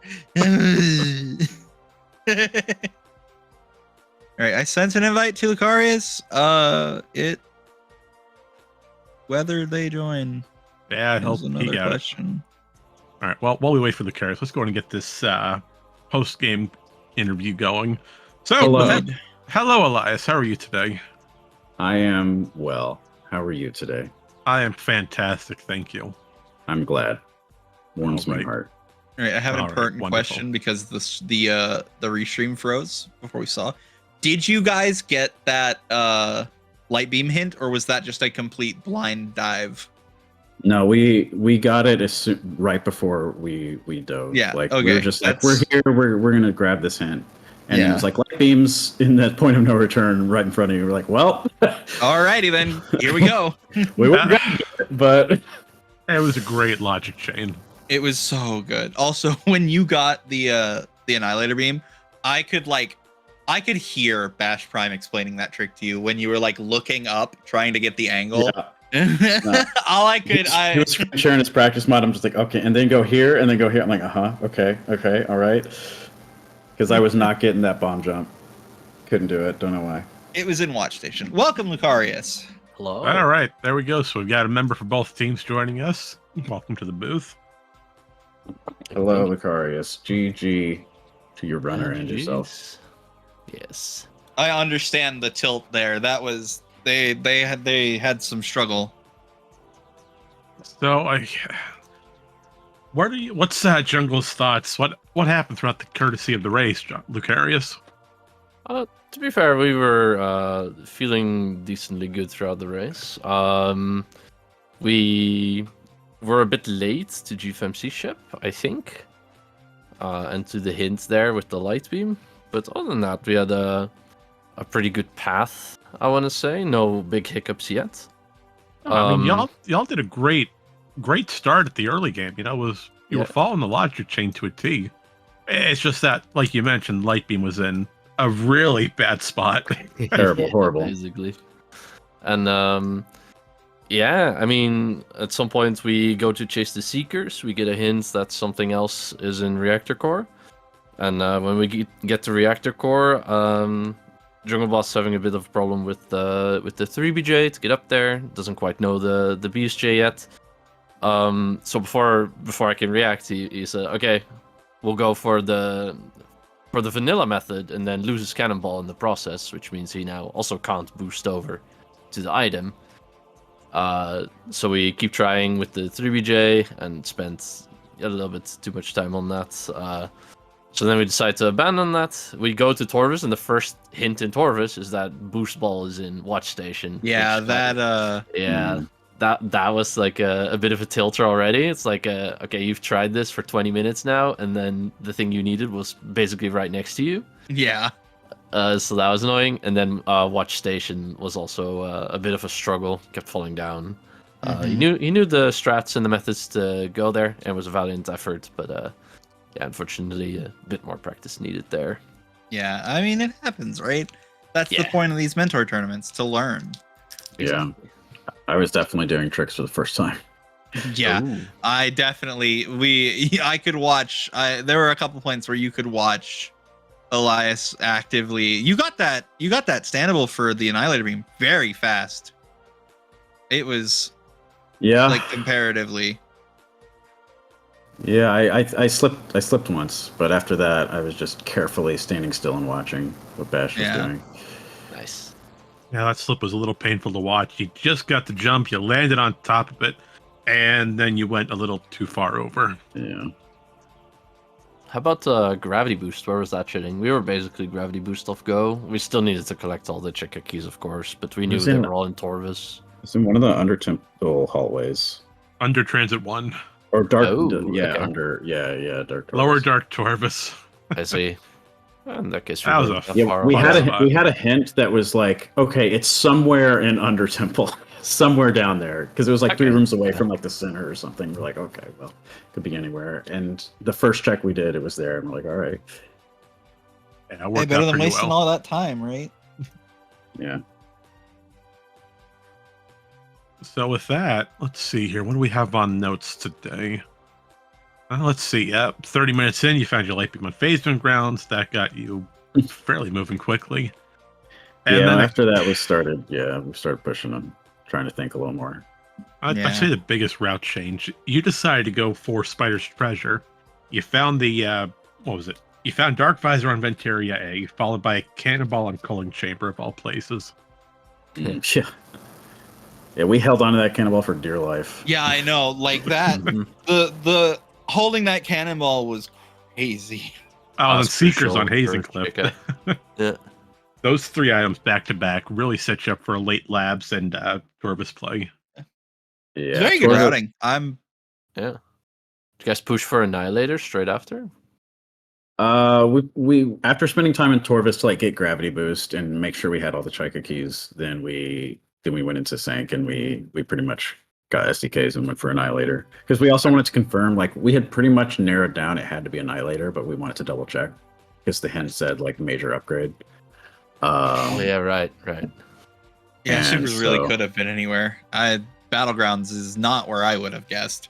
All right, I sent an invite to Lucarius. Whether they join. Yeah, another question. All right. Well, while we wait for Lucarius, let's go ahead and get this post-game interview going. So, hello, Elias. How are you today? I am well. How are you today? I am fantastic, thank you. I'm glad. Warms my heart. All right, I have an important question because the restream froze before we saw. Did you guys get that light beam hint, or was that just a complete blind dive? No, we got it right before we dove. Yeah, like okay. we were just like, we're here, we're gonna grab this hint, and it was like light beams in that point of no return right in front of you. We're like, well, alrighty then, here we go. We were gonna get it, but it was a great logic chain. It was so good. Also, when you got the Annihilator beam, I could hear BashPrime explaining that trick to you when you were like looking up, trying to get the angle. Yeah. No. All I could, he was sharing his practice mod. I'm just like, okay, and then go here, and then go here. I'm like, okay, all right, because I was not getting that bomb jump. Couldn't do it. Don't know why. It was in Watch Station. Welcome, Lucarius. Hello. All right, there we go. So we've got a member for both teams joining us. Welcome to the booth. Hello, Lucarius. GG to your runner and yourself. Yes. I understand the tilt there. That was they had some struggle. So what's Jungle's thoughts? What happened throughout the courtesy of the race, Lucarius? To be fair, we were feeling decently good throughout the race. We were a bit late to GFMC ship, I think, and to the hint there with the light beam. But other than that, we had a pretty good path, I want to say. No big hiccups yet. I mean, y'all did a great start at the early game. You know, you were following the logic chain to a T. It's just that, like you mentioned, light beam was in a really bad spot. Terrible, horrible. Basically. And yeah, I mean, at some point we go to chase the Seekers. We get a hint that something else is in reactor core. And when we get to reactor core, Junglebos having a bit of a problem with the 3BJ to get up there. Doesn't quite know the BSJ yet. So before I can react, he said, "Okay, we'll go for the vanilla method," and then loses cannonball in the process, which means he now also can't boost over to the item. So we keep trying with the 3BJ and spent a little bit too much time on that. So then we decide to abandon that. We go to Torvis, and the first hint in Torvis is that boost ball is in watch station. Yeah, that was like a bit of a tilter already. It's like, okay, you've tried this for 20 minutes now, and then the thing you needed was basically right next to you. Yeah. So that was annoying. And then watch station was also a bit of a struggle. Kept falling down. He knew the strats and the methods to go there, and it was a valiant effort. But yeah, unfortunately, a bit more practice needed there. Yeah, I mean, it happens, right? That's the point of these mentor tournaments, to learn. Yeah. I was definitely doing tricks for the first time. Yeah, Ooh. I could watch. There were a couple points where you could watch Elias actively. You got that standable for the Annihilator beam very fast. It was, like, comparatively. Yeah, I slipped once, but after that, I was just carefully standing still and watching what Bash was doing. Nice. Yeah, that slip was a little painful to watch. You just got the jump, you landed on top of it, and then you went a little too far over. Yeah. How about gravity boost? Where was that shitting? We were basically gravity boost off go. We still needed to collect all the Chica keys, of course, but we knew they were all in Torvis. It's in one of the under temple hallways. Under Transit 1. Or dark, okay. Under, dark. Torvis. Lower Dark Torvis. I see. In that case, That was we had a hint that was like, okay, it's somewhere in Under Temple, somewhere down there, because it was like 3 rooms away from like the center or something. We're like, okay, well, could be anywhere. And the first check we did, it was there, and we're like, all right. Yeah, Hey, better than wasting all that time, right? Yeah. So with that, let's see here. What do we have on notes today? Let's see. 30 minutes in, you found your light beam on phasement grounds. That got you fairly moving quickly. And then after that we started pushing them, trying to think a little more. I'd say the biggest route change. You decided to go for Spider's Treasure. You found the what was it? You found Dark Visor on Venteria A, followed by a Cannonball on Culling Chamber of all places. Yeah. Yeah, we held on to that cannonball for dear life. Yeah, I know. Like that, the holding that cannonball was crazy. Oh, and Seekers on Hazing Cliff. Yeah. Those 3 items back to back really set you up for a late labs and Torvis play. Yeah, very good routing. Yeah. Did you guys push for Annihilator straight after? We after spending time in Torvis to like get gravity boost and make sure we had all the Chica keys, then we went into Sank and we pretty much got SDKs and went for Annihilator, because we also wanted to confirm, like, we had pretty much narrowed down it had to be Annihilator, but we wanted to double check because the hint said like major upgrade. Yeah, right. Yeah, Supers really could have been anywhere. Battlegrounds is not where I would have guessed.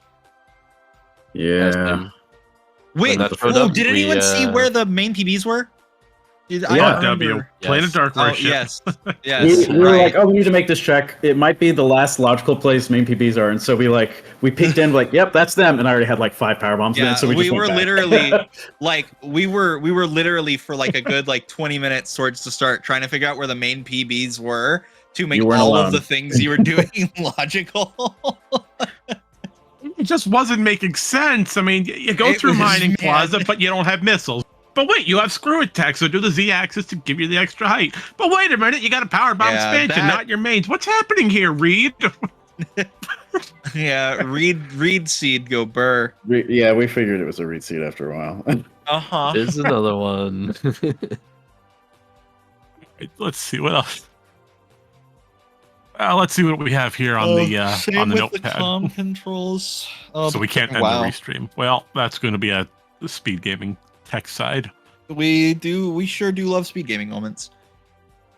Yeah. Wait, did anyone see where the main PBs were? W. Planet Dark Worship. Yes. Yes. We were like, oh, we need to make this check. It might be the last logical place main PBs are, and so we peeked in, like, yep, that's them, and I already had like 5 power bombs. Yeah, in, so we were literally like we were literally for like a good like 20 minutes towards the start trying to figure out where the main PBs were to make all of the things you were doing logical. It just wasn't making sense. I mean, you go through Mining Plaza, but you don't have missiles. But wait, you have screw attack, so do the Z-axis to give you the extra height. But wait a minute, you got a power bomb expansion, not your mains. What's happening here, Reed? Yeah, Reed seed go burr. Yeah, we figured it was a Reed seed after a while. There's another one. Let's see what else. Let's see what we have here on the notepad. The comm controls. So we can't end the restream. Well, that's going to be a SpeedGaming tech side. We sure do love SpeedGaming moments.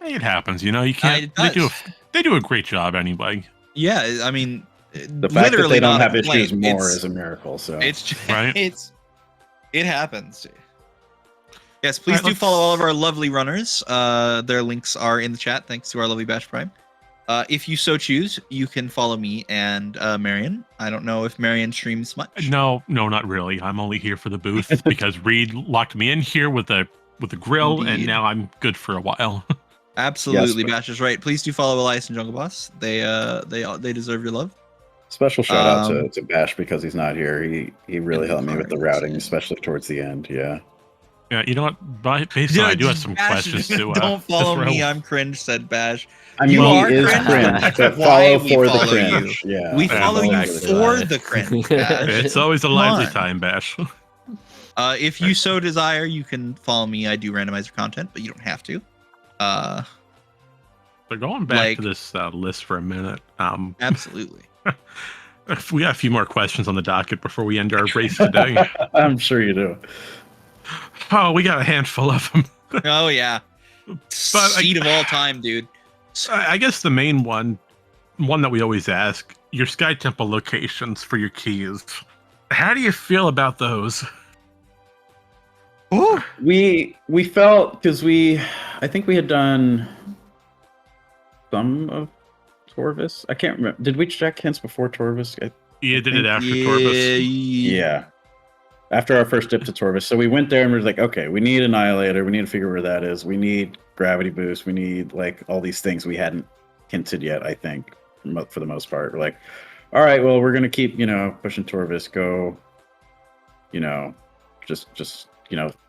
Hey, it happens, you know. You can't. They do a great job anyway. Yeah, I mean, the fact that they don't have issues more is a miracle. So it's just, right. It happens. Yes, please do follow all of our lovely runners. Their links are in the chat. Thanks to our lovely BashPrime. If you so choose, you can follow me and Marion. I don't know if Marion streams much. No, not really. I'm only here for the booth because Reed locked me in here with a grill, and now I'm good for a while. Absolutely, yes, Bash is right. Please do follow Elias and Junglebos. They deserve your love. Special shout out to Bash because he's not here. He really helped me with the routing, especially towards the end. Yeah. Yeah, you know what? Basically, I do have some questions too. Don't follow me. I'm cringe, said Bash. I mean, he is cringe, but follow for the cringe. You. Yeah, we follow you for the cringe, Bash. It's always a lively time, Bash. If you so desire, you can follow me. I do randomizer content, but you don't have to. So going back to this list for a minute. Absolutely. We got a few more questions on the docket before we end our race today. I'm sure you do. Oh, we got a handful of them. Oh, yeah. Seed of all time, dude. I guess the main one that we always ask, your Sky Temple locations for your keys. How do you feel about those? Ooh. We felt, because I think we had done some of Torvis. I can't remember. Did we check hints before Torvis? You did it after Torvis. Yeah. After our first dip to Torvis. So we went there and we were like, okay, we need Annihilator. We need to figure where that is. We need Gravity Boost. We need like all these things we hadn't hinted yet, I think, for the most part. We're like, all right, well, we're going to keep, pushing Torvis. Go, just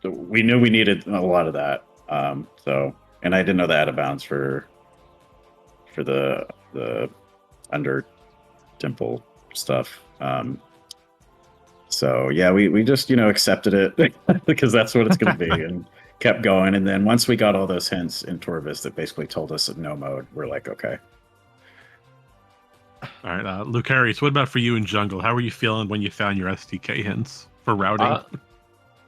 we knew we needed a lot of that. And I didn't know the out of bounds for the under temple stuff. So yeah, we just accepted it because that's what it's going to be, and kept going. And then once we got all those hints in Torvis that basically told us no mode, we're like, okay. All right, Lucarius, what about for you in Jungle? How were you feeling when you found your SDK hints for routing?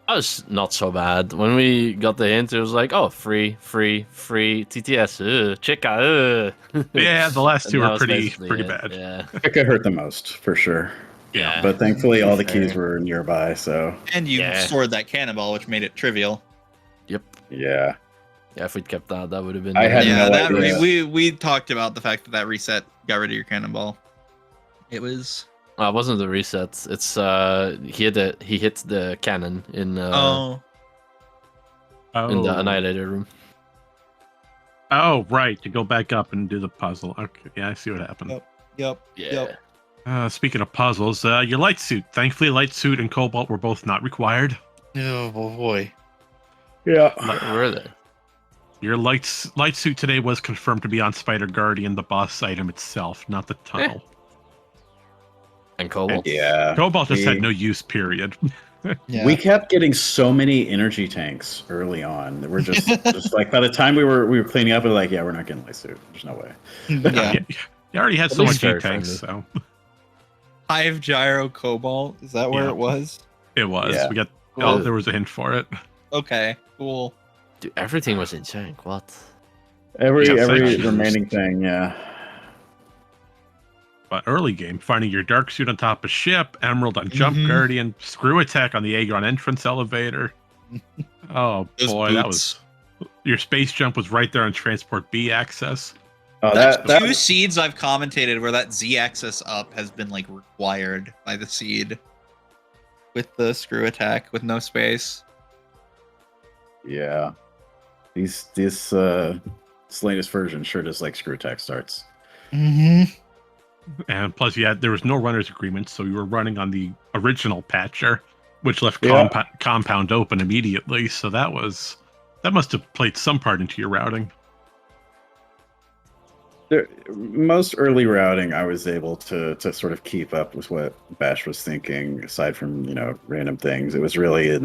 I was not so bad. When we got the hint, it was like, oh, free, TTS, Chica. Yeah, the last two were pretty bad. Yeah. Chica hurt the most, for sure. Yeah. But thankfully all the keys were nearby, so. And you stored that cannonball, which made it trivial. Yep. Yeah. Yeah, if we'd kept that would have been. I had no idea. We talked about the fact that reset got rid of your cannonball. It was. It wasn't the resets. It's he hit the cannon in in the Annihilator room. Oh, right, to go back up and do the puzzle. Okay, yeah, I see what happened. Yep. Speaking of puzzles, your light suit. Thankfully, light suit and cobalt were both not required. Oh boy. Yeah. Where were they? Your light suit today was confirmed to be on Spider Guardian, the boss item itself, not the tunnel. And Cobalt? Yeah. Cobalt just had no use, period. Yeah. We kept getting so many energy tanks early on. We're just like, by the time we were cleaning up, we were like, yeah, we're not getting light suit. There's no way. Yeah. You already had so much tanks, so. Hive Gyro Cobalt, is that where it was? It was. Yeah. We got. Oh, there was a hint for it. Okay, cool. Dude, everything was in tank. What? Every remaining thing, yeah. But early game, finding your dark suit on top of ship, emerald on jump guardian, screw attack on the Aegon entrance elevator. Oh Those boy, boots. Your space jump was right there on transport B access. That's two seeds I've commentated where that Z axis up has been like required by the seed with the screw attack with no space. Yeah, this latest version sure does like screw attack starts. Mm-hmm. And plus, there was no runner's agreement, so you were running on the original patcher, which left compound open immediately. So that must have played some part into your routing. Most early routing, I was able to sort of keep up with what Bash was thinking. Aside from random things, it was really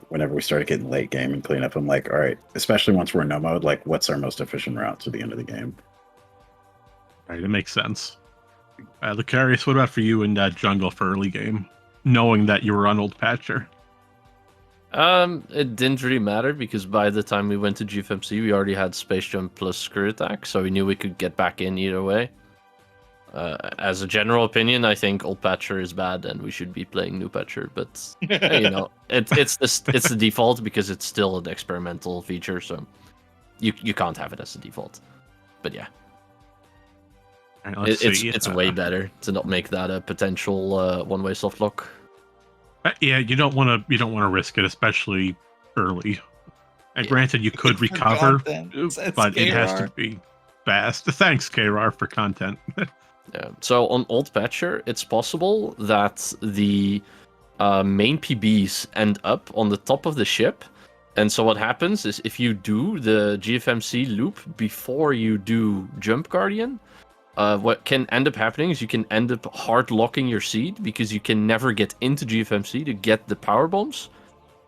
whenever we started getting late game and cleanup. I'm like, all right, especially once we're in no mode, like, what's our most efficient route to the end of the game? All right, it makes sense. Lucarius, what about for you in jungle for early game, knowing that you were on old patcher? It didn't really matter because by the time we went to GFMC, we already had space jump plus screw attack, so we knew we could get back in either way. As a general opinion, I think old patcher is bad and we should be playing new patcher, but it's the default because it's still an experimental feature, so you can't have it as the default. But yeah. Right, it's way better to not make that a potential one-way soft lock. Yeah, you don't want to risk it, especially early. And granted, you could recover, but it has to be fast. Thanks, KRAR, for content. Yeah. So on old patcher, it's possible that the main PBs end up on the top of the ship. And so what happens is if you do the GFMC loop before you do Jump Guardian, what can end up happening is you can end up hard locking your seed because you can never get into GFMC to get the power bombs,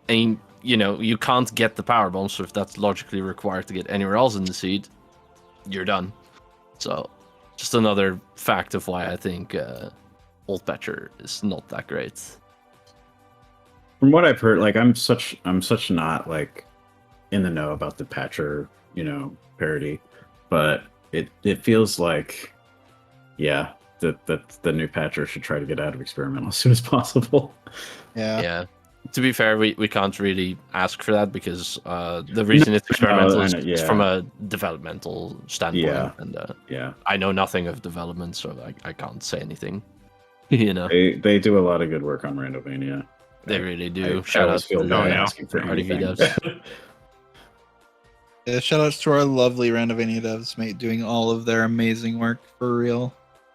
and you can't get the power bombs. So if that's logically required to get anywhere else in the seed, you're done. So just another fact of why I think old patcher is not that great. From what I've heard, like I'm such not like in the know about the patcher parity, but it feels like. Yeah, the new patcher should try to get out of experimental as soon as possible. Yeah. To be fair, we can't really ask for that because the reason it's experimental is from a developmental standpoint. And I know nothing of development, so I can't say anything. They do a lot of good work on Randomania. They really do. Shout out to asking for anything. devs. Yeah, shout outs to our lovely Randomania devs, mate, doing all of their amazing work for real.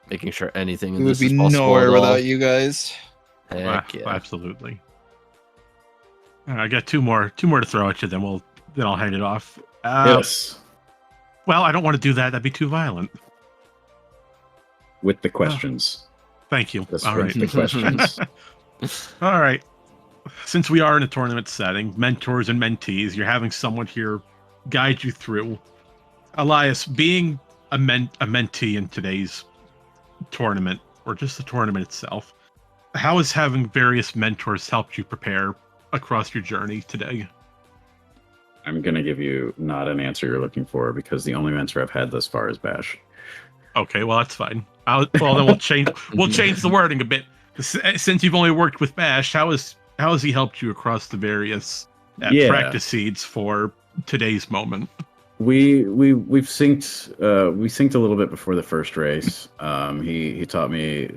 Making sure anything in this is possible. We would be nowhere without you guys. Heck yeah. Absolutely. I got two more to throw at you, then I'll hand it off. Yes. Well, I don't want to do that. That'd be too violent. With the questions. Thank you. All right. The questions. All right. Since we are in a tournament setting, mentors and mentees, you're having someone here guide you through. Elias, being a mentee in today's tournament, or just the tournament itself, how has having various mentors helped you prepare across your journey today? I'm going to give you not an answer you're looking for because the only mentor I've had thus far is Bash. Okay, well, that's fine. Then we'll change the wording a bit. Since you've only worked with Bash, how has he helped you across the various practice seeds for today's moment? We've synced a little bit before the first race. He taught me,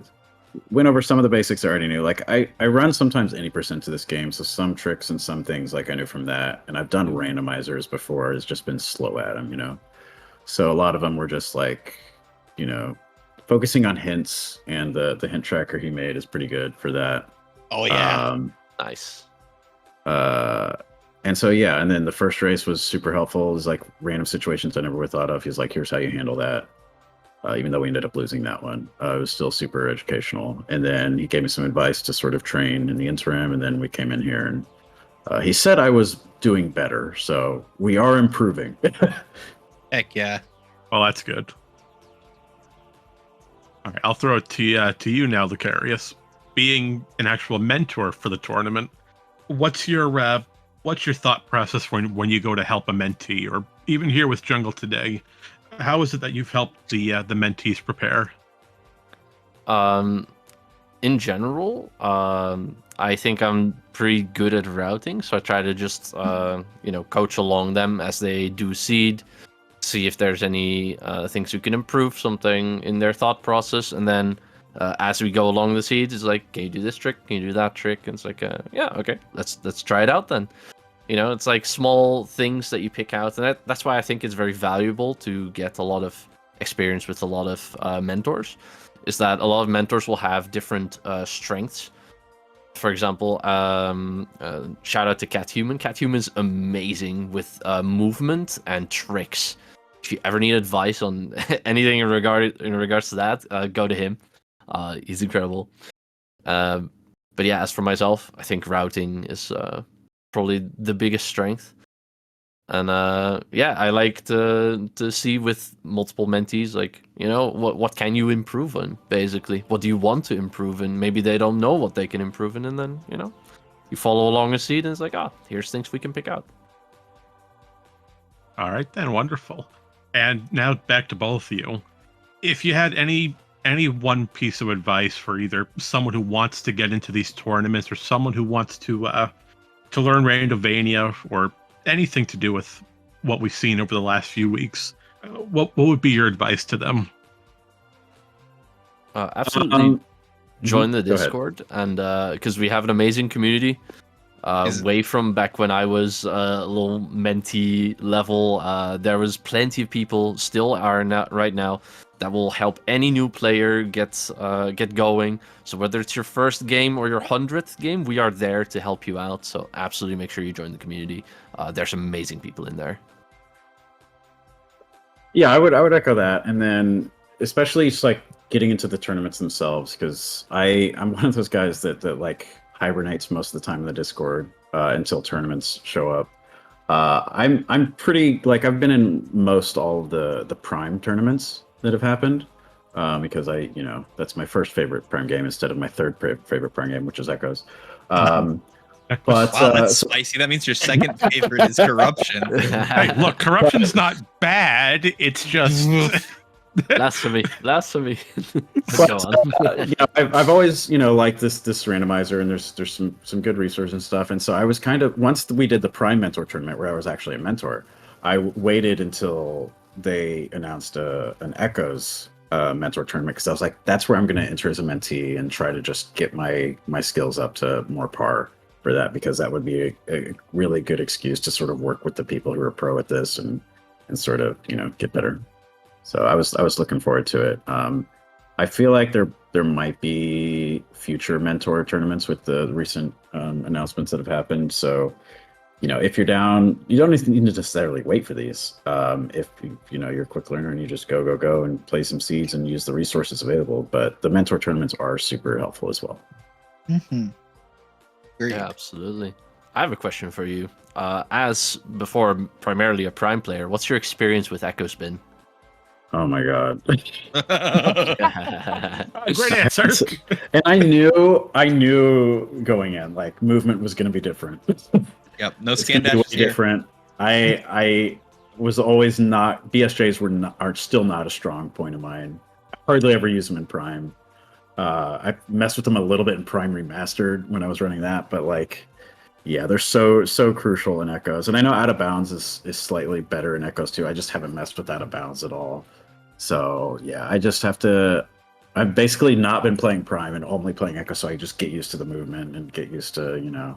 went over some of the basics I already knew. Like I run sometimes any percent to this game, so some tricks and some things like I knew from that. And I've done randomizers before. It's just been slow at them, So a lot of them were just like, focusing on hints, and the hint tracker he made is pretty good for that. Oh yeah, nice. And so and then the first race was super helpful. It was like random situations I never would have thought of. He's like, here's how you handle that. Even though we ended up losing that one, it was still super educational. And then he gave me some advice to sort of train in the interim. And then we came in here, and he said I was doing better. So we are improving. Heck yeah. Well, that's good. All right, I'll throw it to you now, Lucarius. Being an actual mentor for the tournament, what's your thought process when you go to help a mentee, or even here with Jungle today? How is it that you've helped the mentees prepare? in general, I think I'm pretty good at routing, so I try to just coach along them as they do seed, see if there's any things we can improve, something in their thought process, and then as we go along the seeds, it's like, can you do this trick? Can you do that trick? And it's like, yeah, okay, let's try it out then. It's like small things that you pick out, and that's why I think it's very valuable to get a lot of experience with a lot of mentors. Is that a lot of mentors will have different strengths. For example, shout out to CatHuman. CatHuman's amazing with movement and tricks. If you ever need advice on anything in regards to that, go to him. He's incredible. But yeah, as for myself, I think routing is probably the biggest strength. And I like to see with multiple mentees, like, what can you improve on, basically? What do you want to improve in? Maybe they don't know what they can improve in, and then, you follow along a seed, and it's like, here's things we can pick out. All right, then, wonderful. And now back to both of you. If you had any one piece of advice for either someone who wants to get into these tournaments or someone who wants to learn Randomania or anything to do with what we've seen over the last few weeks, what would be your advice to them? Absolutely join the Discord, and because we have an amazing community. Way from back when I was a little mentee level, there was plenty of people, still are not right now, that will help any new player get going. So whether it's your first game or your 100th game, we are there to help you out. So absolutely make sure you join the community. There's amazing people in there. Yeah, I would echo that, and then especially just like getting into the tournaments themselves, because I'm one of those guys that like hibernates most of the time in the Discord until tournaments show up. I'm pretty, like, I've been in most all of the Prime tournaments that have happened, because that's my first favorite Prime game instead of my third favorite Prime game, which is Echoes. But wow, that's spicy. That means your second favorite is Corruption. Hey, look, Corruption's not bad. It's just blasphemy. I've always liked this randomizer, and there's some good resources and stuff. And so I was kind of, once we did the Prime Mentor tournament where I was actually a mentor, I waited until they announced an Echoes mentor tournament, because I was like, that's where I'm going to enter as a mentee and try to just get my skills up to more par for that, because that would be a really good excuse to sort of work with the people who are pro at this and sort of get better. So I was looking forward to it. I feel like there might be future mentor tournaments with the recent announcements that have happened. So if you're down, you don't need to necessarily wait for these. If you're a quick learner and you just go and play some seeds and use the resources available. But the mentor tournaments are super helpful as well. Mm-hmm. Yeah, absolutely. I have a question for you. As before, primarily a Prime player, what's your experience with Echoes been? Oh my god! Great answer. And I knew going in, like, movement was going to be different. Yep, no scan dashes here. Different. I was always not. BSJs are still not a strong point of mine. I hardly ever use them in Prime. I messed with them a little bit in Prime Remastered when I was running that, but like, yeah, they're so crucial in Echoes. And I know Out of Bounds is slightly better in Echoes too. I just haven't messed with Out of Bounds at all. So yeah, I just have to. I've basically not been playing Prime and only playing Echo, so I just get used to the movement and get used to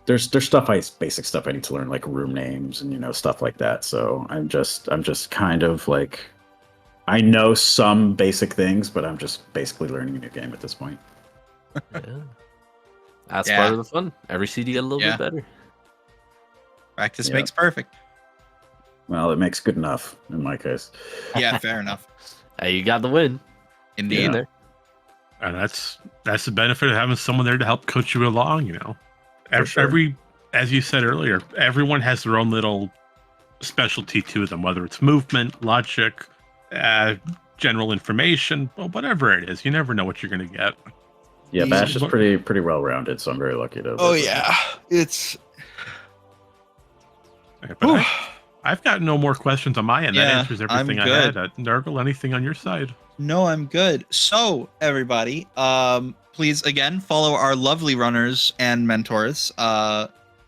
There's basic stuff I need to learn, like room names and stuff like that. So I'm just kind of like, I know some basic things, but I'm just basically learning a new game at this point. Yeah. That's part of the fun. Every CD a little bit better. Practice makes perfect. Well, it makes good enough in my case. Yeah, fair enough. Hey, you got the win. Indeed. There. And that's the benefit of having someone there to help coach you along. Sure. As you said earlier, everyone has their own little specialty to them, whether it's movement, logic, general information, well, whatever it is. You never know what you're going to get. Yeah, Bash is pretty well rounded, so I'm very lucky to. Oh yeah, it's. I've got no more questions on my end. Yeah, that answers everything I'm I had. good. Nurgle, anything on your side? No, I'm good. So, everybody, please again follow our lovely runners and mentors.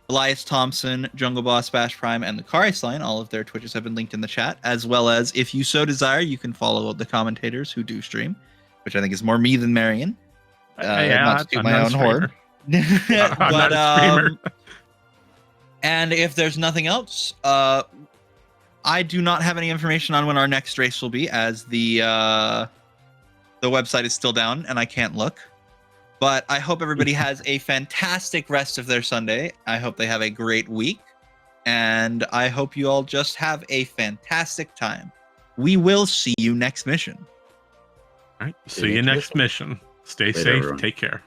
Elias, Thompson, Junglebos, BashPrime, and LucariusLion. All of their Twitches have been linked in the chat, as well as, if you so desire, you can follow the commentators who do stream, which I think is more me than Marion. Not to toot my own horn. I'm not a streamer. And if there's nothing else, I do not have any information on when our next race will be, as the website is still down and I can't look. But I hope everybody has a fantastic rest of their Sunday. I hope they have a great week. And I hope you all just have a fantastic time. We will see you next mission. All right. See you next mission. Stay safe. Everyone. Take care.